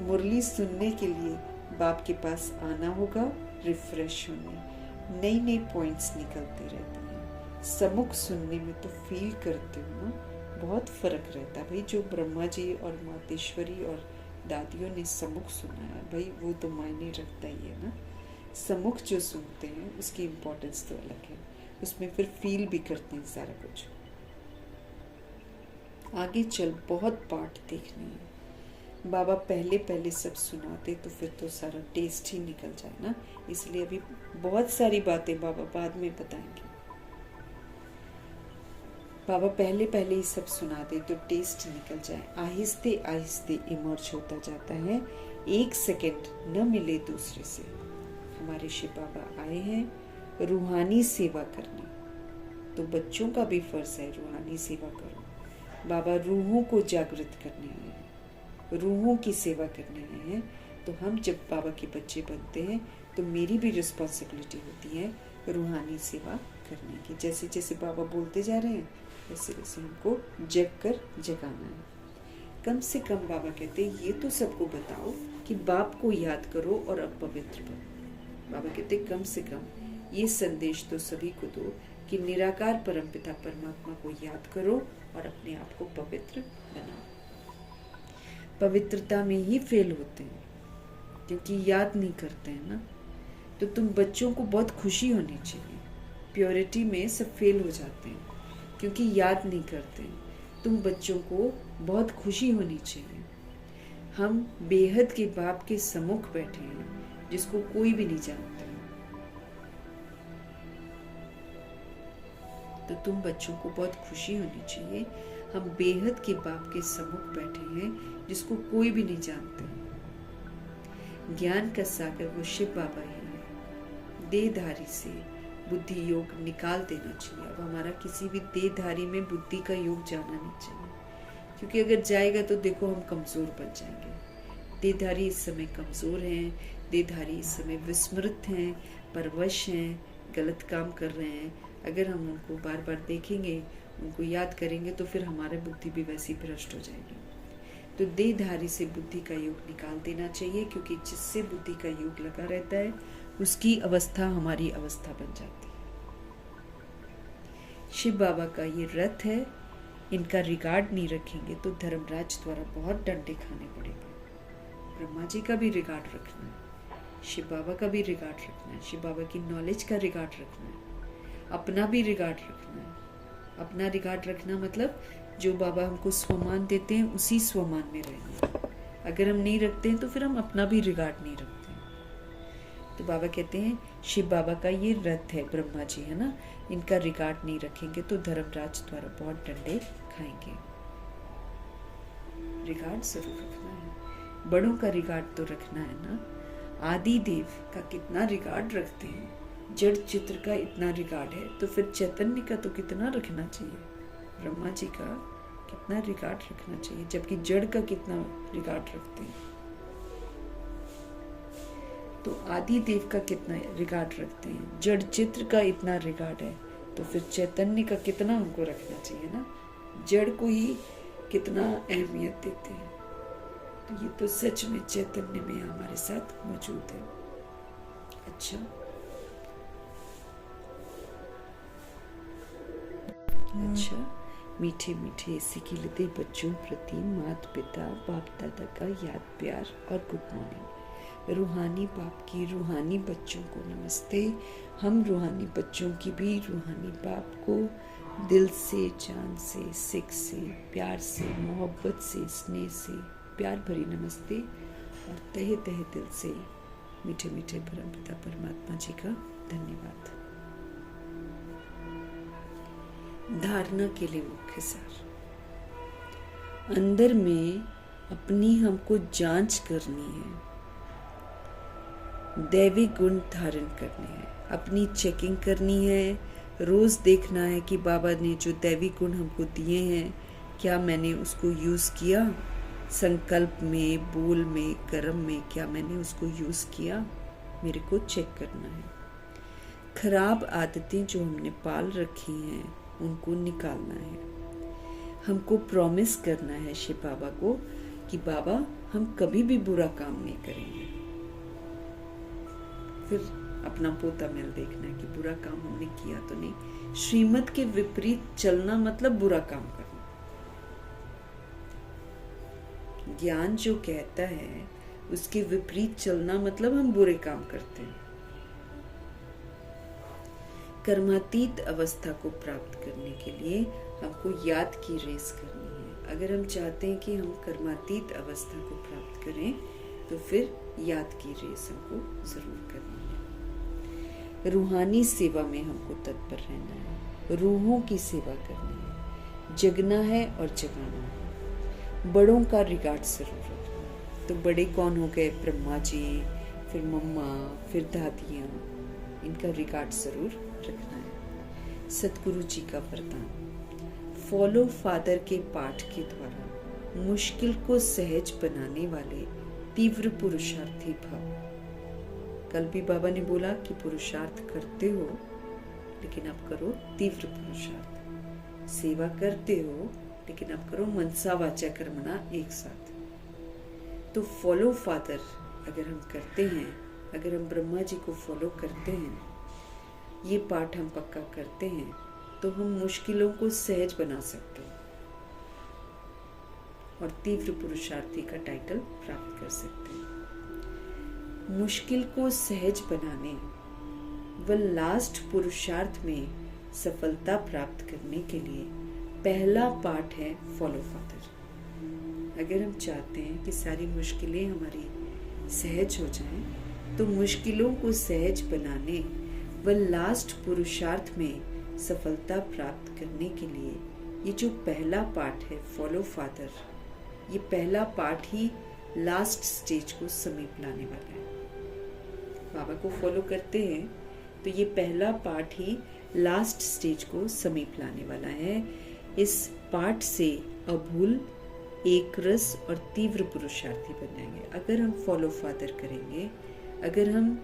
मुरली सुनने के लिए बाप के पास आना होगा, रिफ्रेश होने। नई नई पॉइंट्स निकलते रहते हैं। सम्मुख सुनने में तो फील करते हो ना, बहुत फर्क रहता है भाई। जो ब्रह्मा जी और मातेश्वरी और दादियों ने सम्मुख सुना है भाई, वो तो मायने रखता ही है ना। सम्मुख जो सुनते हैं उसकी इम्पोर्टेंस तो अलग है, उसमें फिर फील भी करते हैं सारा कुछ। आगे चल बहुत पाठ देखने हैं। बाबा पहले पहले सब सुनाते तो फिर तो सारा टेस्ट ही निकल जाए ना, इसलिए अभी बहुत सारी बातें बाबा बाद में बताएंगे। बाबा पहले पहले ही सब सुना दे तो टेस्ट निकल जाए। आहिस्ते आहिस्ते इमर्ज होता जाता है, 1 सेकंड न मिले दूसरे से। हमारे शिव बाबा आए हैं रूहानी सेवा करने, तो बच्चों का भी फर्ज है रूहानी सेवा करो। बाबा रूहों को जागृत करने आए हैं, रूहों की सेवा करने आए हैं। तो हम जब बाबा के बच्चे बनते हैं तो मेरी भी रिस्पॉन्सिबिलिटी होती है रूहानी सेवा करने की। जैसे जैसे बाबा बोलते जा रहे हैं वैसे वैसे हमको जग कर जगाना है। कम से कम बाबा कहते हैं ये तो सबको बताओ कि बाप को याद करो और अब पवित्र बनो। बाबा कहते कम से कम ये संदेश तो सभी को दो कि निराकार परमपिता परमात्मा को याद करो और अपने आप को पवित्र बनाओ। पवित्रता में ही फेल होते हैं क्योंकि याद नहीं करते हैं ना। तो तुम बच्चों को बहुत खुशी होनी चाहिए, प्योरिटी में सब फेल हो जाते हैं क्योंकि याद नहीं करते। तुम बच्चों को बहुत खुशी होनी चाहिए। हम बेहद के बाप के सम्मुख बैठे हैं जिसको कोई भी नहीं जानता, तो तुम बच्चों को बहुत खुशी होनी चाहिए। हम बेहद के बाप के सम्मुख बैठे हैं जिसको कोई भी नहीं जानते। ज्ञान का सागर वो शिव बाबा ही है। देहधारी से बुद्धि योग निकाल देना चाहिए। अब हमारा किसी भी देहधारी में बुद्धि का योग जाना नहीं चाहिए, क्योंकि अगर जाएगा तो देखो हम कमजोर बन जाएंगे। देहधारी इस समय कमजोर हैं, देहधारी इस समय विस्मृत हैं, परवश हैं, गलत काम कर रहे हैं। अगर हम उनको बार बार देखेंगे, उनको याद करेंगे तो फिर हमारी बुद्धि भी वैसी भ्रष्ट हो जाएगी। तो देहधारी से बुद्धि का योग निकाल देना चाहिए, क्योंकि जिससे बुद्धि का योग लगा रहता है उसकी अवस्था हमारी अवस्था बन जाती है। शिव बाबा का ये रथ है, इनका रिगार्ड नहीं रखेंगे तो धर्मराज द्वारा बहुत डंडे खाने पड़ेंगे। ब्रह्मा जी का भी रिगार्ड रखना है, शिव बाबा का भी रिगार्ड रखना है, शिव बाबा की नॉलेज का रिगार्ड रखना है, अपना भी रिगार्ड रखना है। अपना रिगार्ड रखना मतलब जो बाबा हमको स्वमान देते हैं उसी स्वमान में रहना। अगर हम नहीं रखते हैं तो फिर हम अपना भी रिगार्ड नहीं रखते। तो बाबा कहते हैं शिव बाबा का ये रथ है, ब्रह्मा जी है ना, इनका रिगार्ड नहीं रखेंगे तो धर्मराज द्वारा बहुत डंडे खाएंगे। रिगार्ड जरूर रखना है, बड़ों का रिगार्ड तो रखना है ना। आदि देव का कितना रिगार्ड रखते हैं, जड़ चित्र का इतना रिगार्ड है, तो फिर चैतन्य का तो कितना रखना चाहिए, ब्रह्मा जी का कितना रिगार्ड रखना चाहिए, जबकि जड़ का कितना रिगार्ड रखते हैं। तो आदि देव का कितना रिगार्ड रखते हैं, जड़ चित्र का इतना रिगार्ड है, तो फिर चैतन्य का कितना हमको रखना चाहिए ना। जड़ को ही कितना अहमियत देते हैं, तो ये तो सच में चैतन्य में हमारे साथ मौजूद है। अच्छा, मीठे मीठे सिखिलते बच्चों प्रति माता पिता बाप दादा का याद प्यार और गुड मॉर्निंग। रूहानी बाप की रूहानी बच्चों को नमस्ते। हम रूहानी बच्चों की भी रूहानी बाप को दिल से, जान से, सिक से, प्यार से, मोहब्बत से, स्नेह से प्यार भरी नमस्ते और तहे तहे दिल से मीठे मीठे परमपिता परमात्मा जी का धन्यवाद। धारणा के लिए मुख्य सार, अंदर में अपनी हमको जांच करनी है, दैवी गुण धारण करने हैं, अपनी चेकिंग करनी है। रोज देखना है कि बाबा ने जो दैवी गुण हमको दिए हैं क्या मैंने उसको यूज किया, संकल्प में, बोल में, कर्म में क्या मैंने उसको यूज किया, मेरे को चेक करना है। खराब आदतें जो हमने पाल रखी हैं उनको निकालना है। हमको प्रॉमिस करना है शिव बाबा को कि बाबा हम कभी भी बुरा काम नहीं करेंगे। फिर अपना पोता मेल देखना है कि बुरा काम हमने किया तो नहीं। श्रीमत के विपरीत चलना मतलब बुरा काम करना। ज्ञान जो कहता है उसके विपरीत चलना मतलब हम बुरे काम करते हैं। कर्मातीत अवस्था को प्राप्त करने के लिए हमको याद की रेस करनी है। अगर हम चाहते हैं कि हम कर्मातीत अवस्था को प्राप्त करें तो फिर याद की रेस हमको जरूर करनी है। रूहानी सेवा में हमको तत्पर रहना है, रूहों की सेवा करनी है, जगना है और जगाना है। बड़ों का रिगार्ड जरूर रखना है। तो बड़े कौन हो गए? ब्रह्मा जी, फिर मम्मा, फिर दादियाँ, इनका रिगार्ड जरूर रखना है। सतगुरु जी का वरदान, फॉलो फादर के पाठ के द्वारा मुश्किल को सहज बनाने वाले तीव्र पुरुषार्थी भव। कल भी बाबा ने बोला कि पुरुषार्थ करते हो लेकिन अब करो तीव्र पुरुषार्थ। सेवा करते हो लेकिन अब करो मनसा वाचा कर्मणा एक साथ। तो फॉलो फादर अगर हम करते हैं, अगर हम ब्रह्मा जी को फॉलो करते हैं, ये पाठ हम पक्का करते हैं, तो हम मुश्किलों को सहज बना सकते हैं और तीव्र पुरुषार्थी का टाइटल प्राप्त कर सकते हैं। मुश्किल को सहज बनाने व लास्ट पुरुषार्थ में सफलता प्राप्त करने के लिए पहला पाठ है फॉलो फादर। अगर हम चाहते हैं कि सारी मुश्किलें हमारी सहज हो जाएं, तो मुश्किलों को सहज बनाने व लास्ट पुरुषार्थ में सफलता प्राप्त करने के लिए ये जो पहला पाठ है फॉलो फादर, ये पहला पाठ ही लास्ट स्टेज को समीप लाने वाला है। बाबा को फॉलो करते हैं तो ये पहला पाठ ही लास्ट स्टेज को समीप लाने वाला है। इस पाठ से अभूल, एक रस और तीव्र पुरुषार्थी बन जाएंगे। अगर हम फॉलो फादर करेंगे, अगर हम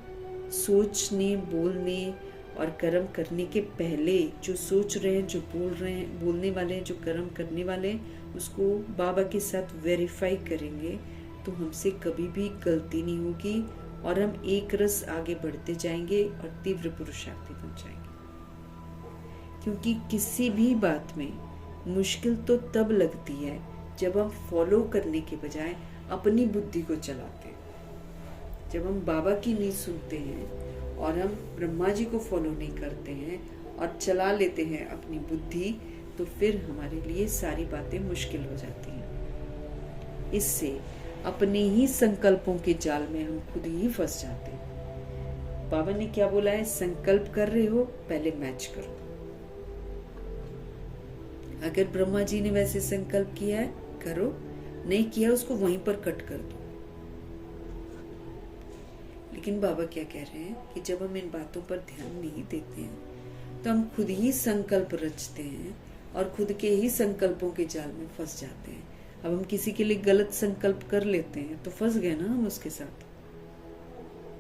सोचने, बोलने और कर्म करने के पहले जो सोच रहे हैं, जो बोल रहे हैं, बोलने वाले हैं, जो कर्म करने वाले हैं, उसको बाबा के साथ वेरीफाई करेंगे तो हमसे कभी भी गलती नहीं होगी और हम एक रस आगे बढ़ते जाएंगे और तीव्र पुरुषार्थी बन जाएंगे। क्योंकि किसी भी बात में मुश्किल तो तब लगती है जब हम फॉलो करने के बजाय अपनी बुद्धि को चलाते हैं। जब हम बाबा की नहीं सुनते हैं और हम ब्रह्मा जी को फॉलो नहीं करते हैं और चला लेते हैं अपनी बुद्धि, तो फिर हमारे लिए सारी बातें मुश्किल हो जाती हैं। इससे अपने ही संकल्पों के जाल में हम खुद ही फंस जाते हैं। बाबा ने क्या बोला है? संकल्प कर रहे हो, पहले मैच करो। अगर ब्रह्मा जी ने वैसे संकल्प किया है, करो, नहीं किया उसको वहीं पर कट कर दो। लेकिन बाबा क्या कह रहे हैं कि जब हम इन बातों पर ध्यान नहीं देते हैं तो हम खुद ही संकल्प रचते हैं और खुद के ही संकल्पों के जाल में फंस जाते हैं। अब हम किसी के लिए गलत संकल्प कर लेते हैं तो फंस गए ना हम उसके साथ।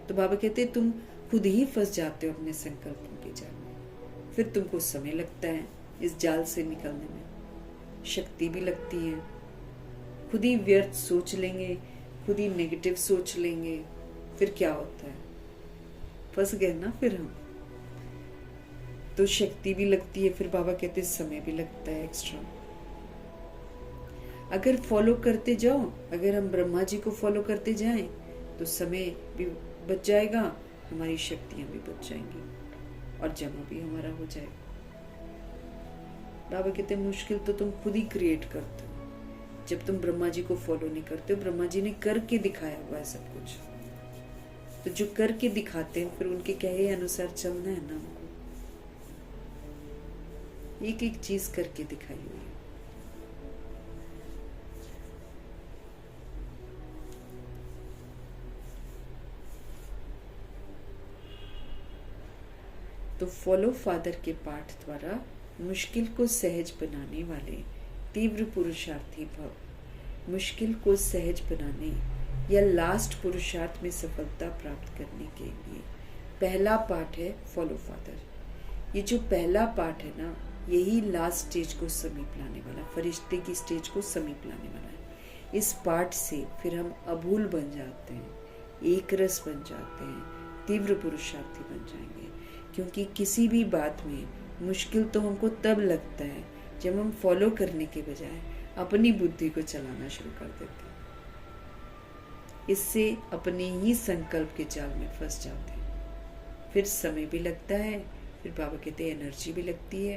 तो बाबा कहते हैं तुम खुद ही फंस जाते हो अपने संकल्पों के जाल में। फिर तुमको समय लगता है इस जाल से निकलने में, शक्ति भी लगती है। खुद ही व्यर्थ सोच लेंगे, खुद ही नेगेटिव सोच लेंगे, फिर क्या होता है? फंस गए ना फिर हम। तो शक्ति भी लगती है, फिर बाबा कहते हैं समय भी लगता है एक्स्ट्रा। अगर फॉलो करते जाओ, अगर हम ब्रह्मा जी को फॉलो करते जाएं, तो समय भी बच जाएगा, हमारी शक्तियां भी बच जाएंगी और जमा भी हमारा हो जाएगा। बाबा कहते हैं मुश्किल तो तुम खुद ही क्रिएट करते हो। जब तुम ब्रह्मा जी को फॉलो नहीं करते हो, ब्रह्मा जी ने करके दिखाया हुआ है सब कुछ। तो जो करके दिखाते हैं फिर उनके कहे अनुसार चलना है ना हमको। एक एक चीज करके दिखाई हुई है। तो फॉलो फादर के पाठ द्वारा मुश्किल को सहज बनाने वाले तीव्र पुरुषार्थी भव। मुश्किल को सहज बनाने या लास्ट पुरुषार्थ में सफलता प्राप्त करने के लिए पहला पाठ है फॉलो फादर। ये जो पहला पाठ है ना, यही लास्ट स्टेज को समीप लाने वाला, फरिश्ते की स्टेज को समीप लाने वाला है। इस पाठ से फिर हम अभूल बन जाते हैं, एक रस बन जाते हैं, तीव्र पुरुषार्थी बन जाएंगे। क्योंकि किसी भी बात में मुश्किल तो हमको तब लगता है जब हम फॉलो करने के बजाय अपनी बुद्धि को चलाना शुरू कर देते हैं। इससे अपने ही संकल्प के जाल में फंस जाते हैं। फिर समय भी लगता है, फिर बाबा कहते हैं एनर्जी भी लगती है।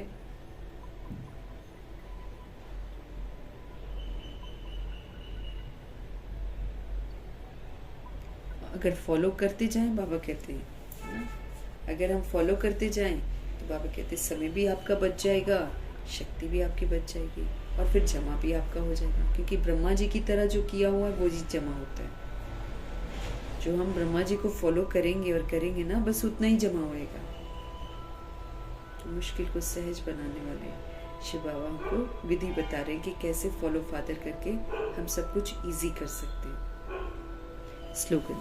अगर फॉलो करते जाएं, बाबा कहते हैं ना, अगर हम फॉलो करते जाएं तो बाबा कहते हैं समय भी आपका बच जाएगा, शक्ति भी आपकी बच जाएगी, और फिर जमा भी आपका हो जाएगा। क्योंकि ब्रह्मा जी की तरह जो किया हुआ है वो जी जमा होता है। जो हम ब्रह्मा जी को फॉलो करेंगे और करेंगे ना, बस उतना ही जमा होएगा। तो मुश्किल को सहज बनाने वाले शिव बाबा हमको विधि बता रहे हैं कि कैसे फॉलो फादर करके हम सब कुछ इजी कर सकते हैं। स्लोगन: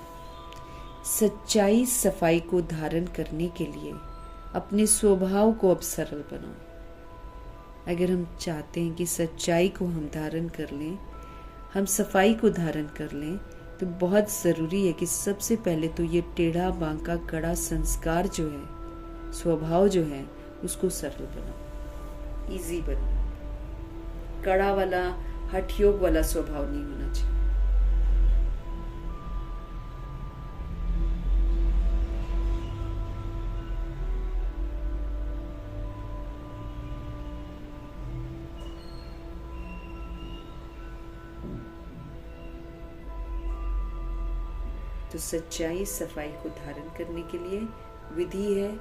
सच्चाई सफाई को धारण करने के लिए अपने स्वभाव को अब सरल बनाओ। अगर हम चाहते हैं कि सच्चाई को हम धारण कर लें, हम सफाई को धारण कर लें, तो बहुत ज़रूरी है कि सबसे पहले तो ये टेढ़ा बांका कड़ा संस्कार जो है, स्वभाव जो है, उसको सरल बनाओ, इजी बनाओ। कड़ा वाला हठ योग वाला स्वभाव नहीं होना चाहिए। तो सच्चाई सफाई को धारण करने के लिए विधि है,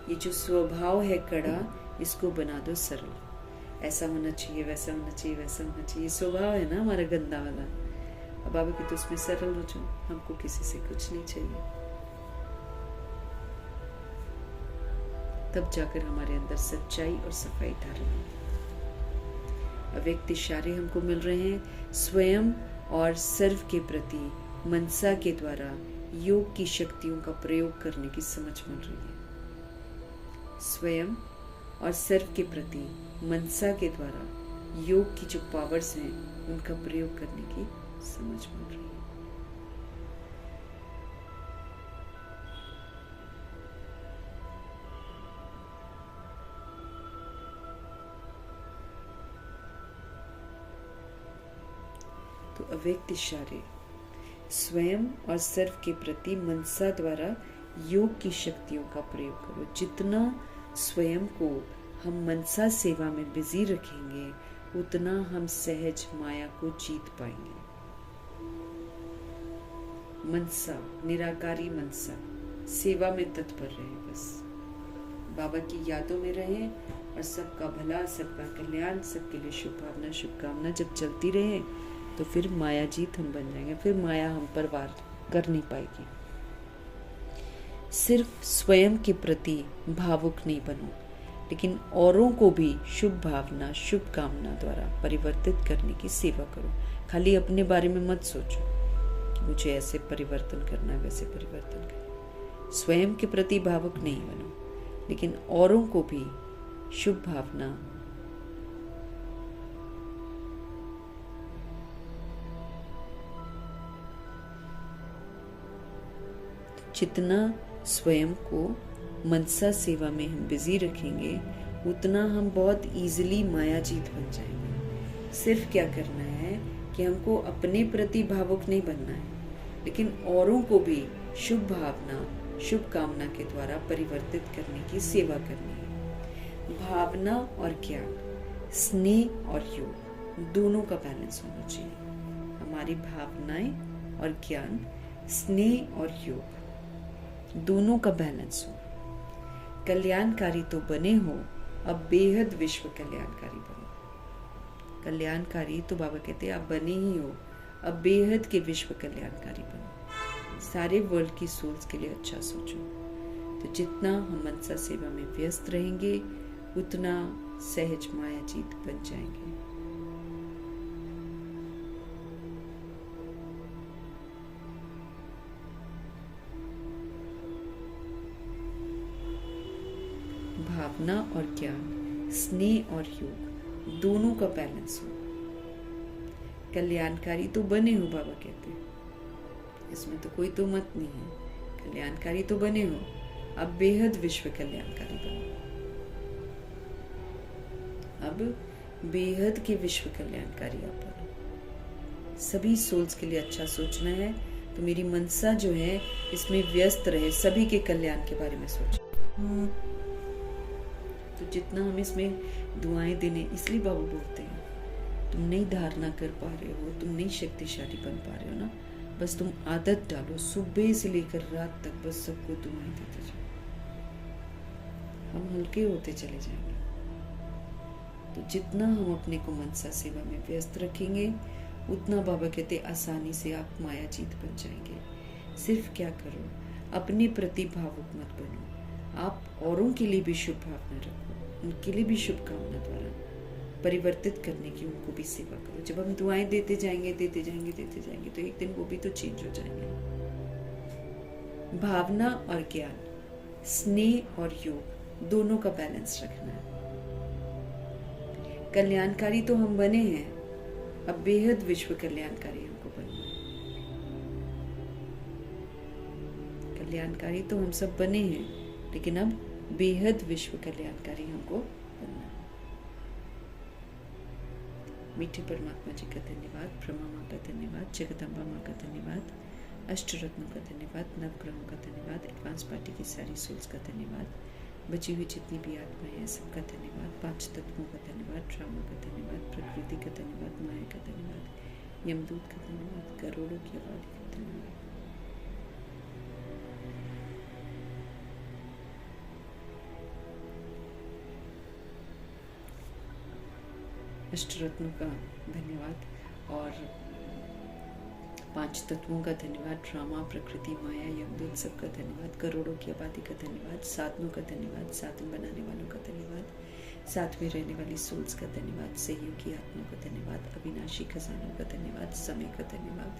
ये जो स्वभाव है कड़ा, इसको बना दो सरल। ऐसा होना चाहिए, वैसा होना चाहिए, वैसा होना चाहिए, स्वभाव है ना हमारा गंदा वाला। अब बाबा की तो उसमें सरल हो जाओ, हमको किसी से कुछ नहीं चाहिए। तब जाकर हमारे अंदर सच्चाई और सफाई धारण होगी। अव्यक्त इशारे हमको मिल रहे हैं स्वयं और सर्व के प्रति मनसा के द्वारा योग की शक्तियों का प्रयोग करने की समझ मिल रही है। स्वयं और सर्व के प्रति मनसा के द्वारा योग की जो पावर्स हैं, उनका प्रयोग करने की समझ मिल रही है। तो अव्यक्त इशारे स्वयं और सर्व के प्रति मनसा द्वारा योग की शक्तियों का प्रयोग करो। जितना स्वयं को हम मनसा सेवा में बिजी रखेंगे, उतना हम सहज माया को जीत पाएंगे। मनसा, निराकारी मनसा, सेवा में तत्पर रहे, बस बाबा की यादों में रहे और सबका भला, सबका कल्याण, सबके लिए शुभ भावना, शुभकामना जब चलती रहे, तो फिर माया जीत हम बन जाएंगे। फिर माया हम पर वार कर नहीं पाएगी। सिर्फ स्वयं के प्रति भावुक नहीं बनो, लेकिन औरों को भी शुभ भावना, शुभ कामना द्वारा परिवर्तित करने की सेवा करो। खाली अपने बारे में मत सोचो कि मुझे ऐसे परिवर्तन करना है, वैसे परिवर्तन करना। स्वयं के प्रति भावुक नहीं बनो, लेकिन औरों को भी शुभ भावना, जितना स्वयं को मनसा सेवा में हम बिजी रखेंगे, उतना हम बहुत इजीली माया जीत बन जाएंगे। सिर्फ क्या करना है कि हमको अपने प्रति भावुक नहीं बनना है, लेकिन औरों को भी शुभ भावना, शुभ कामना के द्वारा परिवर्तित करने की सेवा करनी है। भावना और ज्ञान, स्नेह और योग, दोनों का बैलेंस होना चाहिए। हमारी भावनाएं और ज्ञान, स्नेह और योग, दोनों का बैलेंस हो। कल्याणकारी तो बने हो, अब बेहद विश्व कल्याणकारी बनो। कल्याणकारी तो बाबा कहते हैं आप बने ही हो, अब बेहद के विश्व कल्याणकारी बनो। सारे वर्ल्ड की सोल्स के लिए अच्छा सोचो। तो जितना हम मनसा सेवा में व्यस्त रहेंगे, उतना सहज माया जीत बन जाएंगे। भावना और ज्ञान, स्नेह और योग, दोनों का बैलेंस हो। कल्याणकारी तो बने हो, बाबा कहते हैं, इसमें तो कोई तो मत नहीं है। कल्याणकारी तो बने हो, अब बेहद विश्व कल्याणकारी बनो। अब बेहद के विश्व कल्याणकारी आप बनो। सभी सोल्स के लिए अच्छा सोचना है, तो मेरी मनसा जो है इसमें व्यस्त रहे, सभी के कल्याण के बारे में सोचे। जितना हम इसमें दुआएं देने, इसलिए बाबू बोलते हैं तुम नहीं धारणा कर पा रहे हो, तुम नहीं शक्तिशाली बन पा रहे हो ना, बस तुम आदत डालो, सुबह से लेकर रात तक बस सबको दुआएं देते जाओ, हम हल्के होते चले जाएंगे। तो जितना हम अपने को मनसा सेवा में व्यस्त रखेंगे, उतना बाबा कहते आसानी से आप माया जीत बन जाएंगे। सिर्फ क्या करो, अपने प्रति भावुक मत बनो, आप औरों के लिए भी शुभ भावना रखो, उनके लिए भी शुभकामना द्वारा परिवर्तित करने की उनको भी सेवा करो। जब हम दुआएं देते जाएंगे तो एक दिन वो भी तो चेंज हो जाएंगे। भावना और ज्ञान, स्नेह और योग, दोनों का बैलेंस रखना है। कल्याणकारी तो हम बने हैं, अब बेहद विश्व कल्याणकारी हमको बनना है। कल्याणकारी तो हम सब बने हैं, लेकिन अब बेहद विश्व कल्याणकारी हमको बनना है। मीठे परमात्मा जी का धन्यवाद, ब्रह्मा माँ का धन्यवाद, जगदम्बा माँ का धन्यवाद, अष्टरत्नों का धन्यवाद, नवग्रहों का धन्यवाद, एडवांस पार्टी की सारी सोल्स का धन्यवाद, बची हुई जितनी भी आत्माएं हैं सबका धन्यवाद, 5 तत्वों का धन्यवाद, ड्रामा का धन्यवाद, प्रकृति का धन्यवाद, माया का धन्यवाद, यमदूत का धन्यवाद, करोड़ों की आबादी का धन्यवाद। अष्टरत्नों का धन्यवाद और 5 तत्वों का धन्यवाद, ड्रामा, प्रकृति, माया, यमदूत सबका धन्यवाद, करोड़ों की आबादी का धन्यवाद, साधनों का धन्यवाद, साधन बनाने वालों का धन्यवाद, साथ में रहने वाली सोल्स का धन्यवाद, सहयोगी आत्माओं का धन्यवाद, अविनाशी खजानों का धन्यवाद, समय का धन्यवाद,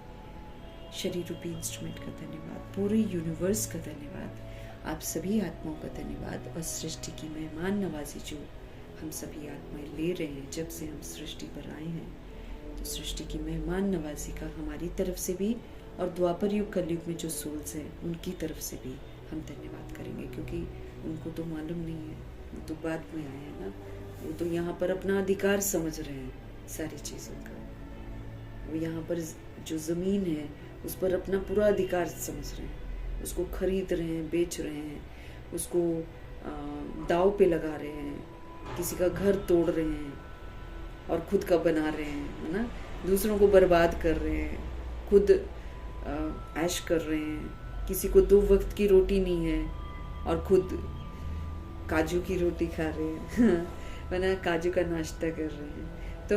शरीर रूपी इंस्ट्रूमेंट का धन्यवाद, पूरे यूनिवर्स का धन्यवाद, आप सभी आत्माओं का धन्यवाद और सृष्टि की मेहमान नवाजी जो हम सभी आत्माएं ले रहे हैं जब से हम सृष्टि पर आए हैं, तो सृष्टि की मेहमान नवाजी का हमारी तरफ से भी और द्वापर युग कलयुग में जो सोल्स हैं उनकी तरफ से भी हम धन्यवाद करेंगे, क्योंकि उनको तो मालूम नहीं है, वो तो बाद में आए हैं ना, वो तो यहाँ पर अपना अधिकार समझ रहे हैं सारी चीज़ों का, वो यहाँ पर जो ज़मीन है उस पर अपना पूरा अधिकार समझ रहे हैं, उसको खरीद रहे हैं, बेच रहे हैं, उसको दाव पे लगा रहे हैं, किसी का घर तोड़ रहे हैं और खुद का बना रहे हैं, है ना, दूसरों को बर्बाद कर रहे हैं, खुद ऐश कर रहे हैं, किसी को 2 वक्त की रोटी नहीं है और खुद काजू की रोटी खा रहे हैं वरना काजू का नाश्ता कर रहे हैं। तो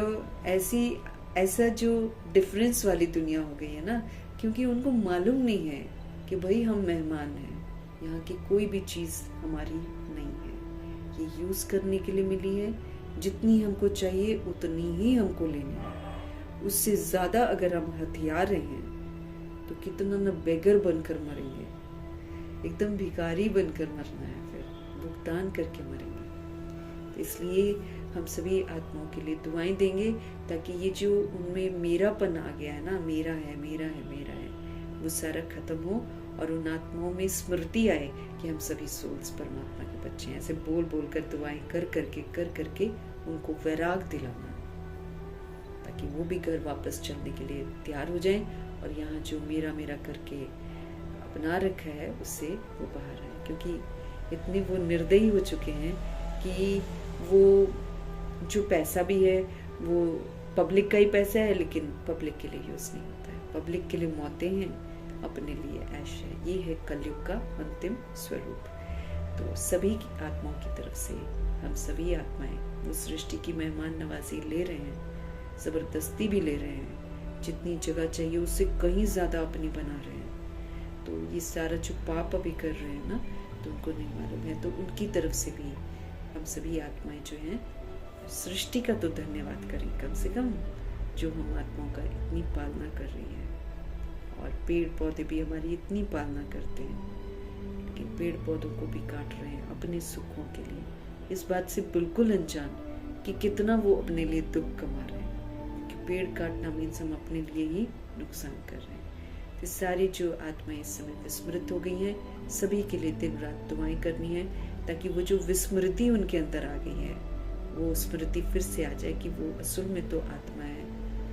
ऐसा जो डिफरेंस वाली दुनिया हो गई है ना, क्योंकि उनको मालूम नहीं है कि भाई हम मेहमान हैं, यहाँ की कोई भी चीज़ हमारी नहीं है, ये यूज़ करने के लिए मिली है, जितनी हमको चाहिए उतनी ही हमको लेनी है, उससे ज़्यादा अगर हम हथियार रहे हैं तो कितना न बेगर बनकर मरेंगे, एकदम भिखारी बनकर मरना है, फिर भुगतान करके मरेंगे। तो इसलिए हम सभी आत्माओं के लिए दुआएं देंगे ताकि ये जो उनमें मेरापन आ गया है ना, मेरा है मेरा है मेरा है, वो सारा खत्म हो और उन आत्माओं में स्मृति आए कि हम सभी सोल्स परमात्मा के बच्चे हैं। ऐसे बोल बोल कर दुआएं कर करके उनको वैराग दिलाना, ताकि वो भी घर वापस चलने के लिए तैयार हो जाएं और यहाँ जो मेरा मेरा करके अपना रखा है उससे वो बाहर आए, क्योंकि इतने वो निर्दयी हो चुके हैं कि वो जो पैसा भी है वो पब्लिक का ही पैसा है, लेकिन पब्लिक के लिए यूज़ नहीं होता है, पब्लिक के लिए मौतें हैं, अपने लिए ऐश है। ये है कलयुग का अंतिम स्वरूप। तो सभी की आत्माओं की तरफ से हम सभी आत्माएं वो सृष्टि की मेहमान नवाजी ले रहे हैं, ज़बरदस्ती भी ले रहे हैं, जितनी जगह चाहिए उससे कहीं ज़्यादा अपनी बना रहे हैं। तो ये सारा जो पाप अभी कर रहे हैं ना, तो उनको नहीं मालूम है, तो उनकी तरफ से भी हम सभी आत्माएं जो हैं सृष्टि का तो धन्यवाद करें कम से कम, जो हम आत्माओं का इतनी पालना कर रही है। और पेड़ पौधे भी हमारी इतनी पालना करते हैं, लेकिन पेड़ पौधों को भी काट रहे हैं अपने सुखों के लिए, इस बात से बिल्कुल अनजान कि कितना वो अपने लिए दुख कमा रहे हैं, कि पेड़ काटना मीन्स हम अपने लिए ही नुकसान कर रहे हैं। तो सारी जो आत्माएं इस समय विस्मृत हो गई हैं, सभी के लिए दिन रात दुआएं करनी है ताकि वो जो विस्मृति उनके अंदर आ गई है वो स्मृति फिर से आ जाए कि वो असल में तो आत्मा है,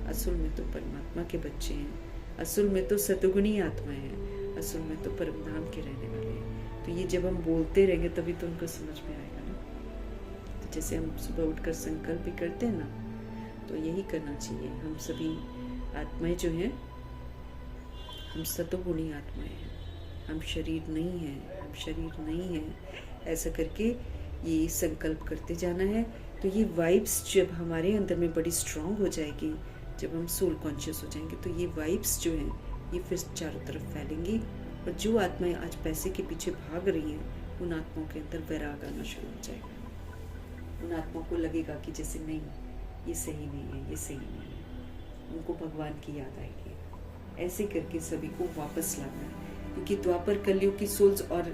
असल में तो परमात्मा के बच्चे हैं, असल में तो सतुगुणी आत्माएं हैं, असल में तो परमधाम के रहने वाले हैं। तो ये जब हम बोलते रहेंगे तभी तो उनको समझ में आएगा ना। जैसे हम सुबह उठकर संकल्प भी करते हैं ना, तो यही करना चाहिए। हम सभी आत्माएं जो हैं, हम सतोगुणी आत्माएं हैं, हम शरीर नहीं हैं, हम शरीर नहीं हैं, ऐसा करके ये संकल्प करते जाना है। तो ये वाइब्स जब हमारे अंदर में बड़ी स्ट्रांग हो जाएगी, जब हम सोल कॉन्शियस हो जाएंगे, तो ये वाइब्स जो हैं ये फिर चारों तरफ फैलेंगी। और जो आत्माएं आज पैसे के पीछे भाग रही हैं, उन आत्माओं के अंदर वैराग आना शुरू हो जाएगा। उन आत्माओं को लगेगा कि जैसे नहीं, ये सही नहीं है, ये सही नहीं है। उनको भगवान की याद आएगी। ऐसे करके सभी को वापस लाना है, क्योंकि द्वापर कलयुग की सोल्स और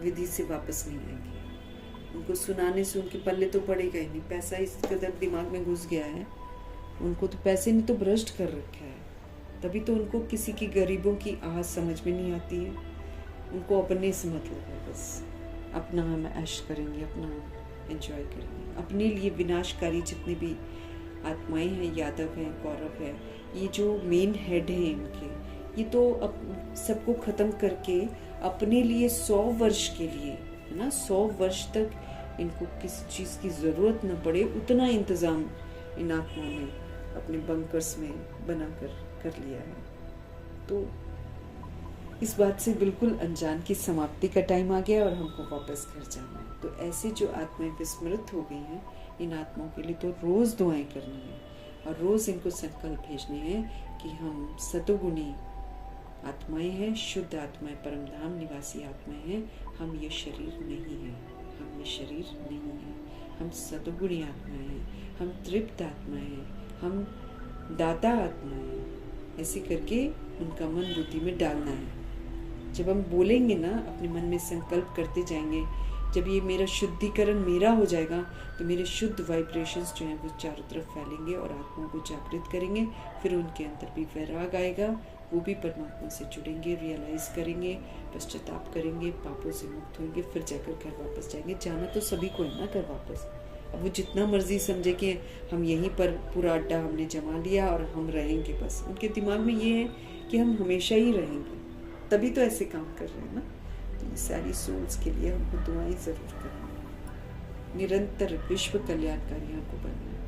विधि से वापस नहीं आएगी। उनको सुनाने से उनके पल्ले तो पड़ेगा ही नहीं। पैसा इस कदर दिमाग में घुस गया है, उनको तो पैसे ने तो भ्रष्ट कर रखा है। तभी तो उनको किसी की गरीबों की आह समझ में नहीं आती है। उनको अपने से मतलब है, बस अपना हम ऐश करेंगे, अपना एंजॉय करेंगे। अपने लिए विनाशकारी जितने भी आत्माएं हैं, यादव हैं, कौरव हैं, ये जो मेन हेड हैं इनके, ये तो सबको खत्म करके अपने लिए 100 वर्ष के लिए, है ना, 100 वर्ष तक इनको किसी चीज़ की ज़रूरत न पड़े, उतना इंतज़ाम इन आत्माओं ने अपने बंकर्स में बनाकर कर लिया है। तो इस बात से बिल्कुल अनजान की समाप्ति का टाइम आ गया और हमको वापस घर जाना है। तो ऐसे जो आत्माएं विस्मृत हो गई हैं, इन आत्माओं के लिए तो रोज़ दुआएं करनी है और रोज़ इनको संकल्प भेजने हैं कि हम सतोगुणी आत्माएं हैं, शुद्ध आत्माएं, परमधाम निवासी आत्माएं हैं। हम ये शरीर नहीं है, हम ये शरीर नहीं है, हम सतोगुणी आत्माएं हैं, हम तृप्त आत्माएं हैं, हम दाता आत्माएं हैं। ऐसे करके उनका मन बुद्धि में डालना है। जब हम बोलेंगे ना, अपने मन में संकल्प करते जाएंगे, जब ये मेरा शुद्धिकरण मेरा हो जाएगा, तो मेरे शुद्ध वाइब्रेशंस जो हैं वो चारों तरफ फैलेंगे और आत्माओं को जागृत करेंगे। फिर उनके अंदर भी वैराग आएगा, वो भी परमात्मा से जुड़ेंगे, रियलाइज करेंगे, पश्चाताप करेंगे, पापों से मुक्त होंगे, फिर जाकर घर वापस जाएंगे। जाना तो सभी को है ना घर वापस। अब वो जितना मर्जी समझे कि हम यहीं पर पूरा अड्डा हमने जमा लिया और हम रहेंगे, बस उनके दिमाग में ये है कि हम हमेशा ही रहेंगे, तभी तो ऐसे काम कर रहे हैं ना। तो ये सारी सोल्स के लिए हमको दुआएं ज़रूर करनी है, निरंतर विश्व कल्याणकारी हमको बनना है।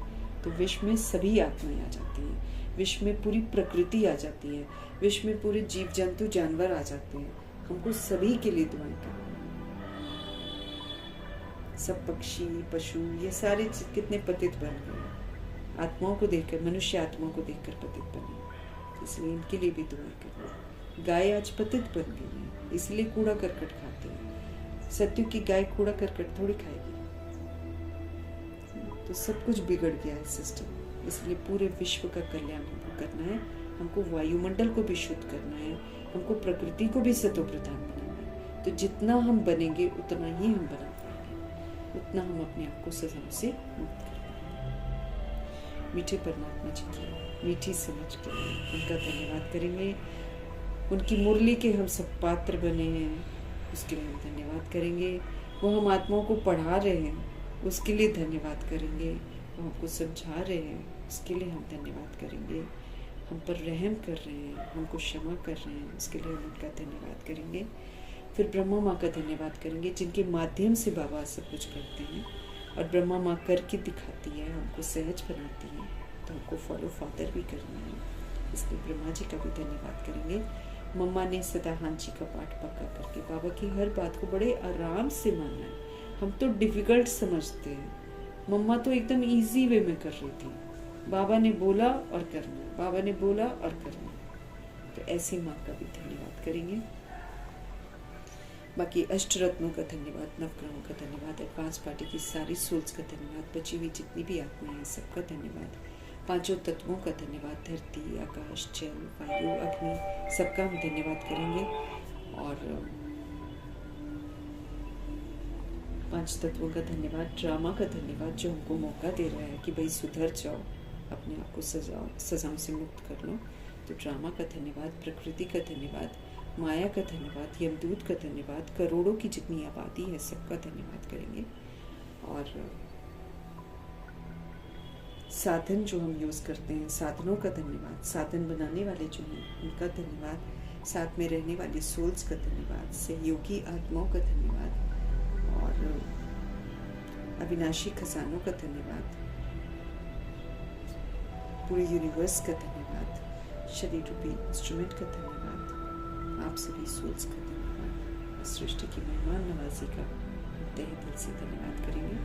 तो विश्व में सभी आत्माएं आ जाती हैं, विश्व में पूरी प्रकृति आ जाती है, विश्व में पूरे जीव जंतु जानवर आ जाते हैं। हमको सभी के लिए दुआएं करनी है। सब पक्षी पशु ये सारे कितने पतित बन गए, आत्माओं को देखकर, मनुष्य आत्माओं को देखकर पतित बने, इसलिए इनके लिए भी दुआएं करनी। गाय आज पतित बन गई है, इसलिए कूड़ा करकट खाते हैं। सत्य की गाय कूड़ा करकट थोड़ी खाएगी। तो सब कुछ बिगड़ गया है सिस्टम, इसलिए पूरे विश्व का कल्याण हमको करना है। हमको वायुमंडल को भी शुद्ध करना है, हमको प्रकृति को भी सतो प्रधान बनाना है। तो जितना हम बनेंगे उतना ही हम बना पाएंगे, उतना हम अपने आप को सजाओं से मुक्त कर पाएंगे। मीठे परमात्मा जी की मीठी समझ के उनका धन्यवाद करेंगे। उनकी मुरली के हम सब पात्र बने हैं, उसके लिए हम धन्यवाद करेंगे। वो हम आत्माओं को पढ़ा रहे हैं, उसके लिए धन्यवाद करेंगे। वो हमको समझा रहे हैं, उसके लिए हम धन्यवाद करेंगे। हम पर रहम कर रहे हैं, हमको क्षमा कर रहे हैं, उसके लिए हम उनका धन्यवाद करेंगे। फिर ब्रह्मा माँ का धन्यवाद करेंगे, जिनके माध्यम से बाबा सब कुछ करते हैं। और ब्रह्मा माँ करके दिखाती है, हमको सहज बनाती है, तो हमको फॉलो फादर भी करना है, इसलिए ब्रह्मा जी का भी धन्यवाद करेंगे। मम्मा ने सदा हाँ जी का पाठ पक्का करके बाबा की हर बात को बड़े आराम से मानना है। हम तो डिफिकल्ट समझते हैं, मम्मा तो एकदम इजी वे में कर रही थी। बाबा ने बोला और करना, बाबा ने बोला और करना। तो ऐसी माँ का भी धन्यवाद करेंगे। बाकी अष्टरत्नों का धन्यवाद, नवग्रहों का धन्यवाद, एडवांस पार्टी की सारी सोल्स का धन्यवाद, बची हुई जितनी भी आत्माएं हैं सबका धन्यवाद, पांचों तत्वों का धन्यवाद, धरती आकाश जल वायु अग्नि सबका हम धन्यवाद करेंगे। और पांच तत्वों का धन्यवाद, ड्रामा का धन्यवाद जो हमको मौका दे रहा है कि भाई सुधर जाओ, अपने आप को सजाओं से मुक्त कर लो। तो ड्रामा का धन्यवाद, प्रकृति का धन्यवाद, माया का धन्यवाद, यमदूत का धन्यवाद, करोड़ों की जितनी आबादी है सबका धन्यवाद करेंगे। और साधन जो हम यूज़ करते हैं, साधनों का धन्यवाद, साधन बनाने वाले जो हैं उनका धन्यवाद, साथ में रहने वाली सोल्स का धन्यवाद, सहयोगी आत्माओं का धन्यवाद। और अविनाशी खजानों का धन्यवाद, पूरे यूनिवर्स का धन्यवाद, शरीर रूपी इंस्ट्रूमेंट का धन्यवाद, आप सभी सोल्स का धन्यवाद, सृष्टि की मेहमान नवाजी का तहे दिल से धन्यवाद करेंगे।